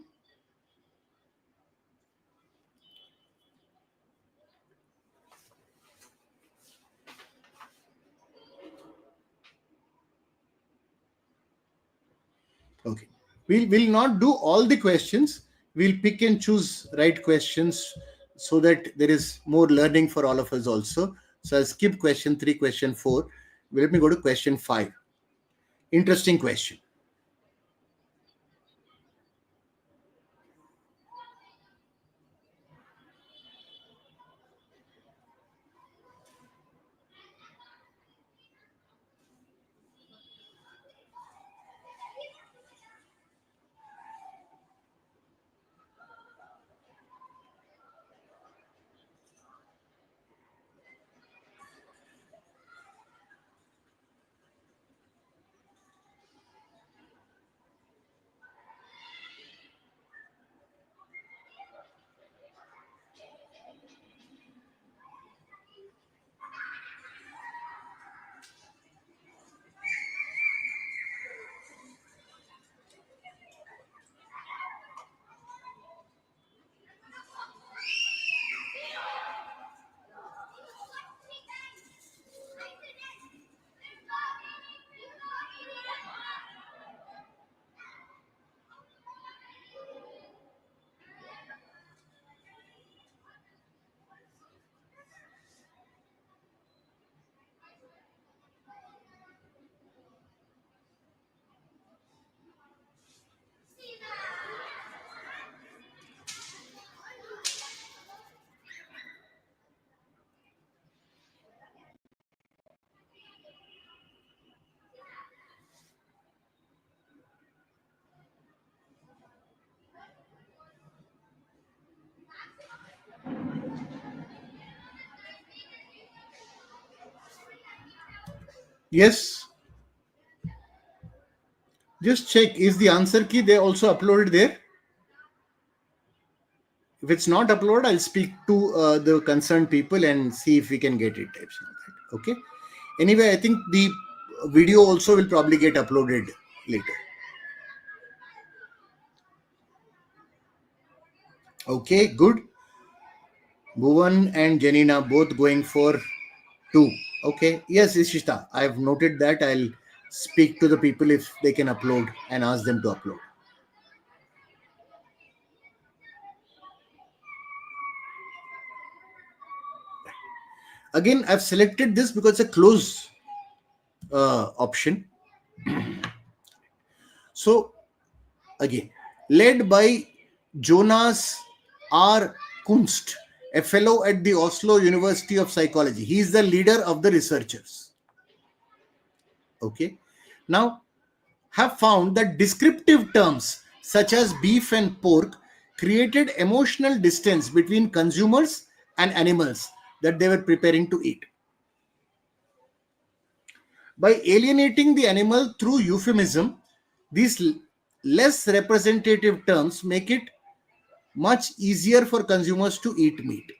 Okay, we'll not do all the questions. We'll pick and choose right questions so that there is more learning for all of us also. So I'll skip question 3, question 4. Let me go to question 5. Interesting question. Yes. Just check, is the answer key they also uploaded there? If it's not uploaded, I'll speak to the concerned people and see if we can get it. Okay. Anyway, I think the video also will probably get uploaded later. Okay, good. Bhuvan and Janina both going for 2. Okay. Yes, Ishita, I've noted that. I'll speak to the people if they can upload and ask them to upload. Again, I've selected this because it's a close option. So, again, led by Jonas R. Kunst, a fellow at the Oslo University of Psychology. He is the leader of the researchers. Okay. Now, have found that descriptive terms such as beef and pork created emotional distance between consumers and animals that they were preparing to eat. By alienating the animal through euphemism, these less representative terms make it much easier for consumers to eat meat.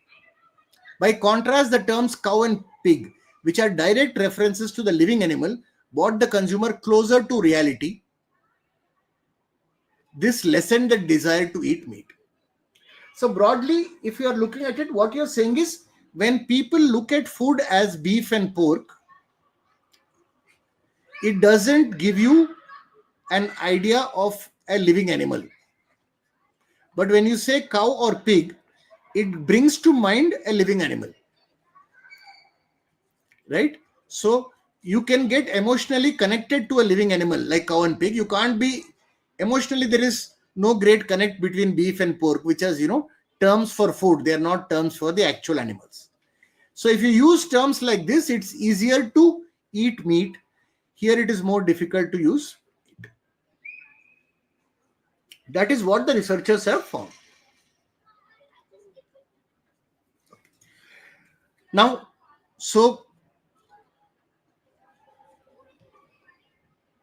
By contrast, the terms cow and pig, which are direct references to the living animal, brought the consumer closer to reality this lessened the desire to eat meat. So broadly, if you are looking at it, what you're saying is when people look at food as beef and pork, it doesn't give you an idea of a living animal. But when you say cow or pig, it brings to mind a living animal, right? So you can get emotionally connected to a living animal like cow and pig. You can't be emotionally, there is no great connect between beef and pork, which is, terms for food. They are not terms for the actual animals. So if you use terms like this, it's easier to eat meat. Here it is more difficult to use. That is what the researchers have found. Now, so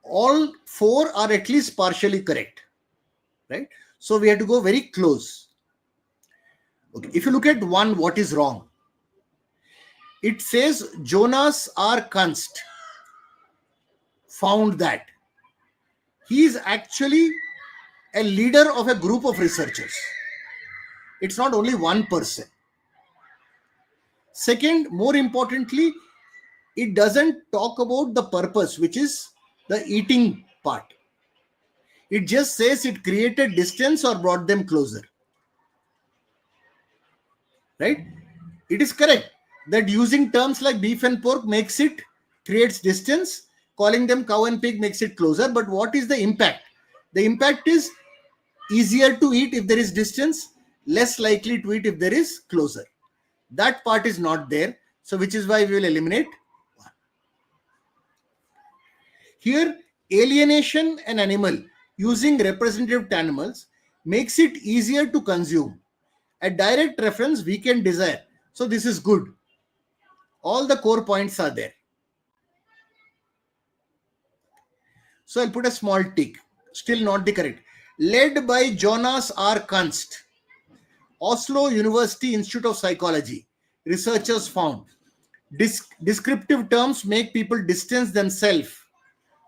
all four are at least partially correct, right? So we have to go very close. Okay. If you look at one, what is wrong? It says Jonas R. Kunst found that he is actually a leader of a group of researchers. It's not only one person. Second, more importantly, it doesn't talk about the purpose, which is the eating part. It just says it created distance or brought them closer. Right? It is correct that using terms like beef and pork creates distance. Calling them cow and pig makes it closer. But what is the impact? The impact is easier to eat if there is distance, less likely to eat if there is closer. That part is not there. So which is why we will eliminate one. Here, alienation an animal using representative animals makes it easier to consume. A direct reference weakened desire. So this is good. All the core points are there. So I'll put a small tick. Still not the correct. Led by Jonas R. Kunst, Oslo University Institute of Psychology, researchers found descriptive terms make people distance themselves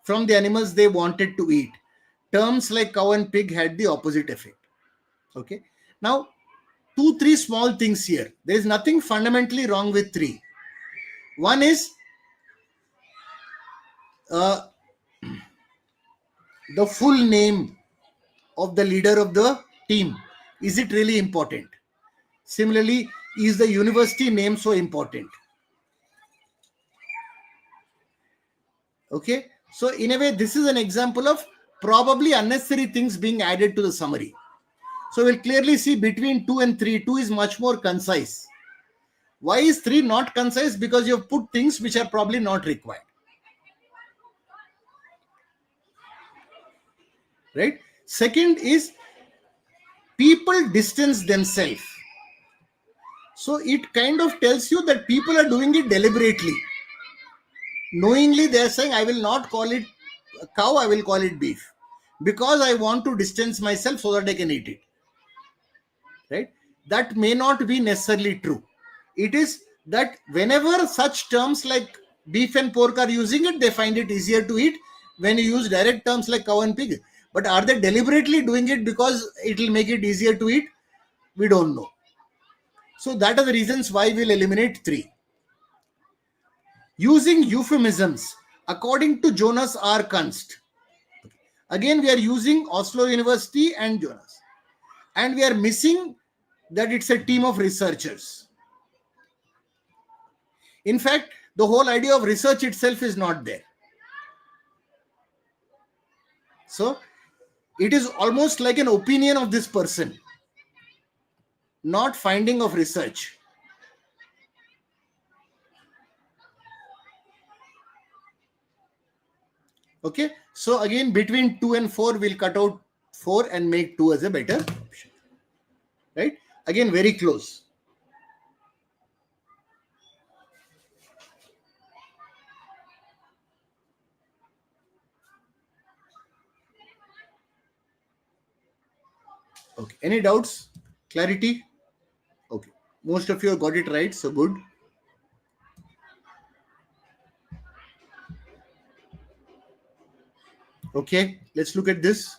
from the animals they wanted to eat. Terms like cow and pig had the opposite effect. Okay. Now, 2-3 small things here. There is nothing fundamentally wrong with 3. One is the full name of the leader of the team. Is it really important? Similarly, is the university name so important? Okay. So in a way, this is an example of probably unnecessary things being added to the summary. So we'll clearly see between 2 and 3, 2 is much more concise. Why is 3 not concise? Because you have put things which are probably not required. Right? Second is people distance themselves. So it kind of tells you that people are doing it deliberately. Knowingly, they are saying, I will not call it cow, I will call it beef. Because I want to distance myself so that I can eat it. Right? That may not be necessarily true. It is that whenever such terms like beef and pork are using it, they find it easier to eat. When you use direct terms like cow and pig, but are they deliberately doing it because it will make it easier to eat? We don't know. So that are the reasons why we'll eliminate 3. Using euphemisms, according to Jonas R. Kunst. Again, we are using Oslo University and Jonas. And we are missing that it's a team of researchers. In fact, the whole idea of research itself is not there. So it is almost like an opinion of this person, not finding of research. Okay. So again, between 2 and 4, we'll cut out 4 and make 2 as a better option. Right? Again, very close. Okay. Any doubts? Clarity? Okay. Most of you have got it right. So good. Okay. Let's look at this.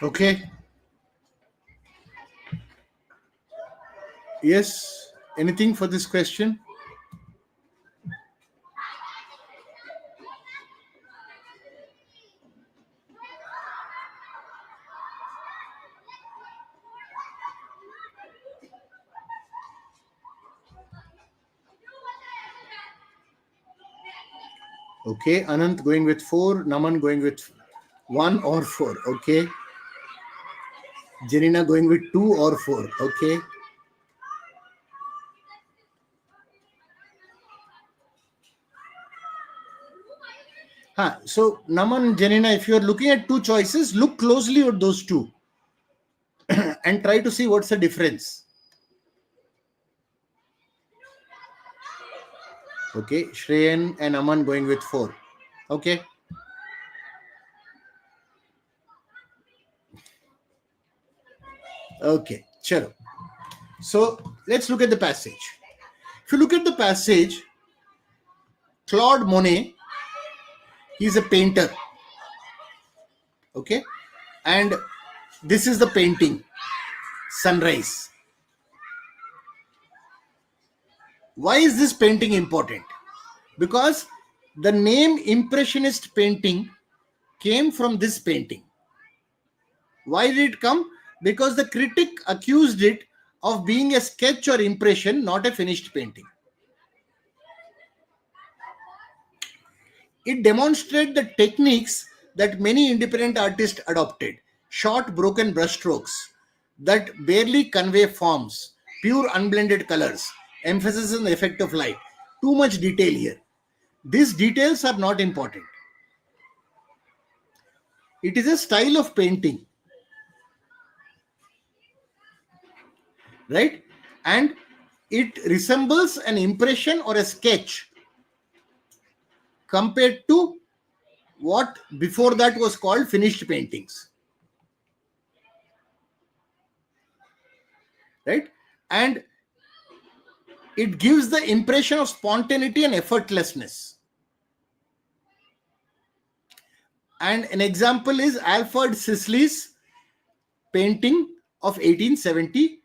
Okay. Yes. Anything for this question? Okay. Anant going with 4. Naman going with 1 or 4. Okay. Janina going with 2 or 4. Okay. So, Naman, Janina, if you are looking at two choices, look closely at those two and try to see what's the difference. Okay. Shreyan and Aman going with 4. Okay. Okay. Chalo. So, let's look at the passage. If you look at the passage, Claude Monet, he's a painter. Okay. And this is the painting, Sunrise. Why is this painting important? Because the name Impressionist painting came from this painting. Why did it come? Because the critic accused it of being a sketch or impression, not a finished painting. It demonstrated the techniques that many independent artists adopted: short, broken brushstrokes that barely convey forms, pure, unblended colors, emphasis on the effect of light. Too much detail here. These details are not important. It is a style of painting, right? And it resembles an impression or a sketch compared to what before that was called finished paintings, right? And it gives the impression of spontaneity and effortlessness. And an example is Alfred Sisley's painting of 1870.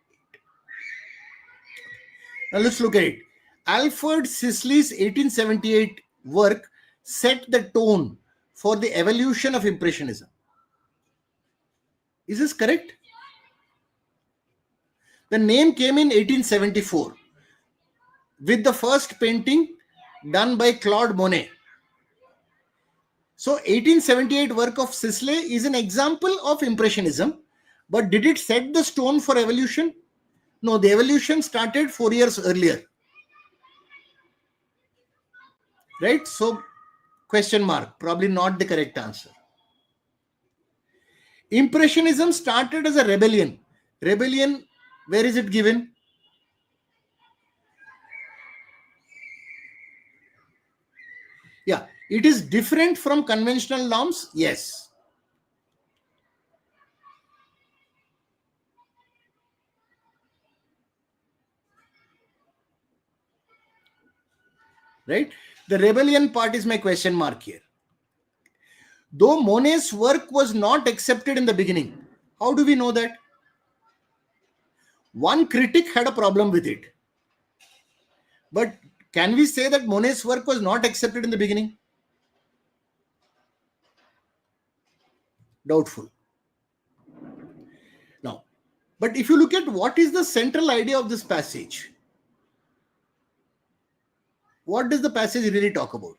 Now let's look at it. Alfred Sisley's 1878 work set the tone for the evolution of Impressionism. Is this correct? The name came in 1874 with the first painting done by Claude Monet. So 1878 work of Sisley is an example of Impressionism, but did it set the stone for evolution? No, the evolution started 4 years earlier. Right? So question mark, probably not the correct answer. Impressionism started as a rebellion. Rebellion, where is it given? Yeah, it is different from conventional norms. Yes. Right? The rebellion part is my question mark here. Though Monet's work was not accepted in the beginning, how do we know that? One critic had a problem with it. But can we say that Monet's work was not accepted in the beginning? Doubtful. Now, but if you look at what is the central idea of this passage, what does the passage really talk about?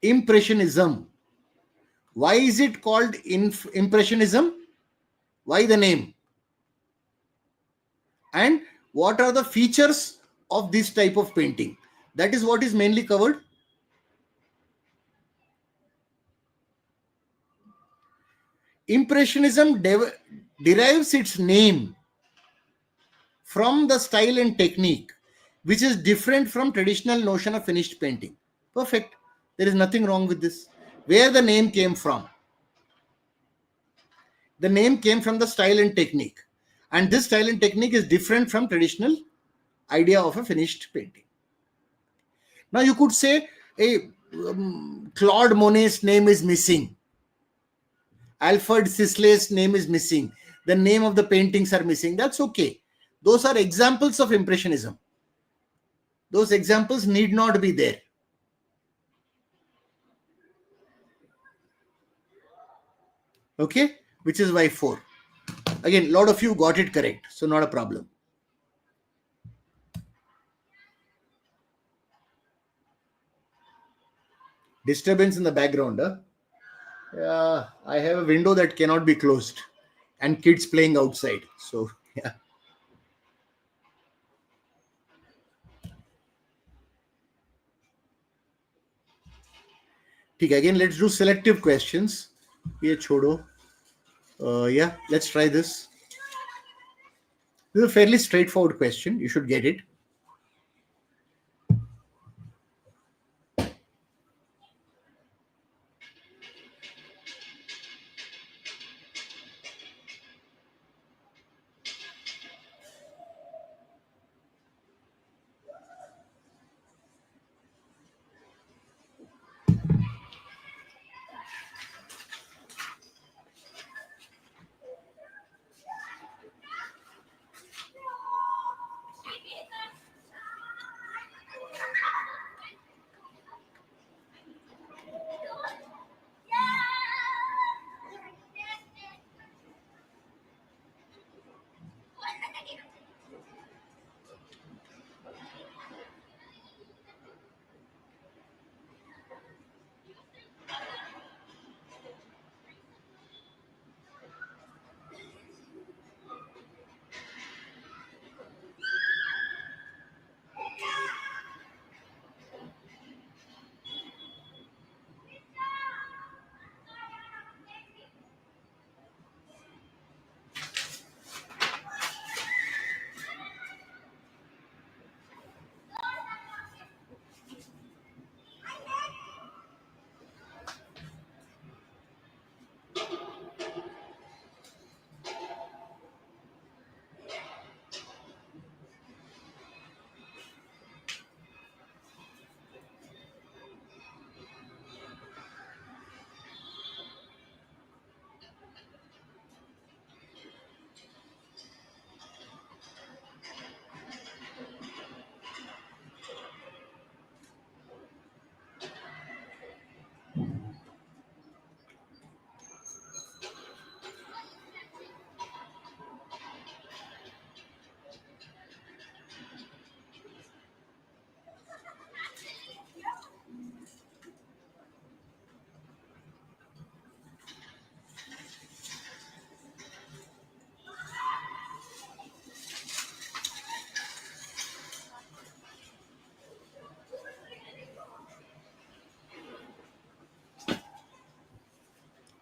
Impressionism. Why is it called Impressionism? Why the name? And what are the features of this type of painting? That is what is mainly covered. Impressionism derives its name from the style and technique, which is different from traditional notion of finished painting. Perfect. There is nothing wrong with this. Where the name came from? The name came from the style and technique. And this style and technique is different from traditional idea of a finished painting. Now you could say, hey, Claude Monet's name is missing. Alfred Sisley's name is missing. The name of the paintings are missing. That's okay. Those are examples of Impressionism. Those examples need not be there. Okay, which is why 4. Again, a lot of you got it correct, so not a problem. Disturbance in the background. I have a window that cannot be closed and kids playing outside. So, yeah. Again, let's do selective questions. Yeah, let's try this. This is a fairly straightforward question. You should get it.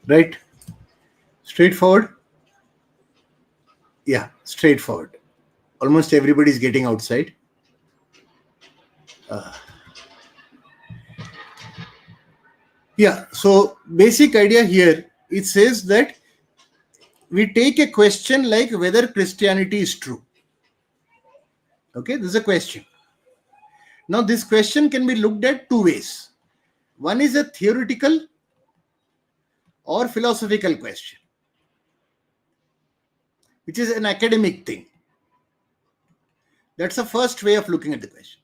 Right? Straightforward? Yeah, straightforward. Almost everybody's getting outside. Yeah, so basic idea here, it says that we take a question like whether Christianity is true. Okay, this is a question. Now, this question can be looked at 2 ways. One is a theoretical or philosophical question, which is an academic thing. That's the first way of looking at the question.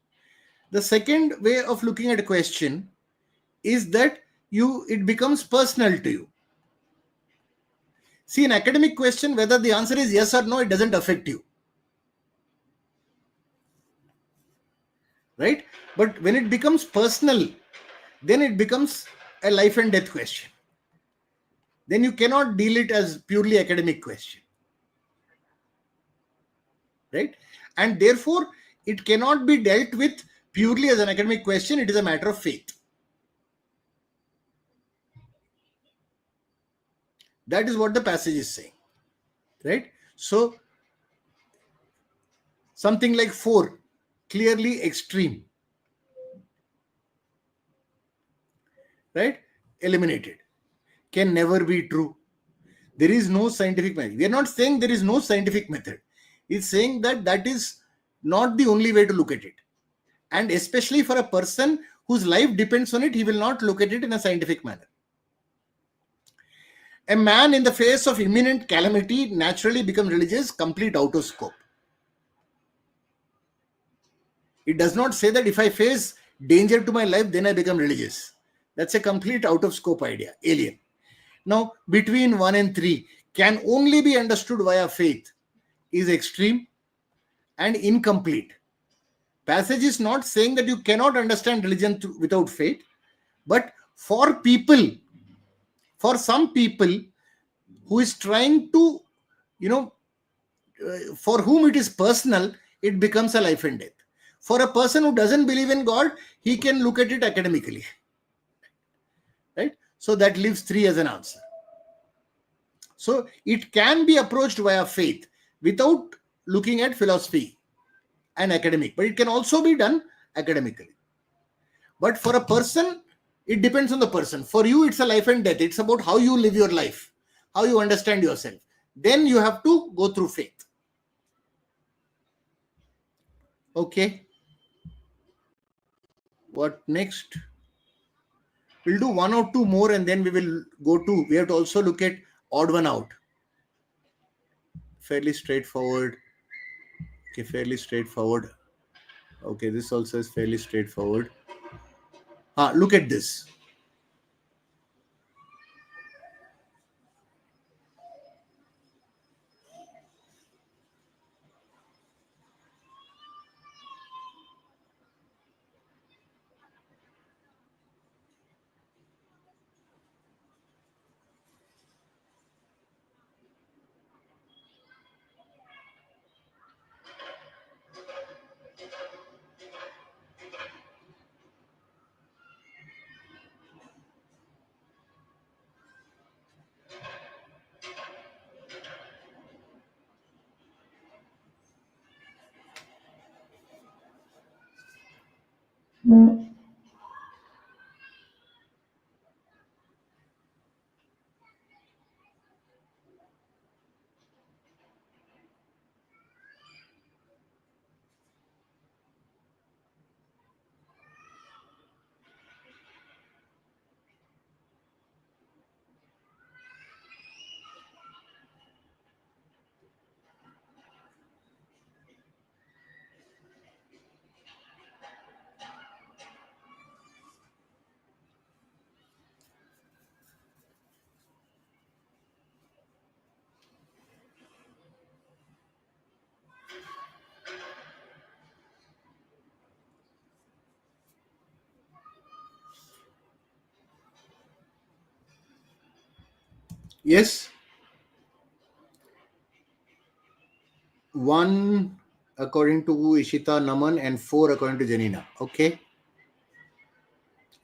The second way of looking at a question is that it becomes personal to you. See, an academic question, whether the answer is yes or no, it doesn't affect you. Right? But when it becomes personal, then it becomes a life and death question. Then you cannot deal it as purely academic question. Right? And therefore, it cannot be dealt with purely as an academic question. It is a matter of faith. That is what the passage is saying. Right? So, something like 4, clearly extreme. Right? Eliminated. Can never be true. There is no scientific method. We are not saying there is no scientific method. It's saying that that is not the only way to look at it. And especially for a person whose life depends on it, he will not look at it in a scientific manner. A man in the face of imminent calamity naturally becomes religious, complete out of scope. It does not say that if I face danger to my life, then I become religious. That's a complete out of scope idea, alien. Now, between 1 and 3 can only be understood via faith is extreme and incomplete. Passage is not saying that you cannot understand religion without faith, but for some people who is trying to, for whom it is personal, it becomes a life and death. For a person who doesn't believe in God, he can look at it academically. Right? So that leaves 3 as an answer. So it can be approached via faith without looking at philosophy and academic, but it can also be done academically. But for a person, it depends on the person. For you, it's a life and death. It's about how you live your life, how you understand yourself. Then you have to go through faith. Okay. What next? We'll do 1 or 2 more and then we have to also look at odd one out. Fairly straightforward. Okay, fairly straightforward. Okay, this also is fairly straightforward. Look at this. Yes. 1 according to Ishita Naman and 4 according to Janina. Okay.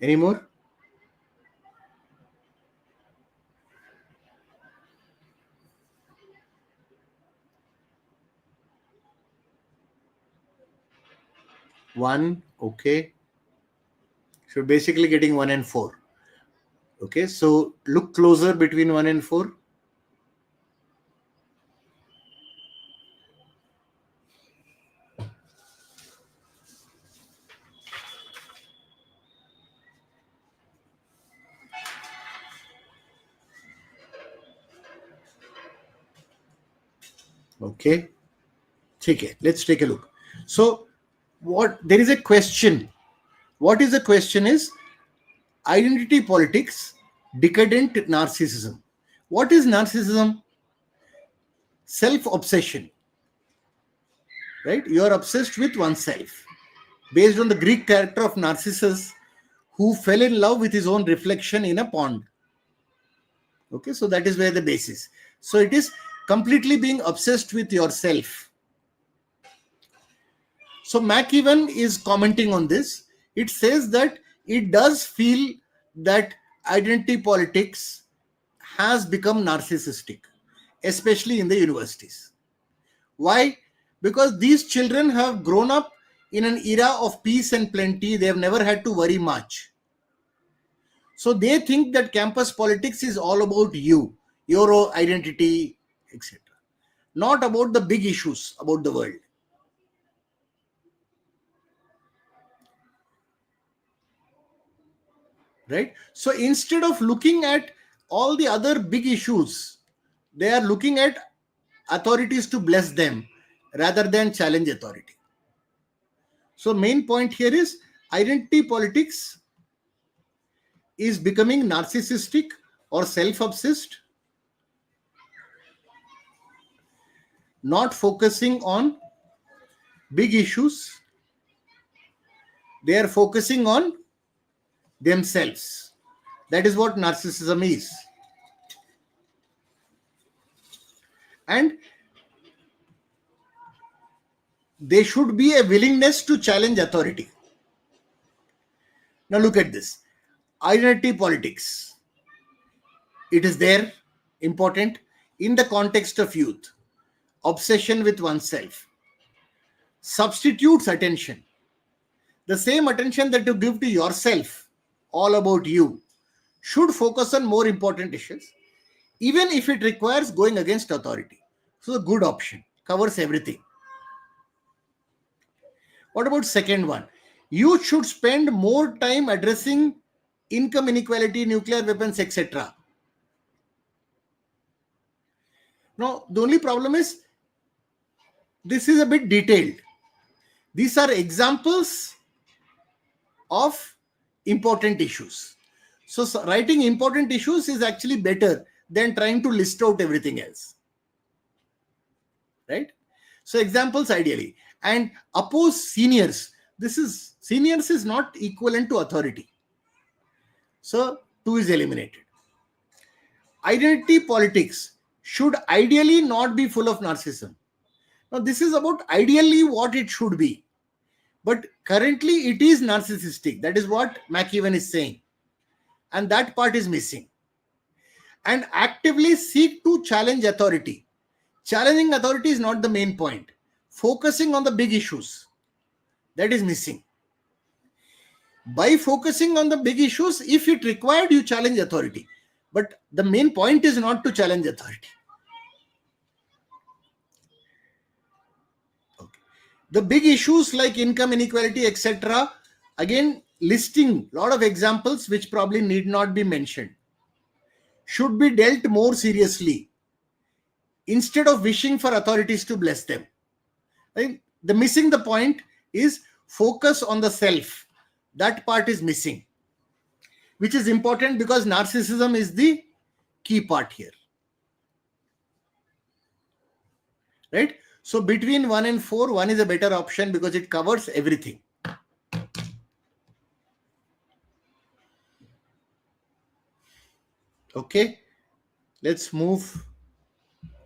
Any more? One. Okay. So basically getting 1 and 4. Okay. So look closer between 1 and 4. Okay. Okay. Let's take a look. So there is a question. What is the question is identity politics, decadent narcissism. What is narcissism? Self-obsession. Right? You are obsessed with oneself. Based on the Greek character of Narcissus, who fell in love with his own reflection in a pond. Okay, so that is where the basis. So it is completely being obsessed with yourself. So McEwan is commenting on this. It says that it does feel that identity politics has become narcissistic, especially in the universities. Why? Because these children have grown up in an era of peace and plenty. They have never had to worry much. So they think that campus politics is all about you, your identity, etc. Not about the big issues about the world. Right? So instead of looking at all the other big issues, they are looking at authorities to bless them rather than challenge authority. So main point here is identity politics is becoming narcissistic or self-obsessed, not focusing on big issues. They are focusing on themselves. That is what narcissism is. And there should be a willingness to challenge authority. Now look at this. Identity politics. It is there, important, in the context of youth. Obsession with oneself. Substitutes attention. The same attention that you give to yourself, all about you, should focus on more important issues, even if it requires going against authority. So a good option, covers everything. What about second one? You should spend more time addressing income inequality, nuclear weapons, etc. Now, the only problem is this is a bit detailed. These are examples of important issues. So writing important issues is actually better than trying to list out everything else. Right? So examples ideally. And oppose seniors. Seniors is not equivalent to authority. So 2 is eliminated. Identity politics should ideally not be full of narcissism. Now this is about ideally what it should be. But currently it is narcissistic. That is what McEwen is saying. And that part is missing. And actively seek to challenge authority. Challenging authority is not the main point. Focusing on the big issues. That is missing. By focusing on the big issues, if it required, you challenge authority. But the main point is not to challenge authority. Okay. The big issues like income inequality, etc. Again, listing a lot of examples which probably need not be mentioned. Should be dealt more seriously instead of wishing for authorities to bless them. Right? The missing the point is focus on the self. That part is missing, which is important because narcissism is the key part here. Right? So between 1 and 4, 1 is a better option because it covers everything. Okay, let's move.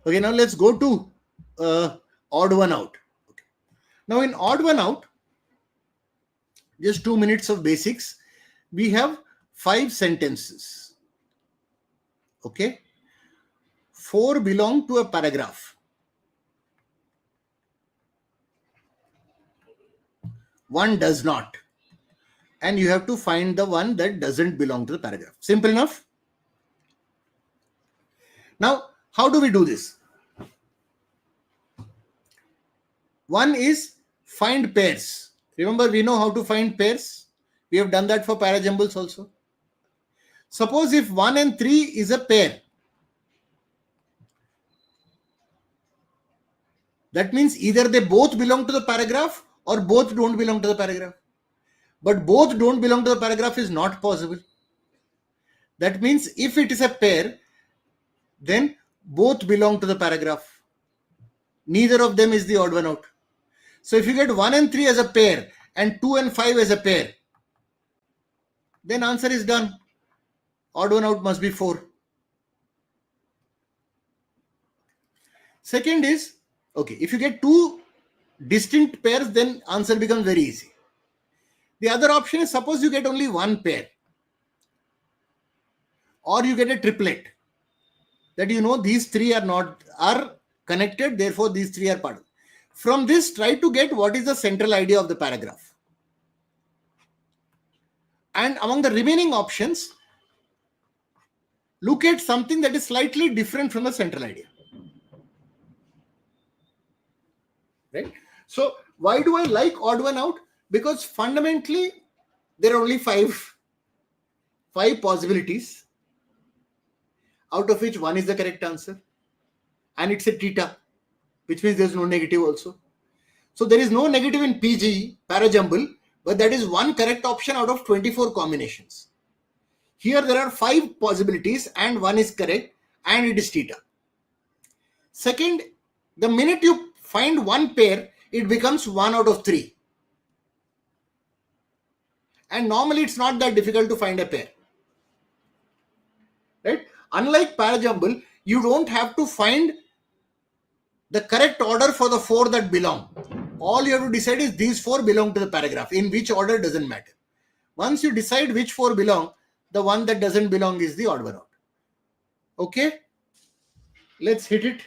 Okay, now let's go to odd one out. Okay. Now in odd one out, just 2 minutes of basics, we have 5 sentences. Okay, 4 belong to a paragraph. 1 does not. And you have to find the one that doesn't belong to the paragraph. Simple enough. Now, how do we do this? One is find pairs. Remember, we know how to find pairs. We have done that for Parajumbles also. Suppose if 1 and 3 is a pair. That means either they both belong to the paragraph or both don't belong to the paragraph. But both don't belong to the paragraph is not possible. That means if it is a pair, then both belong to the paragraph. Neither of them is the odd one out. So if you get 1 and 3 as a pair and 2 and 5 as a pair, then answer is done. Odd one out must be 4. Second is, okay, if you get 2 distinct pairs, then answer becomes very easy. The other option is suppose you get only 1 pair. Or you get a triplet. That you know these 3 are connected, therefore these 3 are part of it. From this, try to get what is the central idea of the paragraph. And among the remaining options, look at something that is slightly different from the central idea. Right? So, why do I like odd one out? Because fundamentally, there are only 5 possibilities. out of which one is the correct answer. And it's a theta, which means there's no negative also. So there is no negative in PG, parajumble, but that is one correct option out of 24 combinations. Here there are 5 possibilities and one is correct and it is theta. Second, the minute you find one pair, it becomes 1 out of 3. And normally it's not that difficult to find a pair. Right? Unlike parajumble, you don't have to find the correct order for the 4 that belong. All you have to decide is these 4 belong to the paragraph. In which order doesn't matter. Once you decide which 4 belong, the one that doesn't belong is the odd one out. Okay? Let's hit it.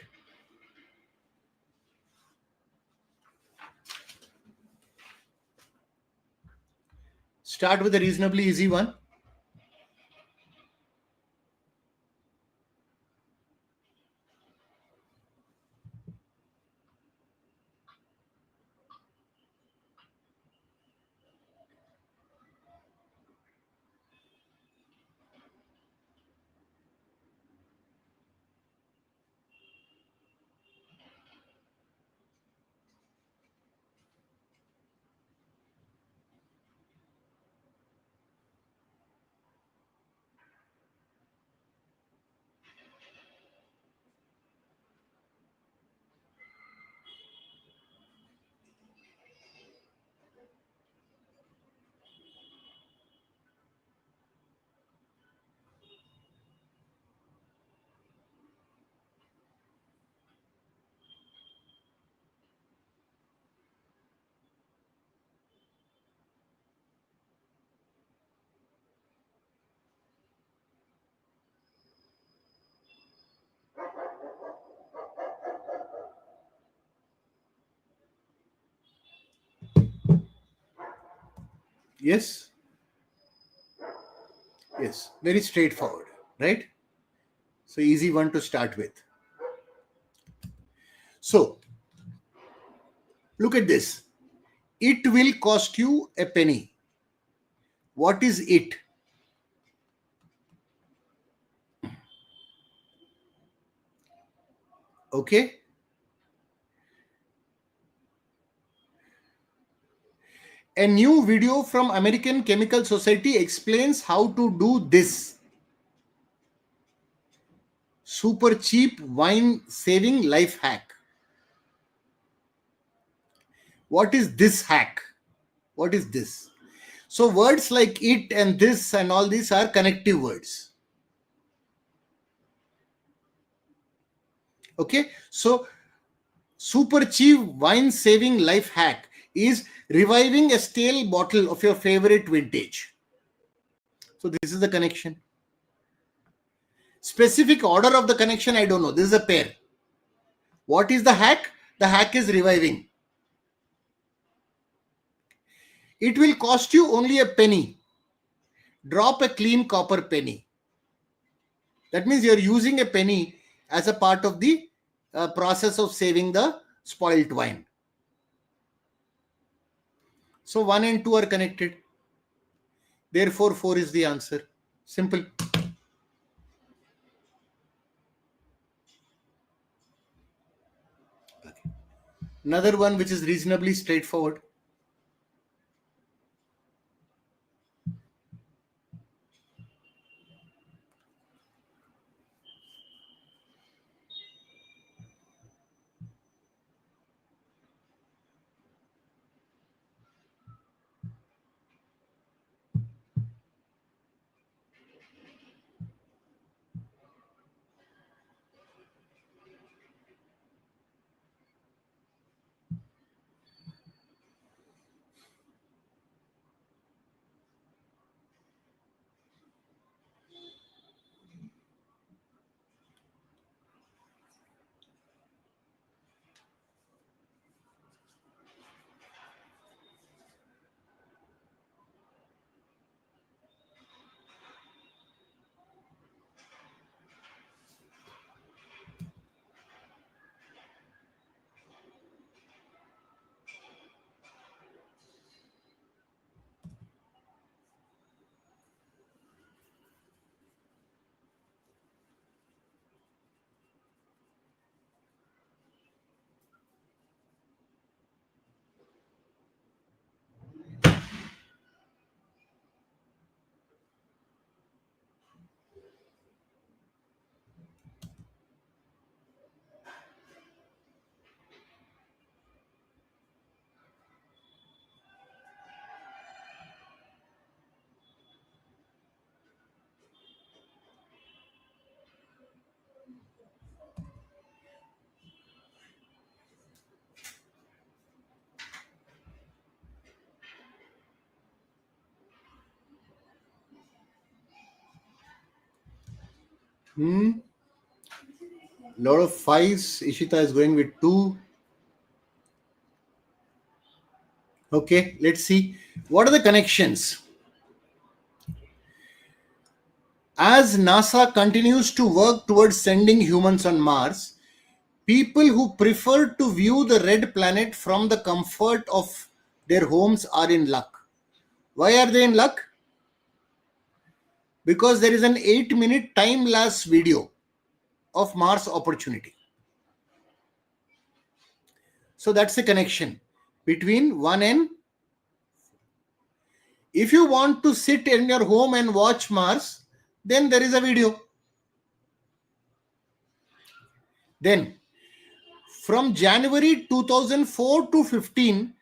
Start with a reasonably easy one. Yes? Yes. Very straightforward, right? So easy one to start with. So, look at this. It will cost you a penny. What is it? Okay? A new video from American Chemical Society explains how to do this. Super cheap wine saving life hack. What is this hack? What is this? So words like it and this and all these are connective words. Okay? So super cheap wine saving life hack is reviving a stale bottle of your favorite vintage. So this is the connection. Specific order of the connection, I don't know. This is a pair. What is the hack? The hack is reviving. It will cost you only a penny. Drop a clean copper penny. That means you're using a penny as a part of the process of saving the spoilt wine. So 1 and 2 are connected. Therefore, 4 is the answer. Simple. Okay. Another one which is reasonably straightforward. Lot of fives. Ishita is going with 2. Okay, let's see. What are the connections? As NASA continues to work towards sending humans on Mars, people who prefer to view the red planet from the comfort of their homes are in luck. Why are they in luck? Because there is an 8-minute time lapse video of Mars opportunity. So that's the connection between 1 and. If you want to sit in your home and watch Mars, then there is a video. Then from January 2004 to 15,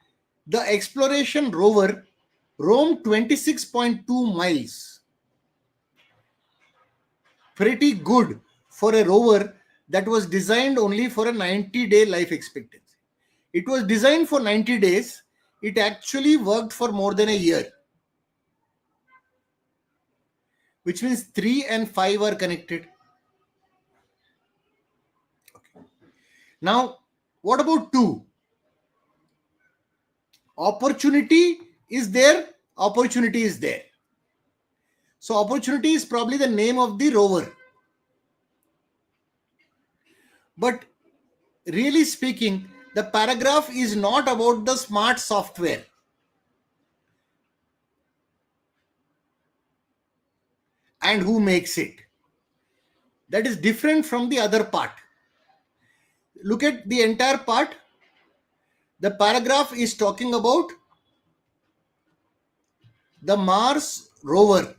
the exploration rover roamed 26.2 miles. Pretty good for a rover that was designed only for a 90-day life expectancy. It was designed for 90 days. It actually worked for more than a year, which means 3 and 5 are connected. Okay. Now, what about 2? Opportunity is there. Opportunity is there. So opportunity is probably the name of the rover. But really speaking, the paragraph is not about the smart software. And who makes it. That is different from the other part. Look at the entire part. The paragraph is talking about the Mars rover.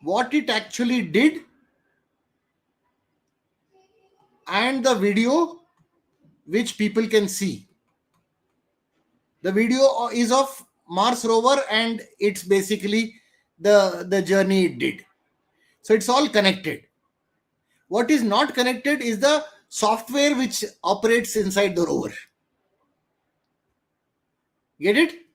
What it actually did and the video which people can see. The video is of Mars rover and it's basically the journey it did. So it's all connected. What is not connected is the software which operates inside the rover. Get it?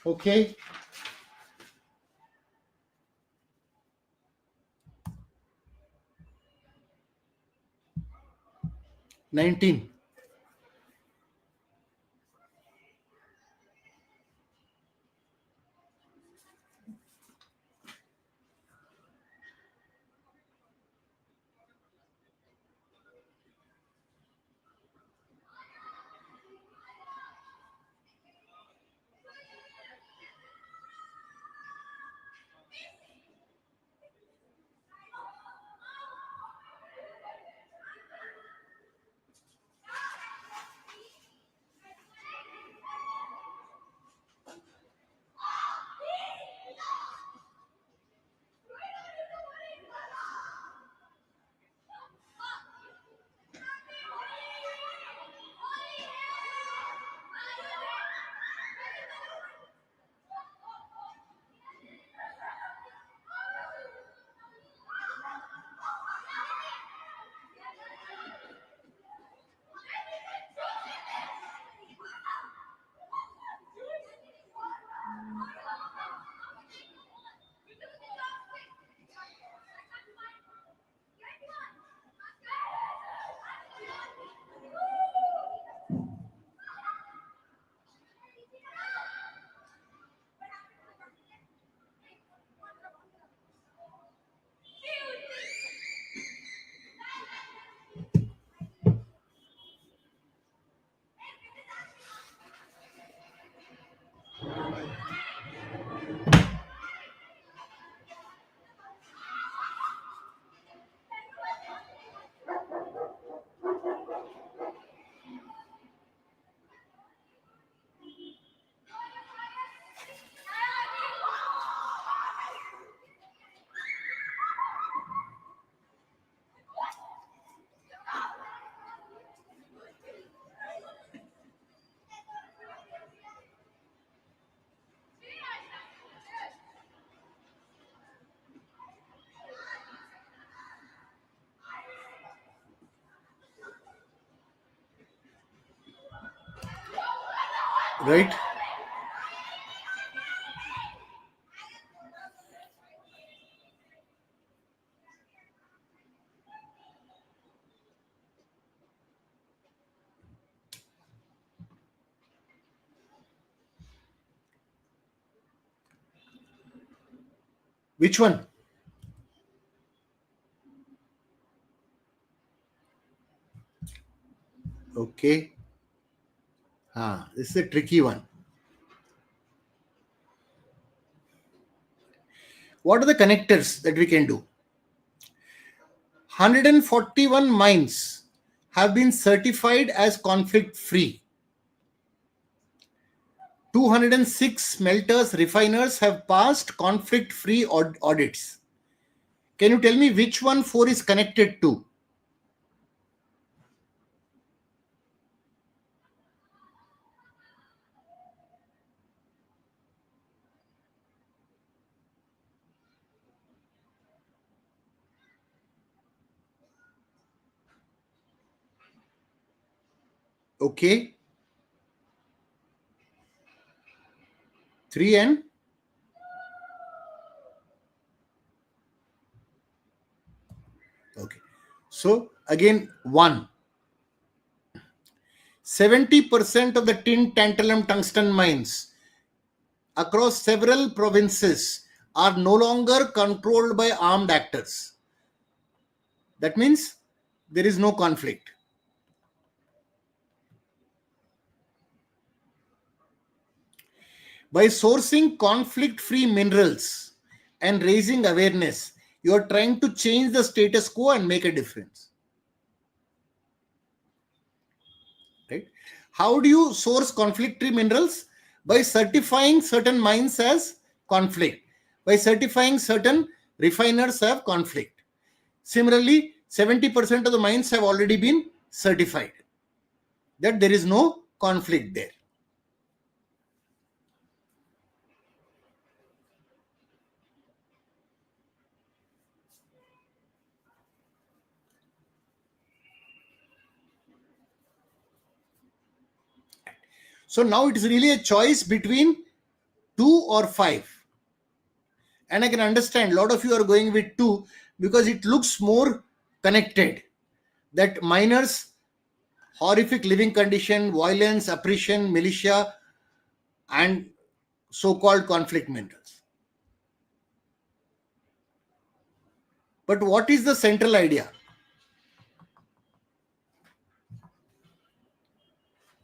Okay. 19. right? Which one? Okay. This is a tricky one. What are the connectors that we can do? 141 mines have been certified as conflict free. 206 smelters, refiners have passed conflict free audits. Can you tell me which one 4 is connected to? Okay. 3 and okay. So again 1. 70% of the tin, tantalum, tungsten mines across several provinces are no longer controlled by armed actors. That means there is no conflict. By sourcing conflict-free minerals and raising awareness, you are trying to change the status quo and make a difference. Right? How do you source conflict-free minerals? By certifying certain mines as conflict. By certifying certain refiners have conflict. Similarly, 70% of the mines have already been certified that there is no conflict there. So now it is really a choice between 2 or 5. And I can understand a lot of you are going with 2 because it looks more connected. That miners, horrific living condition, violence, oppression, militia, and so-called conflict minerals. But what is the central idea?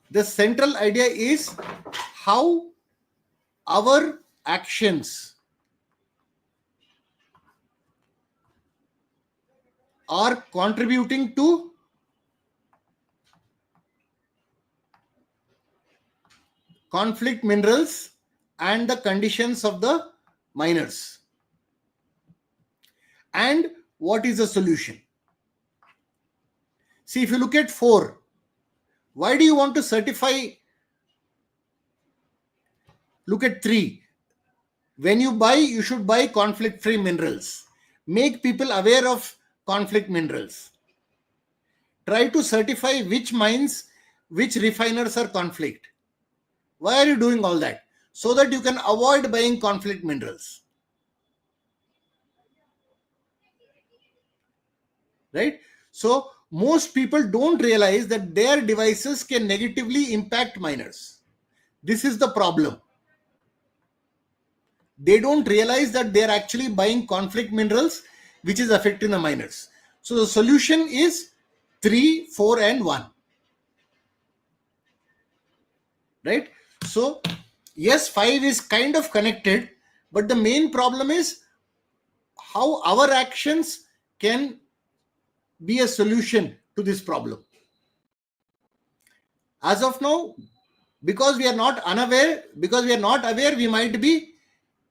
The central idea is how our actions are contributing to conflict minerals and the conditions of the miners. And what is the solution? See, if you look at 4, why do you want to certify? Look at 3. When you buy, you should buy conflict-free minerals. Make people aware of conflict minerals. Try to certify which mines, which refiners are conflict. Why are you doing all that? So that you can avoid buying conflict minerals. Right? So most people don't realize that their devices can negatively impact miners. This is the problem. They don't realize that they're actually buying conflict minerals, which is affecting the miners. So the solution is 3, 4, and 1. Right? So yes, 5 is kind of connected, but the main problem is how our actions can be a solution to this problem. As of now, because we are not aware, we might be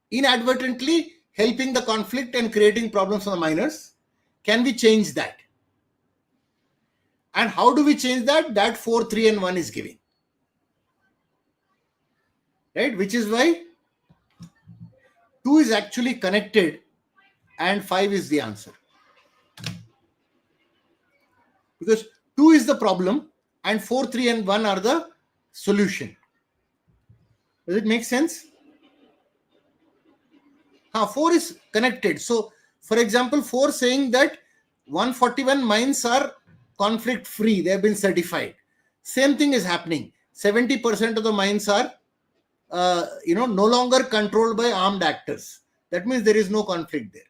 inadvertently helping the conflict and creating problems for the miners. Can we change that? And how do we change that? That 4, 3, and 1 is giving. Right? Which is why 2 is actually connected and 5 is the answer. Because 2 is the problem and 4, 3, and 1 are the solution. Does it make sense? 4 is connected. So, for example, 4 saying that 141 mines are conflict free. They have been certified. Same thing is happening. 70% of the mines are, no longer controlled by armed actors. That means there is no conflict there.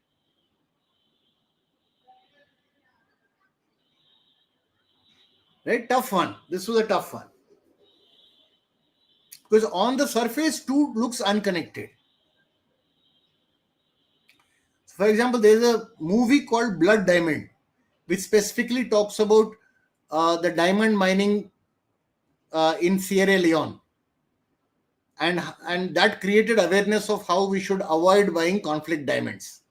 Right? Tough one. This was a tough one. Because on the surface, 2 looks unconnected. For example, there is a movie called Blood Diamond, which specifically talks about the diamond mining in Sierra Leone. And that created awareness of how we should avoid buying conflict diamonds.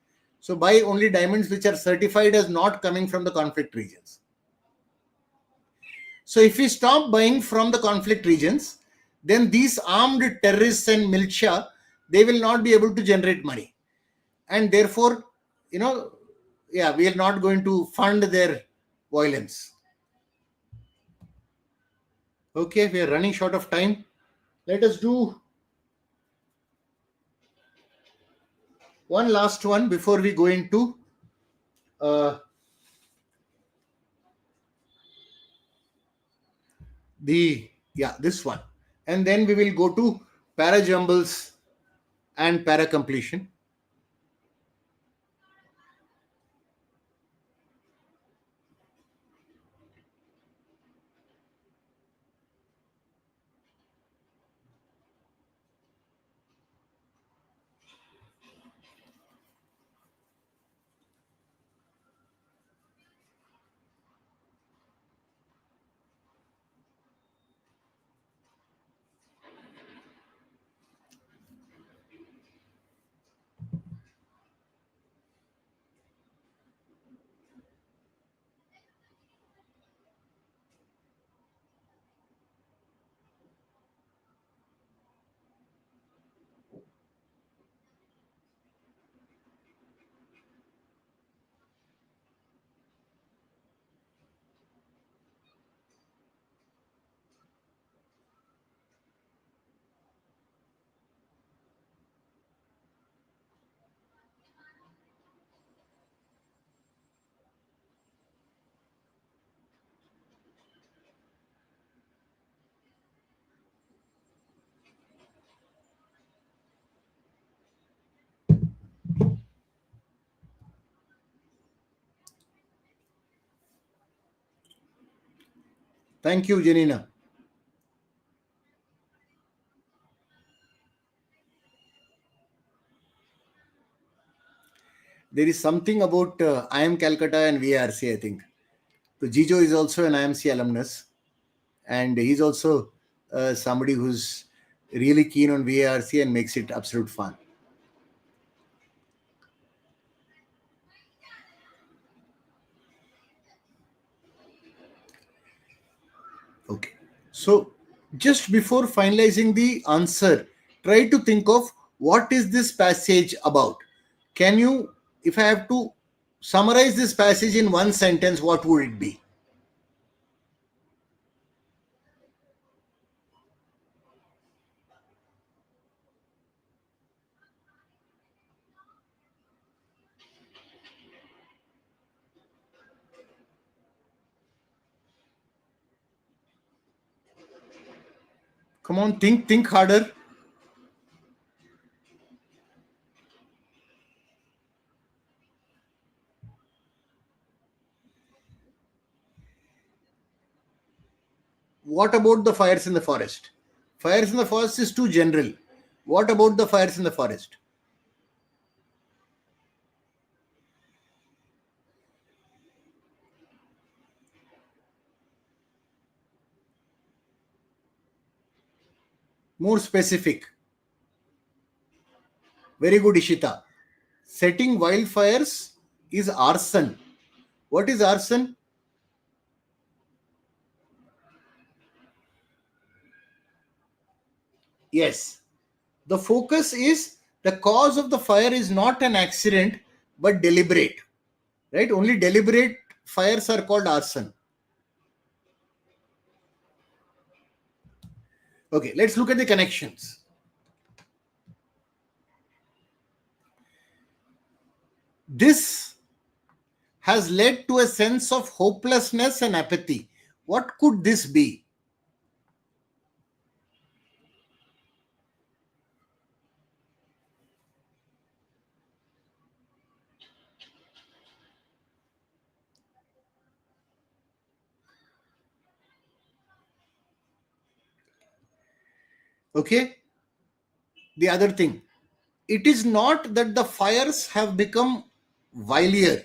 So buy only diamonds which are certified as not coming from the conflict regions. So if we stop buying from the conflict regions, then these armed terrorists and militia, they will not be able to generate money. And therefore, we are not going to fund their violence. Okay, we are running short of time. Let us do one last one before we go into this one. And then we will go to Parajumbles and para completion. Thank you, Janina. There is something about IIM Calcutta and VRC, I think. So Jijo is also an IMC alumnus, and he's also somebody who's really keen on VARC and makes it absolute fun. Okay. So just before finalizing the answer, try to think of what is this passage about. Can you, if I have to summarize this passage in one sentence, what would it be? Come on, think harder. What about the fires in the forest? Fires in the forest is too general. What about the fires in the forest? More specific. Very good, Ishita. Setting wildfires is arson. What is arson? Yes. The focus is the cause of the fire is not an accident but deliberate. Right? Only deliberate fires are called arson. Okay, let's look at the connections. This has led to a sense of hopelessness and apathy. What could this be? Okay, the other thing, it is not that the fires have become wilier,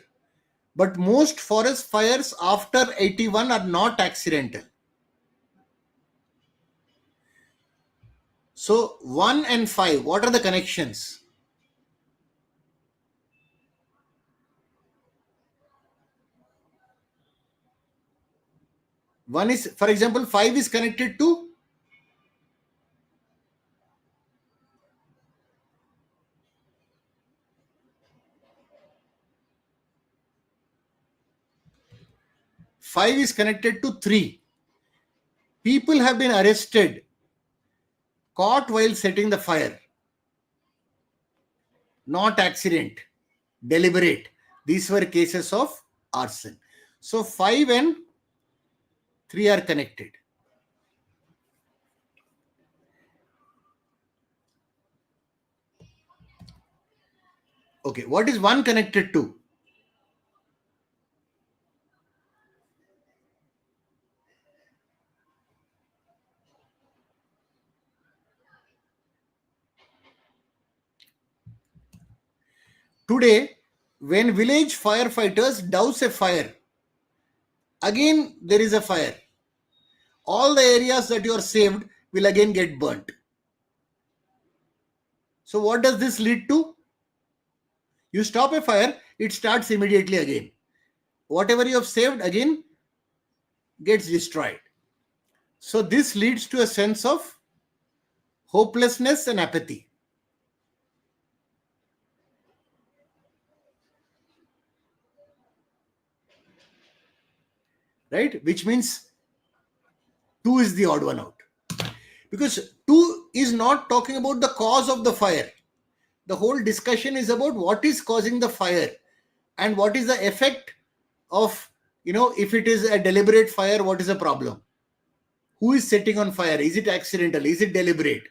but most forest fires after 81 are not accidental. So 1 and 5, what are the connections? One is, for example, 5 is connected to 3. People have been arrested, caught while setting the fire. Not accident, deliberate. These were cases of arson. So 5 and 3 are connected. Okay, what is 1 connected to? Today, when village firefighters douse a fire, again there is a fire. All the areas that you are saved will again get burnt. So what does this lead to? You stop a fire, it starts immediately again. Whatever you have saved again gets destroyed. So this leads to a sense of hopelessness and apathy. Right? Which means 2 is the odd one out. Because 2 is not talking about the cause of the fire. The whole discussion is about what is causing the fire and what is the effect of, if it is a deliberate fire, what is the problem? Who is setting on fire? Is it accidental? Is it deliberate?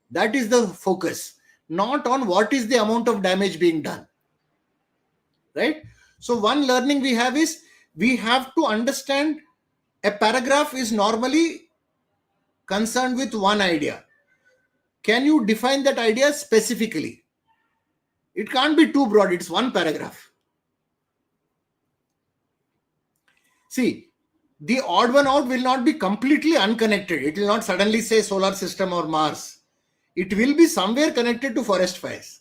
That is the focus, not on what is the amount of damage being done. Right? So one learning we have is we have to understand a paragraph is normally concerned with one idea. Can you define that idea specifically? It can't be too broad. It's one paragraph. See, the odd one out will not be completely unconnected. It will not suddenly say solar system or Mars. It will be somewhere connected to forest fires.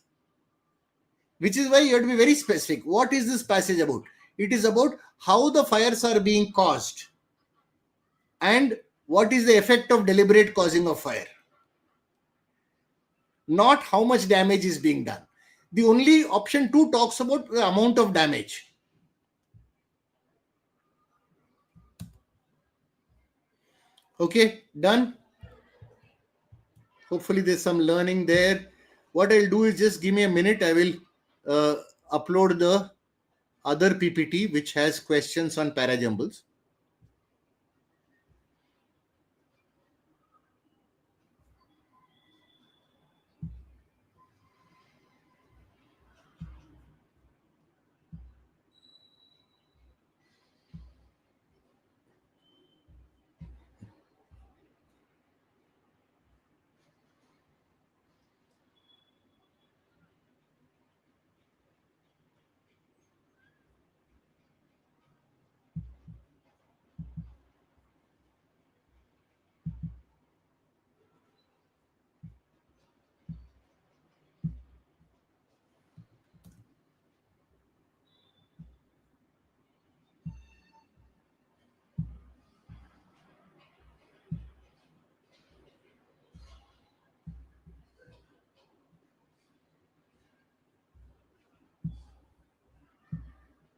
Which is why you have to be very specific. What is this passage about? It is about how the fires are being caused and what is the effect of deliberate causing of fire. Not how much damage is being done. The only option 2 talks about the amount of damage. Okay, done. Hopefully there's some learning there. What I'll do is just give me a minute. I will upload the other PPT which has questions on Parajumbles.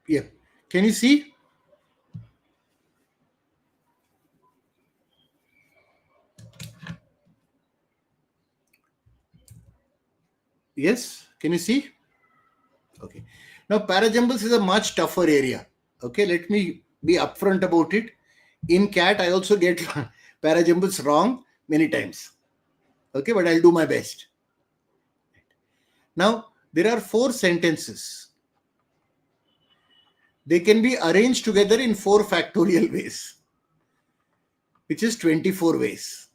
Yeah. Can you see? Yes. Can you see? Okay. Now, Parajumbles is a much tougher area. Okay, let me be upfront about it. In CAT, I also get Parajumbles wrong many times. Okay, but I'll do my best. Now, there are 4 sentences. They can be arranged together in 4 factorial ways, which is 24 ways.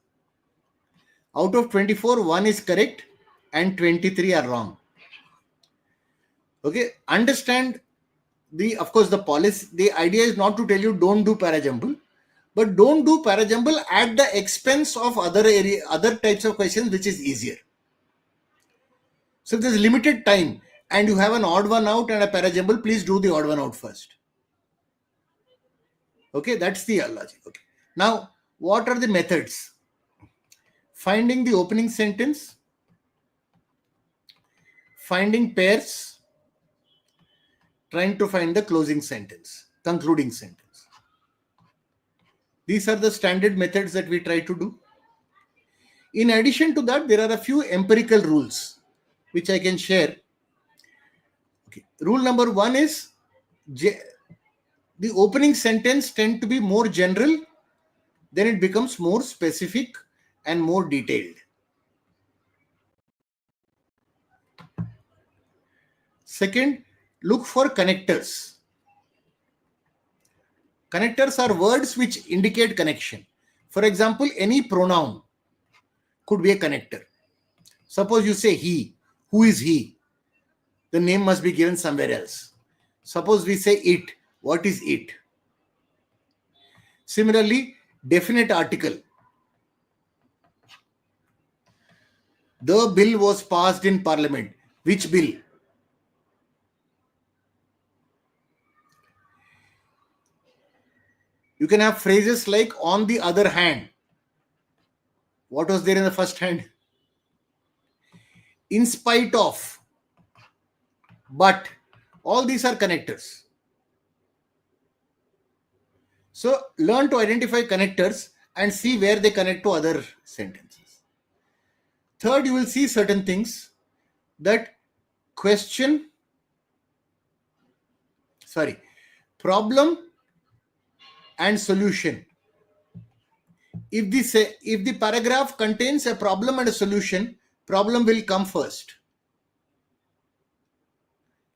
Out of 24, 1 is correct and 23 are wrong. Okay, understand of course, the policy, the idea is not to tell you don't do Parajumble, but don't do Parajumble at the expense of other types of questions, which is easier. So if there's limited time and you have an odd one out and a Parajumble, please do the odd one out first. Okay, that's the logic. Okay. Now, what are the methods? Finding the opening sentence, finding pairs, trying to find the closing sentence, concluding sentence. These are the standard methods that we try to do. In addition to that, there are a few empirical rules which I can share. Okay. Rule number 1 is the opening sentence tend to be more general, then it becomes more specific and more detailed. Second, look for connectors. Connectors are words which indicate connection. For example, any pronoun could be a connector. Suppose you say he. Who is he? The name must be given somewhere else. Suppose we say it. What is it? Similarly, definite article. The bill was passed in Parliament. Which bill? You can have phrases like on the other hand. What was there in the first hand? In spite of. But. All these are connectors. So learn to identify connectors and see where they connect to other sentences. Third, you will see certain things that problem and solution. If the paragraph contains a problem and a solution, problem will come first.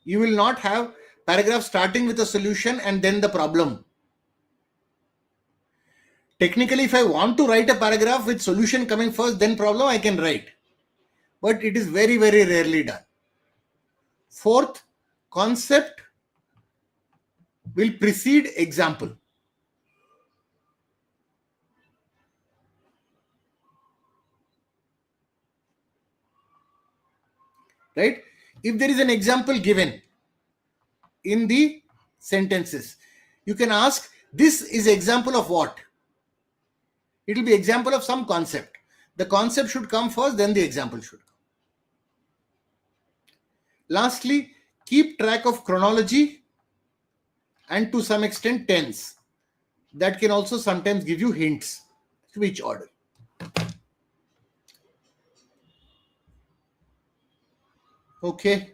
You will not have paragraph starting with a solution and then the problem. Technically, if I want to write a paragraph with solution coming first, then problem, I can write. But it is very, very rarely done. Fourth, concept will precede example. Right? If there is an example given in the sentences, you can ask, this is example of what? It will be example of some concept. The concept should come first, then the example should come. Lastly, keep track of chronology and to some extent tense. That can also sometimes give you hints to which order. Okay.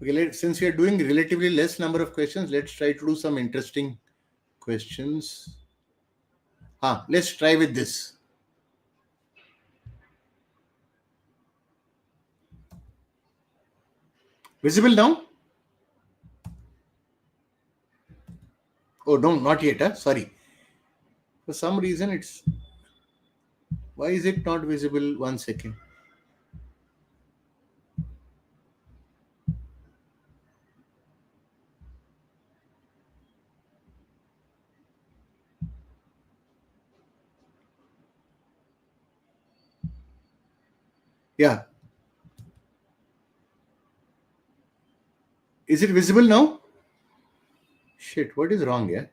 Okay, since we are doing relatively less number of questions, let's try to do some interesting questions. Let's try with this. Visible now? Oh, no, not yet. Sorry. For some reason, it's... Why is it not visible? 1 second. Yeah. Is it visible now? Shit, what is wrong here?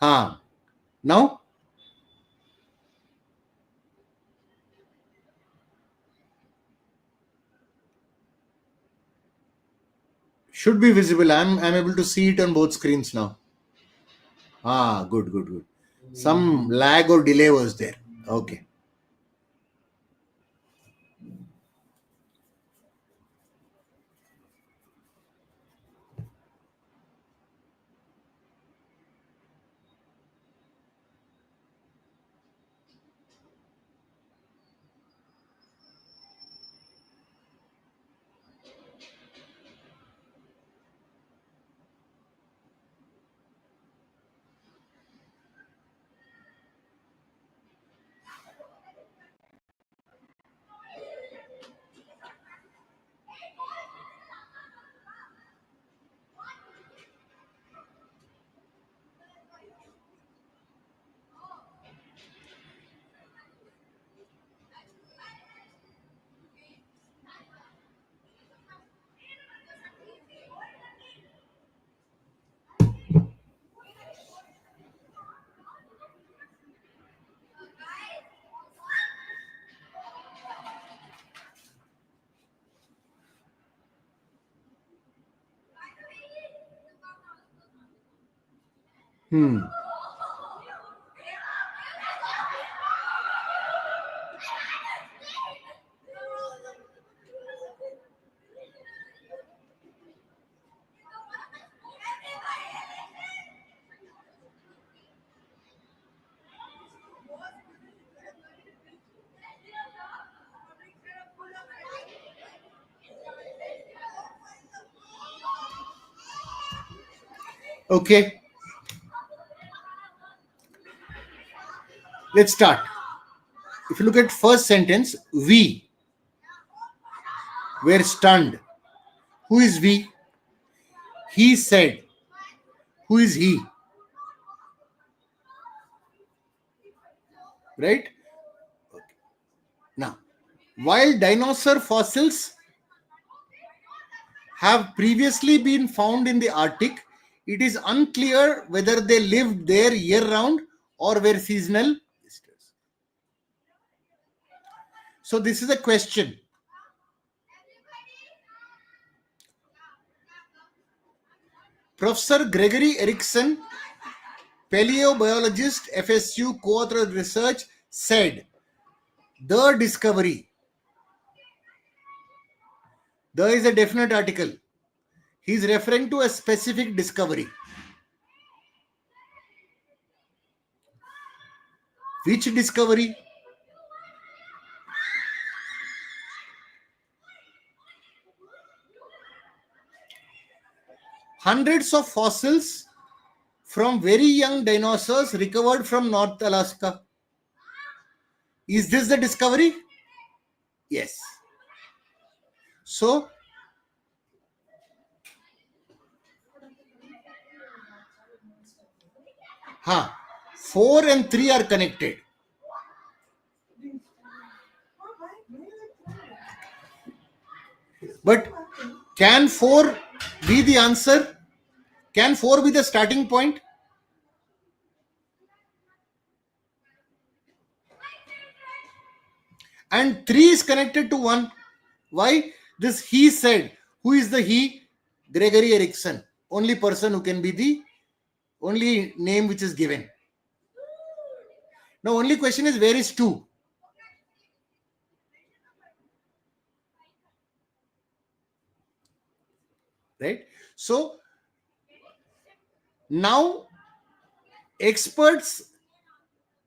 Now? Should be visible. I'm able to see it on both screens now. Good. Some lag or delay was there. Okay. Hmm. Okay, let's start. If you look at first sentence, we were stunned. Who is we? He said. Who is he? Right? Now, while dinosaur fossils have previously been found in the Arctic, it is unclear whether they lived there year round or were seasonal visitors. So, this is a question. Professor Gregory Erickson, paleobiologist, FSU, co-author of research, said the discovery. There is a definite article. He is referring to a specific discovery. Which discovery? Hundreds of fossils from very young dinosaurs recovered from North Alaska. Is this the discovery? Yes. So, 4 and 3 are connected. But can 4 be the answer? Can 4 be the starting point? And 3 is connected to 1. Why? This he said. Who is the he? Gregory Erickson. Only person who can be the only name which is given. Now, only question is, where is 2? Right? So, now experts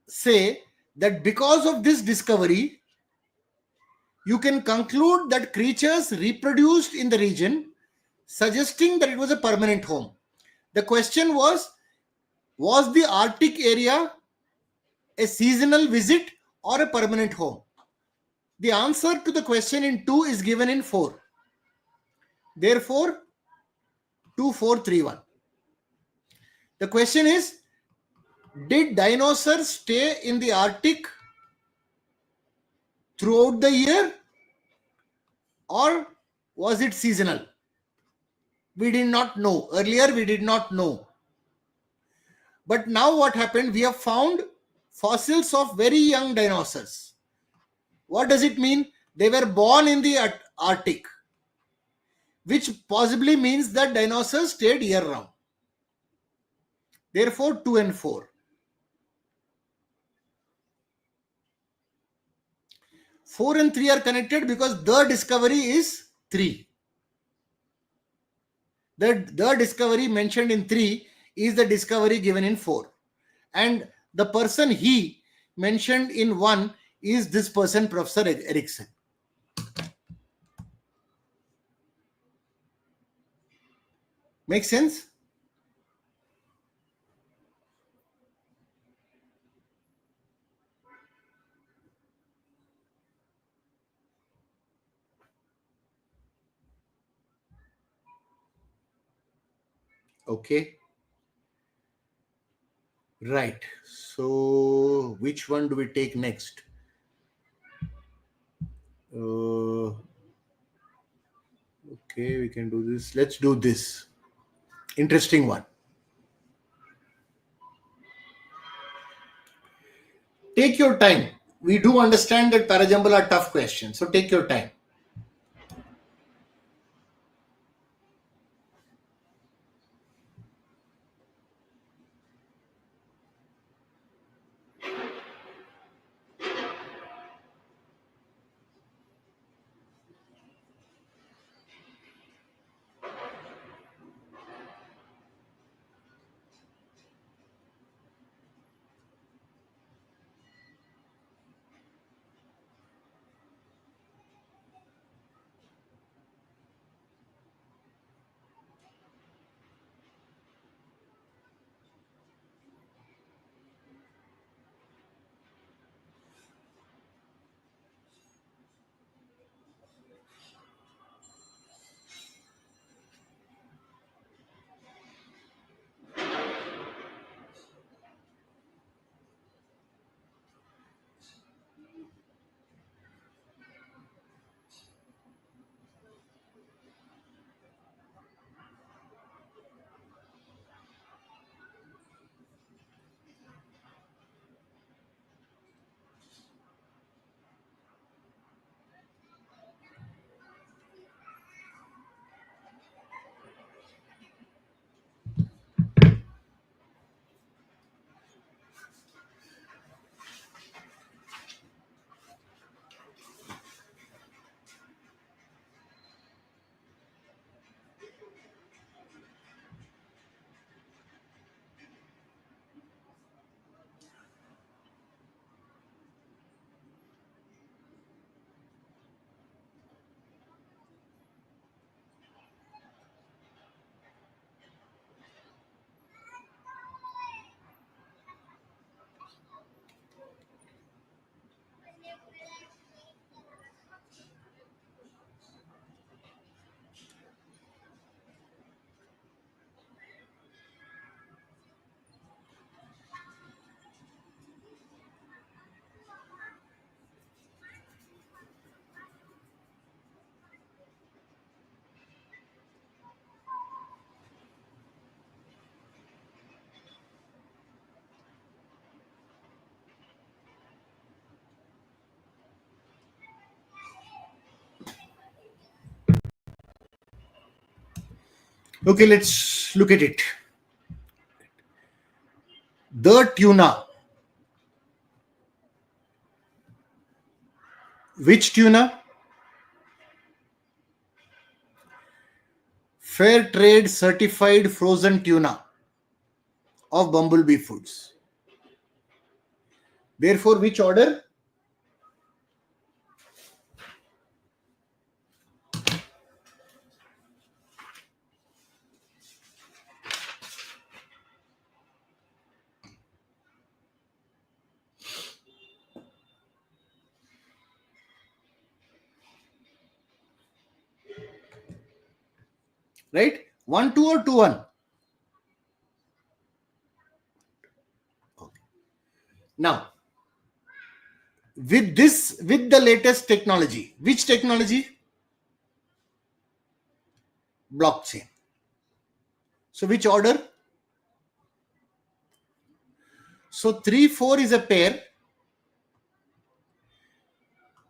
say that because of this discovery, you can conclude that creatures reproduced in the region, suggesting that it was a permanent home. The question was the Arctic area a seasonal visit or a permanent home? The answer to the question in 2 is given in 4. Therefore, 2, 4, 3, 1. The question is, did dinosaurs stay in the Arctic throughout the year, or was it seasonal? We did not know. Earlier, we did not know. But now what happened? We have found fossils of very young dinosaurs. What does it mean? They were born in the Arctic, which possibly means that dinosaurs stayed year round. Therefore, 2 and 4. 4 and 3 are connected because the discovery is 3. The discovery mentioned in 3 is the discovery given in 4. And the person he mentioned in 1 is this person, Professor Erickson. Make sense? Okay. Right. So, which one do we take next? Okay, we can do this. Let's do this. Interesting one. Take your time. We do understand that Parajumble are tough questions. So, take your time. Okay, let's look at it. The tuna. Which tuna? Fair trade certified frozen tuna of Bumblebee Foods. Therefore, which order? Right? 1 2 or 2 1? Okay. Now, with the latest technology, which technology? Blockchain. So, which order? So, 3 4 is a pair,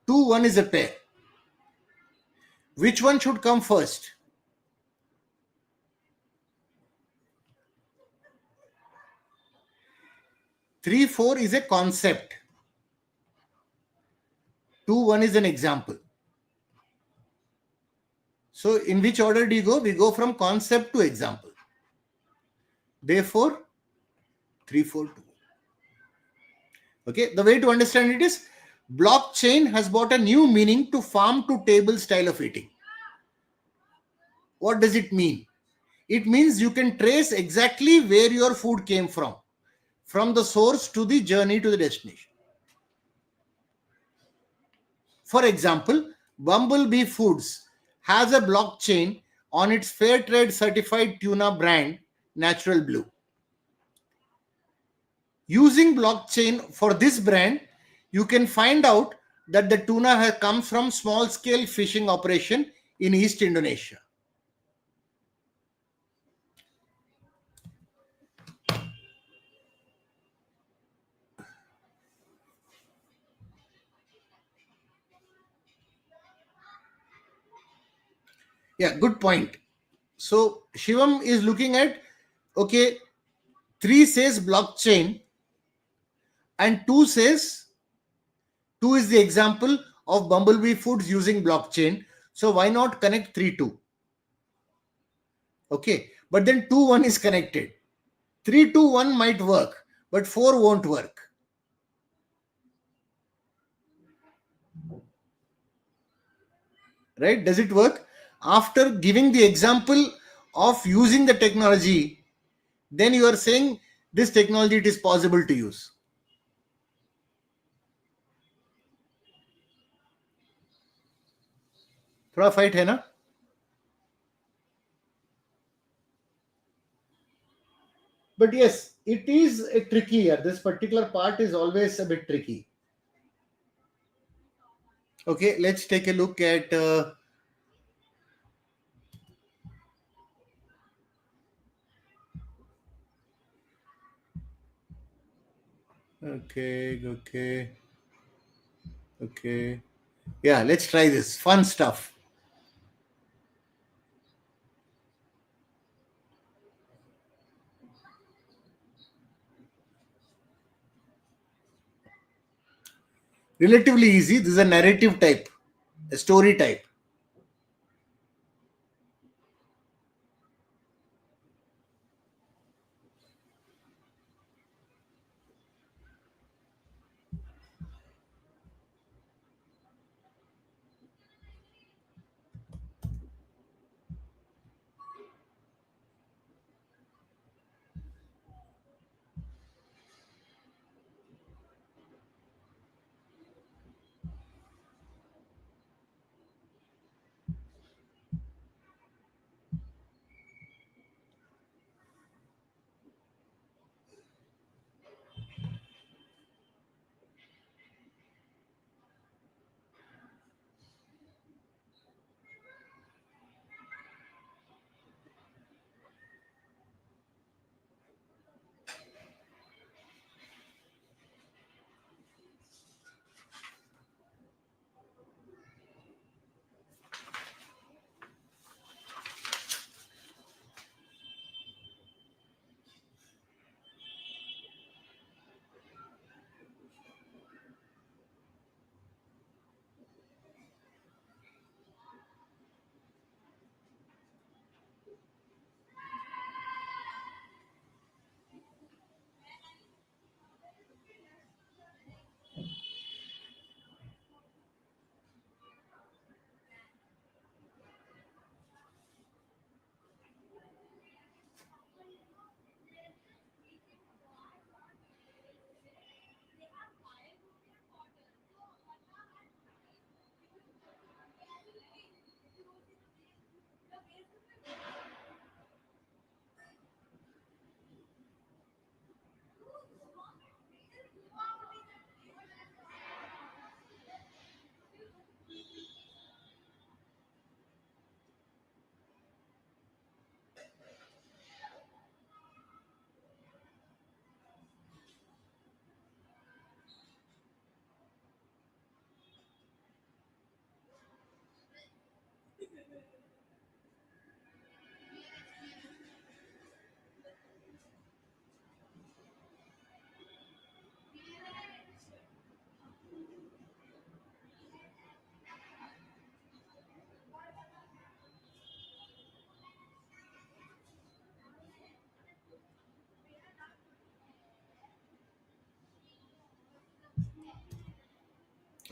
2 1 is a pair. Which one should come first? 3 4 is a concept, 2 1 is an example. So, in which order do you go? We go from concept to example. Therefore, 3 4 2. Okay, the way to understand it is blockchain has brought a new meaning to farm to table style of eating. What does it mean? It means you can trace exactly where your food came from the source to the journey to the destination. For example, Bumblebee Foods has a blockchain on its fair trade certified tuna brand, Natural Blue. Using blockchain for this brand, you can find out that the tuna has come from small scale fishing operation in East Indonesia. Yeah, good point. So Shivam is looking at, okay, 3 says blockchain and 2 says 2 is the example of Bumblebee Foods using blockchain. So why not connect 3 2? Okay, but then 2 1 is connected. 3 2 1 might work, but 4 won't work. Right? Does it work? After giving the example of using the technology, then you are saying this technology it is possible to use. थोड़ा fight है ना? But yes, it is tricky here. This particular part is always a bit tricky. Okay, let's take a look at okay. Yeah, let's try this. Fun stuff. Relatively easy. This is a narrative type, a story type.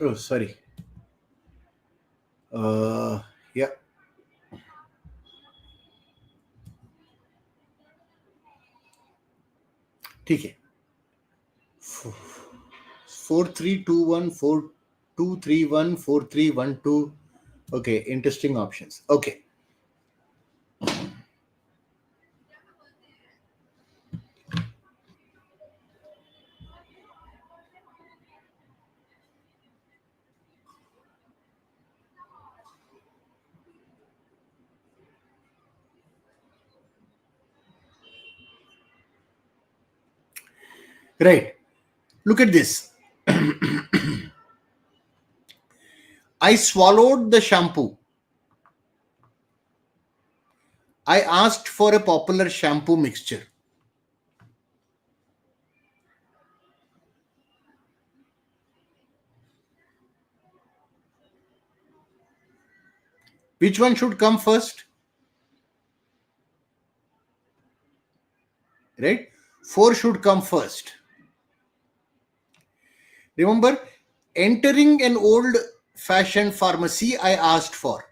Oh, sorry. Yeah. ठीक है. 4321 4231 4312. Okay, interesting options. Okay. Right. Look at this. I swallowed the shampoo. I asked for a popular shampoo mixture. Which one should come first? Right? 4 should come first. Remember, entering an old fashioned pharmacy, I asked for.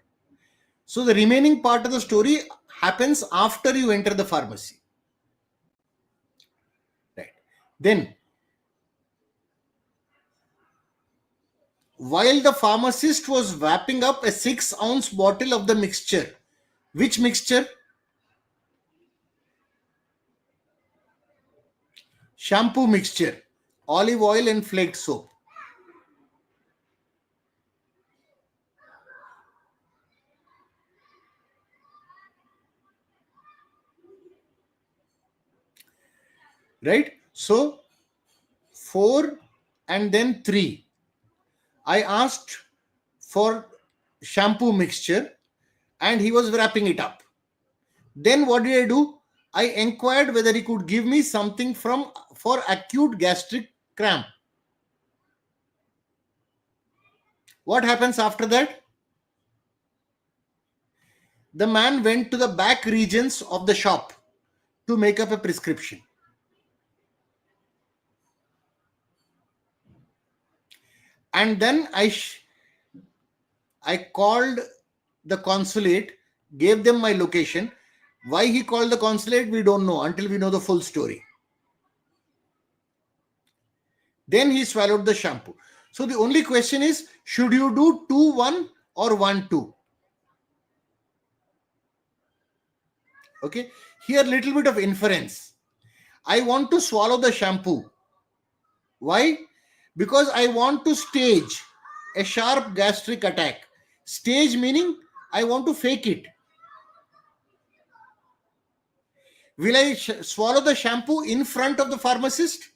So the remaining part of the story happens after you enter the pharmacy. Right. Then, while the pharmacist was wrapping up a 6-ounce bottle of the mixture, which mixture? Shampoo mixture, olive oil and flaked soap. Right? So 4 and then 3. I asked for shampoo mixture and he was wrapping it up. Then what did I do? I inquired whether he could give me something for acute gastric cramp. What happens after that? The man went to the back regions of the shop to make up a prescription. And then I called the consulate, gave them my location. Why he called the consulate, we don't know until we know the full story. Then he swallowed the shampoo. So the only question is, should you do 2-1 or 1-2? Okay. Here, little bit of inference. I want to swallow the shampoo. Why? Because I want to stage a sharp gastric attack. Stage meaning I want to fake it. Will I swallow the shampoo in front of the pharmacist?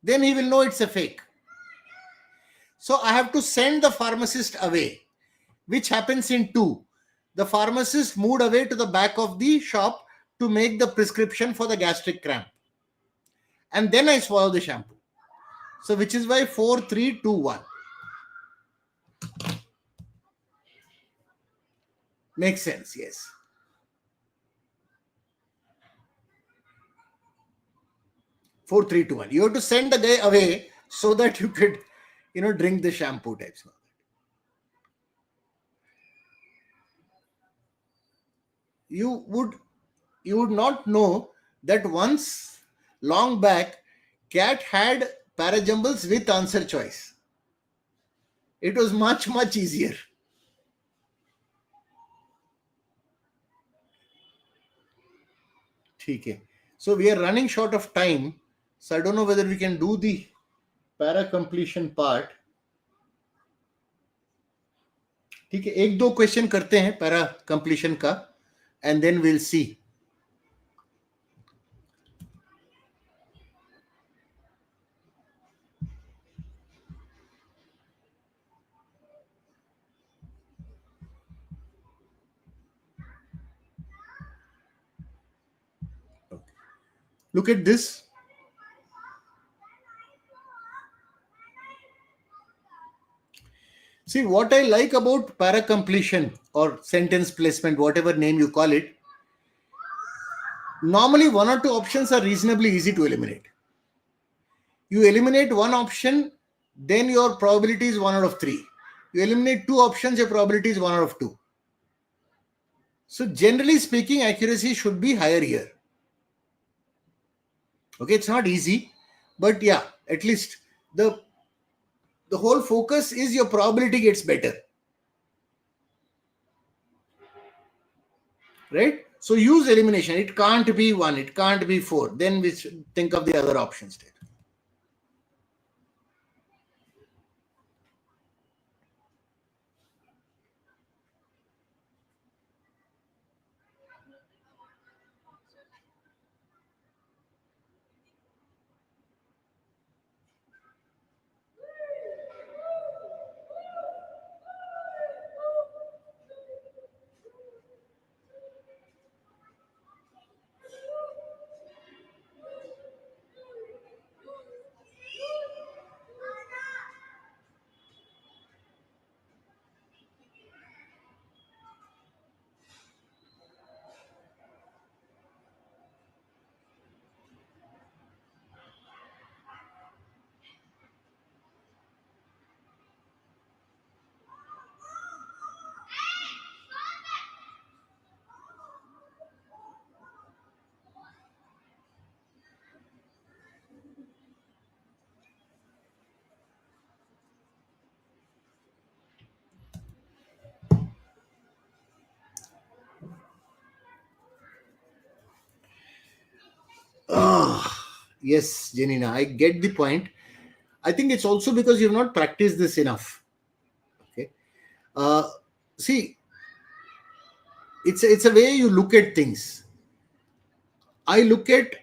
Then he will know it's a fake. So I have to send the pharmacist away, which happens in 2. The pharmacist moved away to the back of the shop to make the prescription for the gastric cramp. And then I swallow the shampoo. So which is why 4, 3, 2, 1. Makes sense, yes. 4, 3, 2, 1. You have to send the guy away so that you could, drink the shampoo types. You would not know that once long back, CAT had Parajumbles with answer choice. It was much, much easier. Okay. So we are running short of time. So I don't know whether we can do the para completion part. ठीक है, 1-2 question करते हैं para completion का and then we'll see. Look at this. See, what I like about para completion or sentence placement, whatever name you call it, normally 1 or 2 options are reasonably easy to eliminate. You eliminate one option then your probability is 1 out of 3. You eliminate 2 options, your probability is 1 out of 2. So generally speaking, accuracy should be higher here. Okay, it's not easy, but yeah, at least the whole focus is your probability gets better. Right? So use elimination. It can't be 1, it can't be 4. Then we should think of the other options there. Yes, Janina, I get the point. I think it's also because you've not practiced this enough. Okay. See, it's a way you look at things. I look at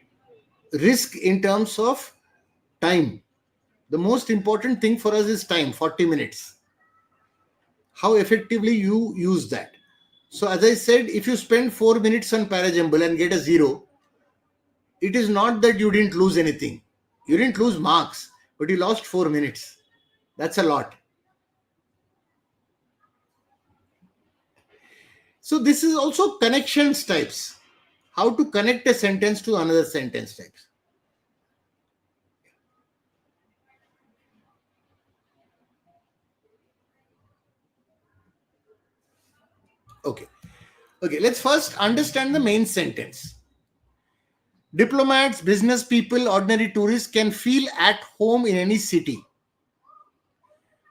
risk in terms of time. The most important thing for us is time, 40 minutes. How effectively you use that. So as I said, if you spend 4 minutes on Parajumble and get a 0, it is not that you didn't lose anything. You didn't lose marks, but you lost 4 minutes. That's a lot. So this is also connections types. How to connect a sentence to another sentence types. Okay. Okay, let's first understand the main sentence. Diplomats, business people, ordinary tourists can feel at home in any city.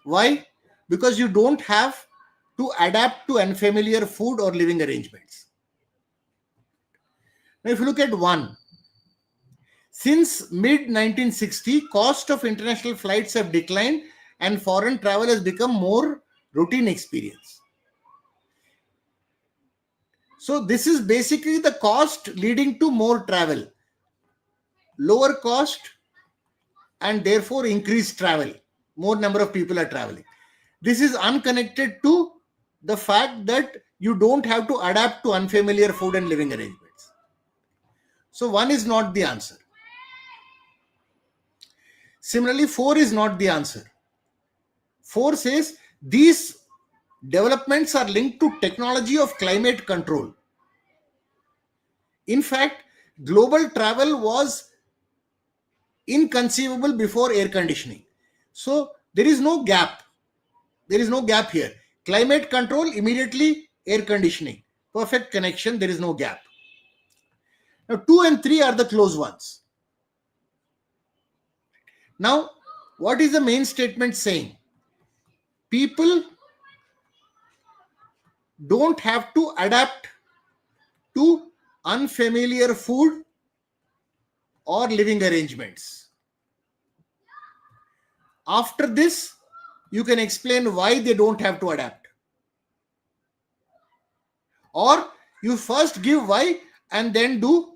Why? Because you don't have to adapt to unfamiliar food or living arrangements. Now, if you look at 1, since mid 1960, cost of international flights have declined and foreign travel has become more routine experience. So this is basically the cost leading to more travel, lower cost, and therefore increased travel. More number of people are traveling. This is unconnected to the fact that you don't have to adapt to unfamiliar food and living arrangements. So 1 is not the answer. Similarly, 4 is not the answer. 4 says these developments are linked to technology of climate control. In fact, global travel was inconceivable before air conditioning. So there is no gap. There is no gap here. Climate control, immediately air conditioning. Perfect connection, there is no gap. Now 2 and 3 are the close ones. Now, what is the main statement saying? People don't have to adapt to unfamiliar food or living arrangements. After this, you can explain why they don't have to adapt. Or you first give why and then do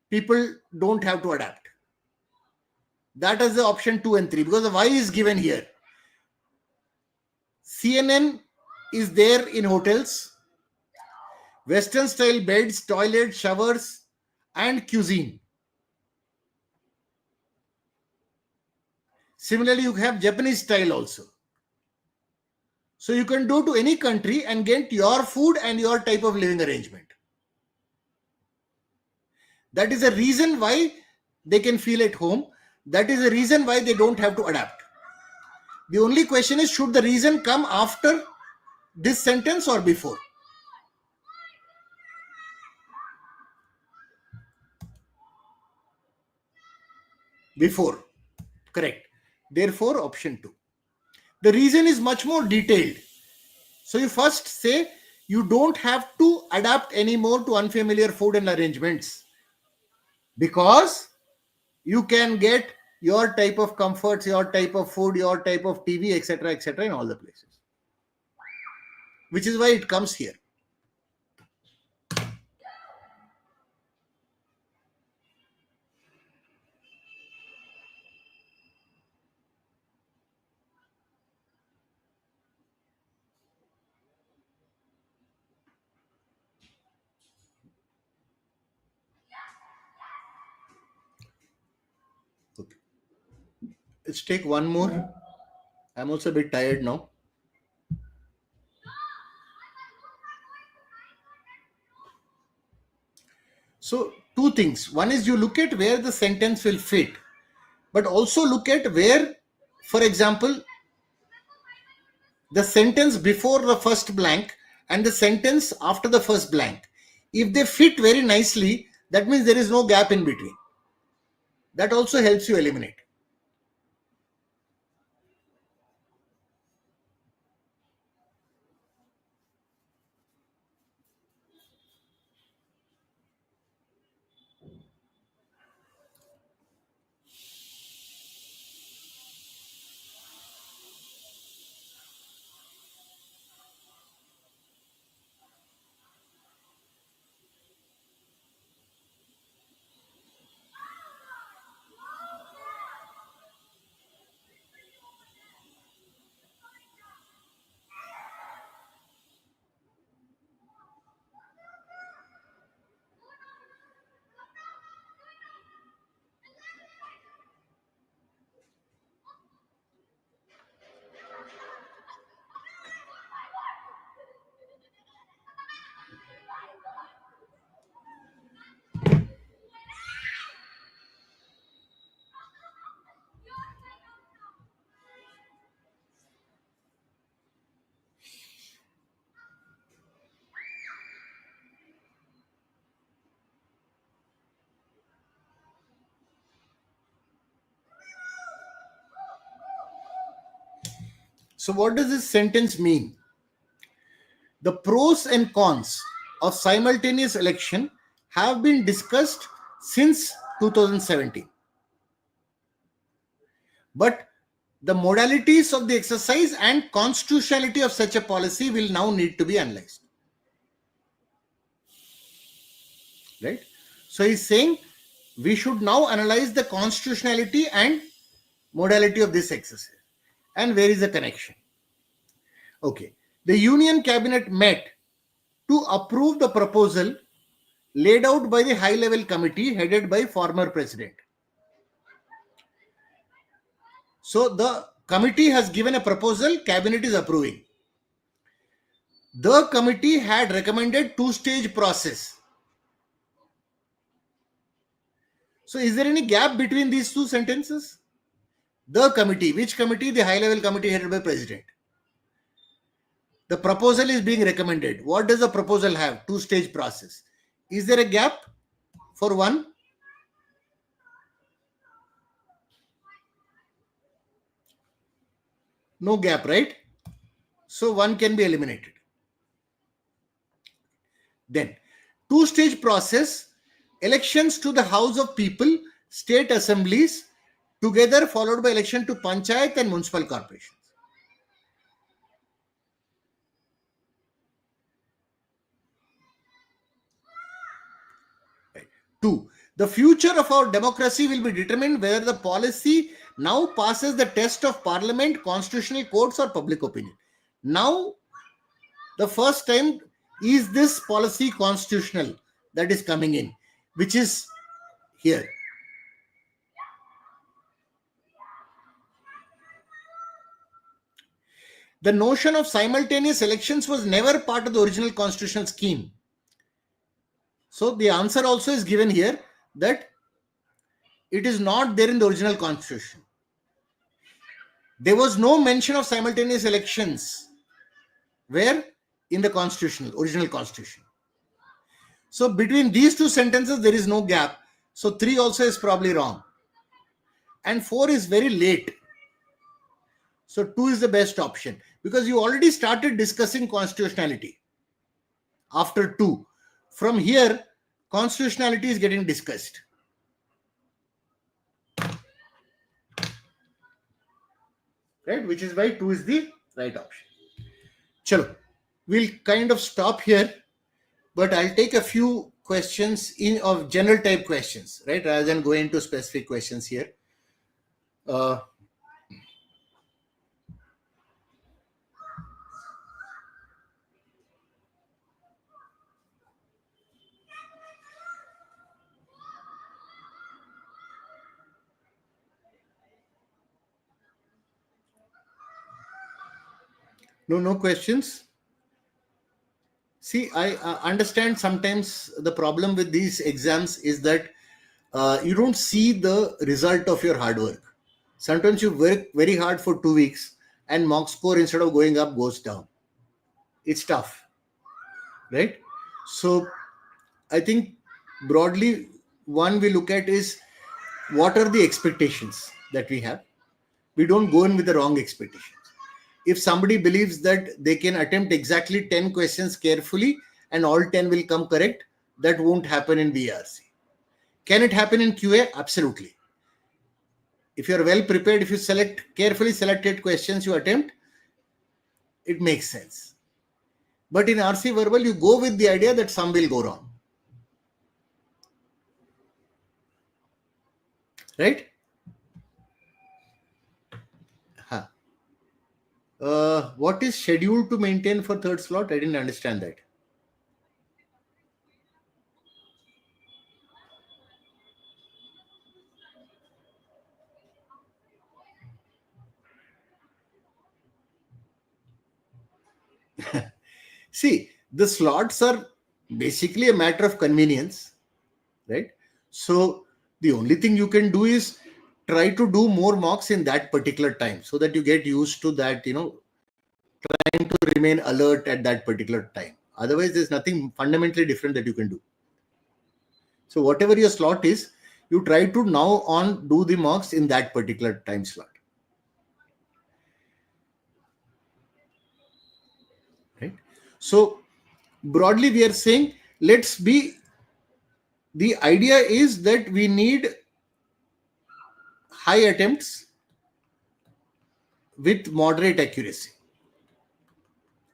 people don't have to adapt. That is the option 2 and 3 because the why is given here. CNN is there in hotels, Western style beds, toilets, showers, and cuisine. Similarly, you have Japanese style also. So you can go to any country and get your food and your type of living arrangement. That is the reason why they can feel at home. That is the reason why they don't have to adapt. The only question is, should the reason come after this sentence or before? Before. Correct. Therefore, option 2. The reason is much more detailed. So you first say you don't have to adapt anymore to unfamiliar food and arrangements, because you can get your type of comforts, your type of food, your type of TV, etc., in all the places. Which is why it comes here. Okay. Let's take one more. I'm also a bit tired now. So, two things. One is you look at where the sentence will fit, but also look at where, for example, the sentence before the first blank and the sentence after the first blank, if they fit very nicely, that means there is no gap in between. That also helps you eliminate. So, what does this sentence mean? The pros and cons of simultaneous election have been discussed since 2017. But the modalities of the exercise and constitutionality of such a policy will now need to be analyzed. Right? So he's saying we should now analyze the constitutionality and modality of this exercise. And where is the connection? Okay. The Union Cabinet met to approve the proposal laid out by the high level committee headed by former president. So the committee has given a proposal, cabinet is approving. The committee had recommended two-stage process. So is there any gap between these two sentences? The committee, which committee? The high level committee headed by president. The proposal is being recommended. What does the proposal have? Two-stage process. Is there a gap for one? No gap, right? So one can be eliminated. Then, two-stage process, elections to the House of People, state assemblies, together followed by election to panchayat and municipal corporations. Right. 2. The future of our democracy will be determined whether the policy now passes the test of parliament, constitutional courts, or public opinion. Now, the first time, is this policy constitutional? That is coming in, which is here. The notion of simultaneous elections was never part of the original constitutional scheme. So the answer also is given here that it is not there in the original constitution. There was no mention of simultaneous elections. Where? In the original constitution. So between these two sentences, there is no gap. So 3 also is probably wrong. And 4 is very late. So 2 is the best option because you already started discussing constitutionality after 2. From here, constitutionality is getting discussed. Right? Which is why 2 is the right option. Chalo, we'll kind of stop here, but I'll take a few questions of general type questions, right? Rather than going into specific questions here. No questions. See, I understand sometimes the problem with these exams is that you don't see the result of your hard work. Sometimes you work very hard for 2 weeks and mock score, instead of going up, goes down. It's tough, right? So I think broadly, one we look at is what are the expectations that we have. We don't go in with the wrong expectations. If somebody believes that they can attempt exactly 10 questions carefully and all 10 will come correct, that won't happen in VRC. Can it happen in QA? Absolutely. If you're well prepared, if you carefully selected questions you attempt, it makes sense. But in RC verbal, you go with the idea that some will go wrong. Right? What is scheduled to maintain for third slot? I didn't understand that. See, the slots are basically a matter of convenience, right? So the only thing you can do is try to do more mocks in that particular time so that you get used to that, trying to remain alert at that particular time. Otherwise, there's nothing fundamentally different that you can do. So whatever your slot is, you try to now on do the mocks in that particular time slot. Right? So broadly, we are saying the idea is that we need high attempts with moderate accuracy.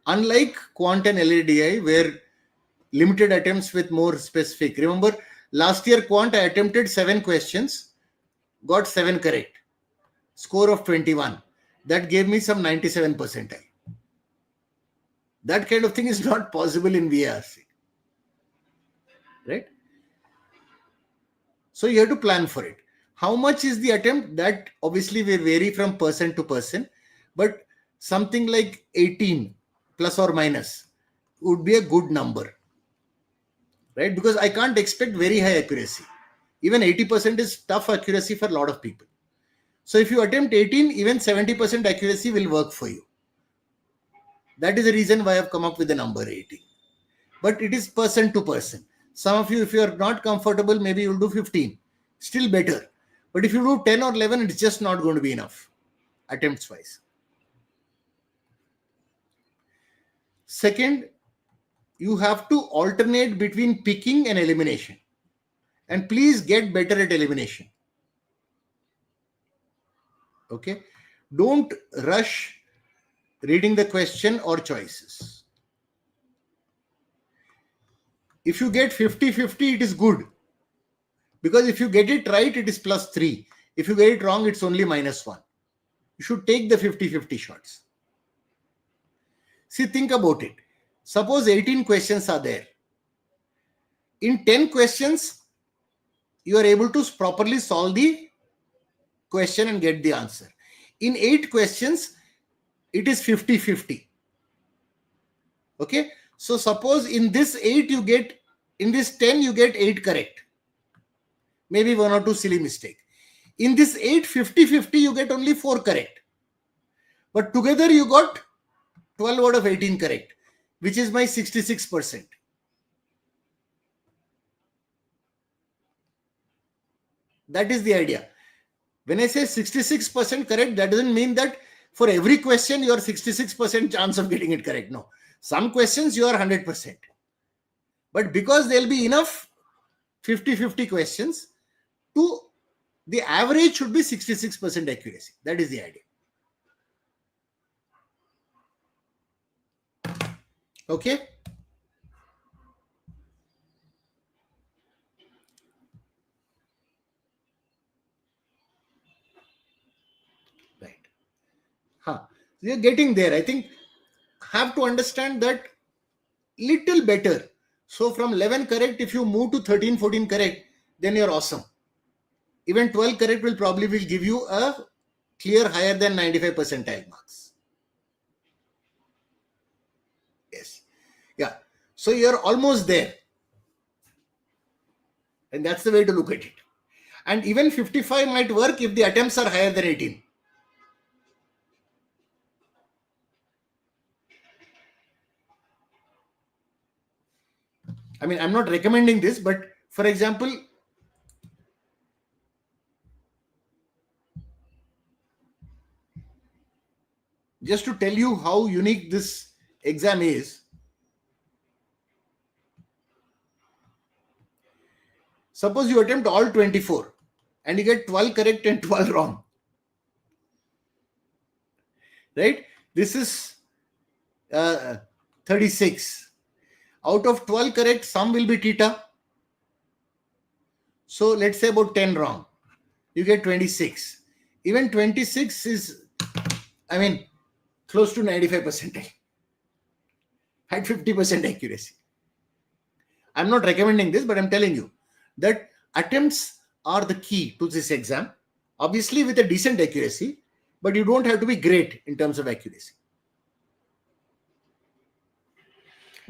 Unlike quant and LADI, where limited attempts with more specific. Remember, last year quant I attempted 7 questions, got 7 correct. Score of 21. That gave me some 97 percentile. That kind of thing is not possible in VARC. Right? So you have to plan for it. How much is the attempt? That obviously will vary from person to person, but something like 18 plus or minus would be a good number, right? Because I can't expect very high accuracy. Even 80% is tough accuracy for a lot of people. So if you attempt 18, even 70% accuracy will work for you. That is the reason why I've come up with the number 18. But it is person to person. Some of you, if you are not comfortable, maybe you'll do 15. Still better. But if you do 10 or 11, it's just not going to be enough, attempts wise. Second, you have to alternate between picking and elimination. And please get better at elimination. Okay? Don't rush reading the question or choices. If you get 50-50, it is good. Because if you get it right, it is +3. If you get it wrong, it's only -1. You should take the 50-50 shots. See, think about it. Suppose 18 questions are there. In 10 questions, you are able to properly solve the question and get the answer. In 8 questions, it is 50-50. Okay? So suppose in this 8 in this 10 you get 8 correct. Maybe 1 or 2 silly mistake. In this 8, 50-50, you get only 4 correct. But together you got 12 out of 18 correct, which is my 66%. That is the idea. When I say 66% correct, that doesn't mean that for every question you are 66% chance of getting it correct. No. Some questions you are 100%. But because there will be enough 50-50 questions, to the average should be 66% accuracy. That is the idea. Okay. Right. You're getting there. I think have to understand that little better. So from 11 correct, if you move to 13, 14 correct, then you're awesome. Even 12 correct will probably give you a clear higher than 95 percentile marks. Yes. Yeah. So you're almost there. And that's the way to look at it. And even 55 might work if the attempts are higher than 18. I mean, I'm not recommending this, but for example, just to tell you how unique this exam is, suppose you attempt all 24 and you get 12 correct and 12 wrong. Right? This is 36. Out of 12 correct, some will be theta. So let's say about 10 wrong. You get 26. Even 26 is, I mean, close to 95% at 50% accuracy. I'm not recommending this, but I'm telling you that attempts are the key to this exam. Obviously with a decent accuracy, but you don't have to be great in terms of accuracy.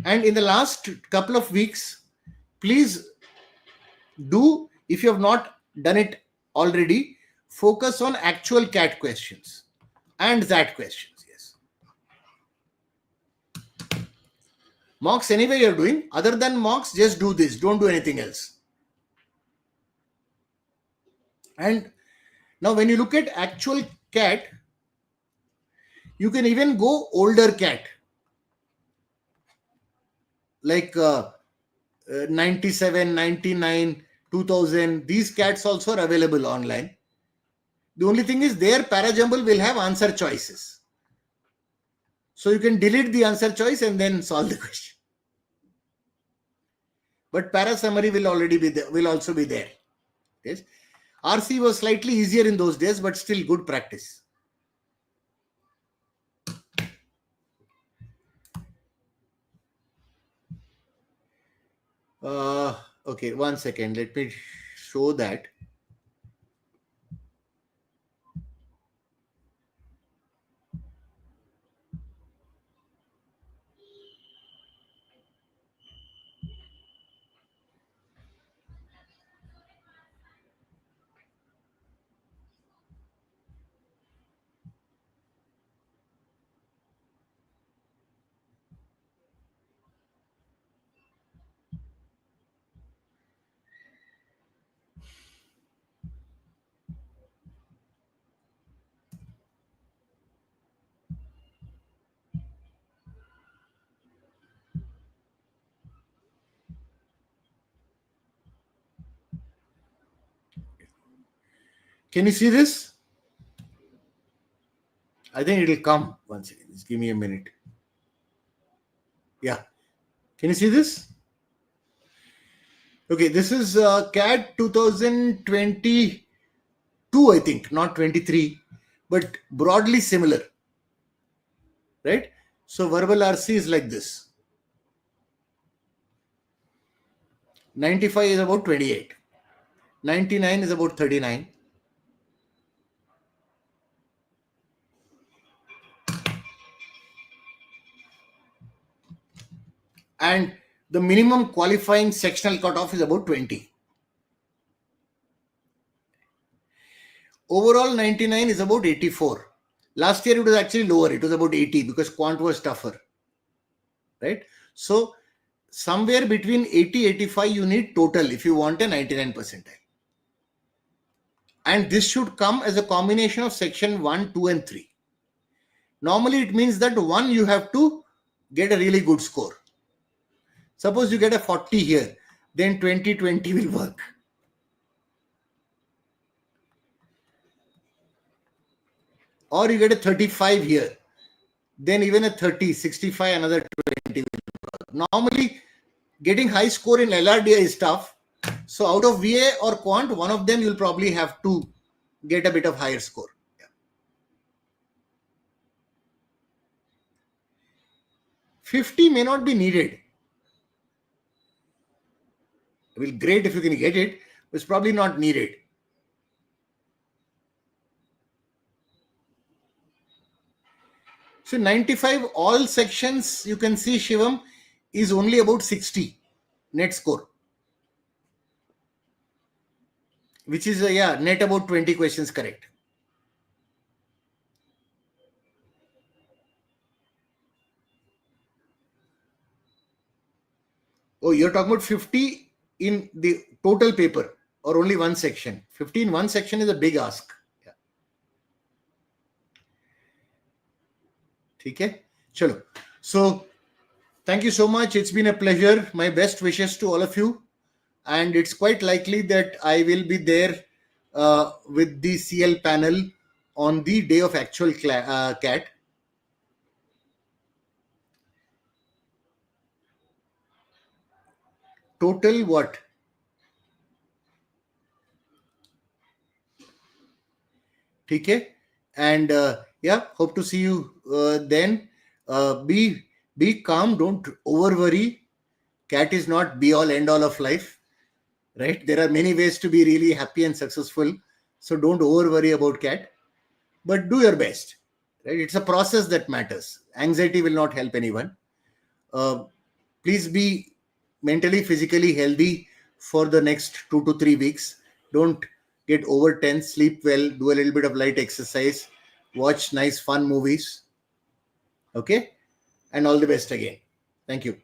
And in the last couple of weeks, please do, if you have not done it already, focus on actual CAT questions and that questions. Yes. Mocks anyway you're doing. Other than mocks, just do this. Don't do anything else. And now when you look at actual CAT, you can even go older CAT. Like 97, 99, 2000. These CATs also are available online. The only thing is their Parajumble will have answer choices. So you can delete the answer choice and then solve the question. But para summary will already be there, will also be there. Yes. RC was slightly easier in those days, but still good practice. Okay, 1 second. Let me show that. Can you see this? I think it will come. 1 second. Just give me a minute. Yeah. Can you see this? Okay, this is CAT 2022, I think, not 23, but broadly similar. Right? So verbal RC is like this. 95 is about 28. 99 is about 39. And the minimum qualifying sectional cutoff is about 20. Overall 99 is about 84. Last year it was actually lower. It was about 80 because quant was tougher, right? So somewhere between 80-85 you need total if you want a 99 percentile. And this should come as a combination of section 1, 2 and 3. Normally it means that 1 you have to get a really good score. Suppose you get a 40 here, then 20-20 will work. Or you get a 35 here, then even a 30, 65, another 20 will work. Normally getting high score in LRDI is tough. So out of VA or quant, one of them you'll probably have to get a bit of higher score. 50 may not be needed. Well, great if you can get it, but it's probably not needed. So 95, all sections you can see, Shivam, is only about 60 net score, which is net about 20 questions correct. Oh, you're talking about 50 in the total paper or only one section? 50 in one section is a big ask. Okay, chalo. So thank you so much. It's been a pleasure. My best wishes to all of you. And it's quite likely that I will be there with the CL panel on the day of actual CAT. Total what? Okay. And hope to see you then. Be calm. Don't over worry. CAT is not be all end all of life, right? There are many ways to be really happy and successful. So don't over worry about CAT, but do your best, right? It's a process that matters. Anxiety will not help anyone. Please be mentally, physically healthy for the next 2 to 3 weeks. Don't get over tense. Sleep well. Do a little bit of light exercise. Watch nice, fun movies. Okay? And all the best again. Thank you.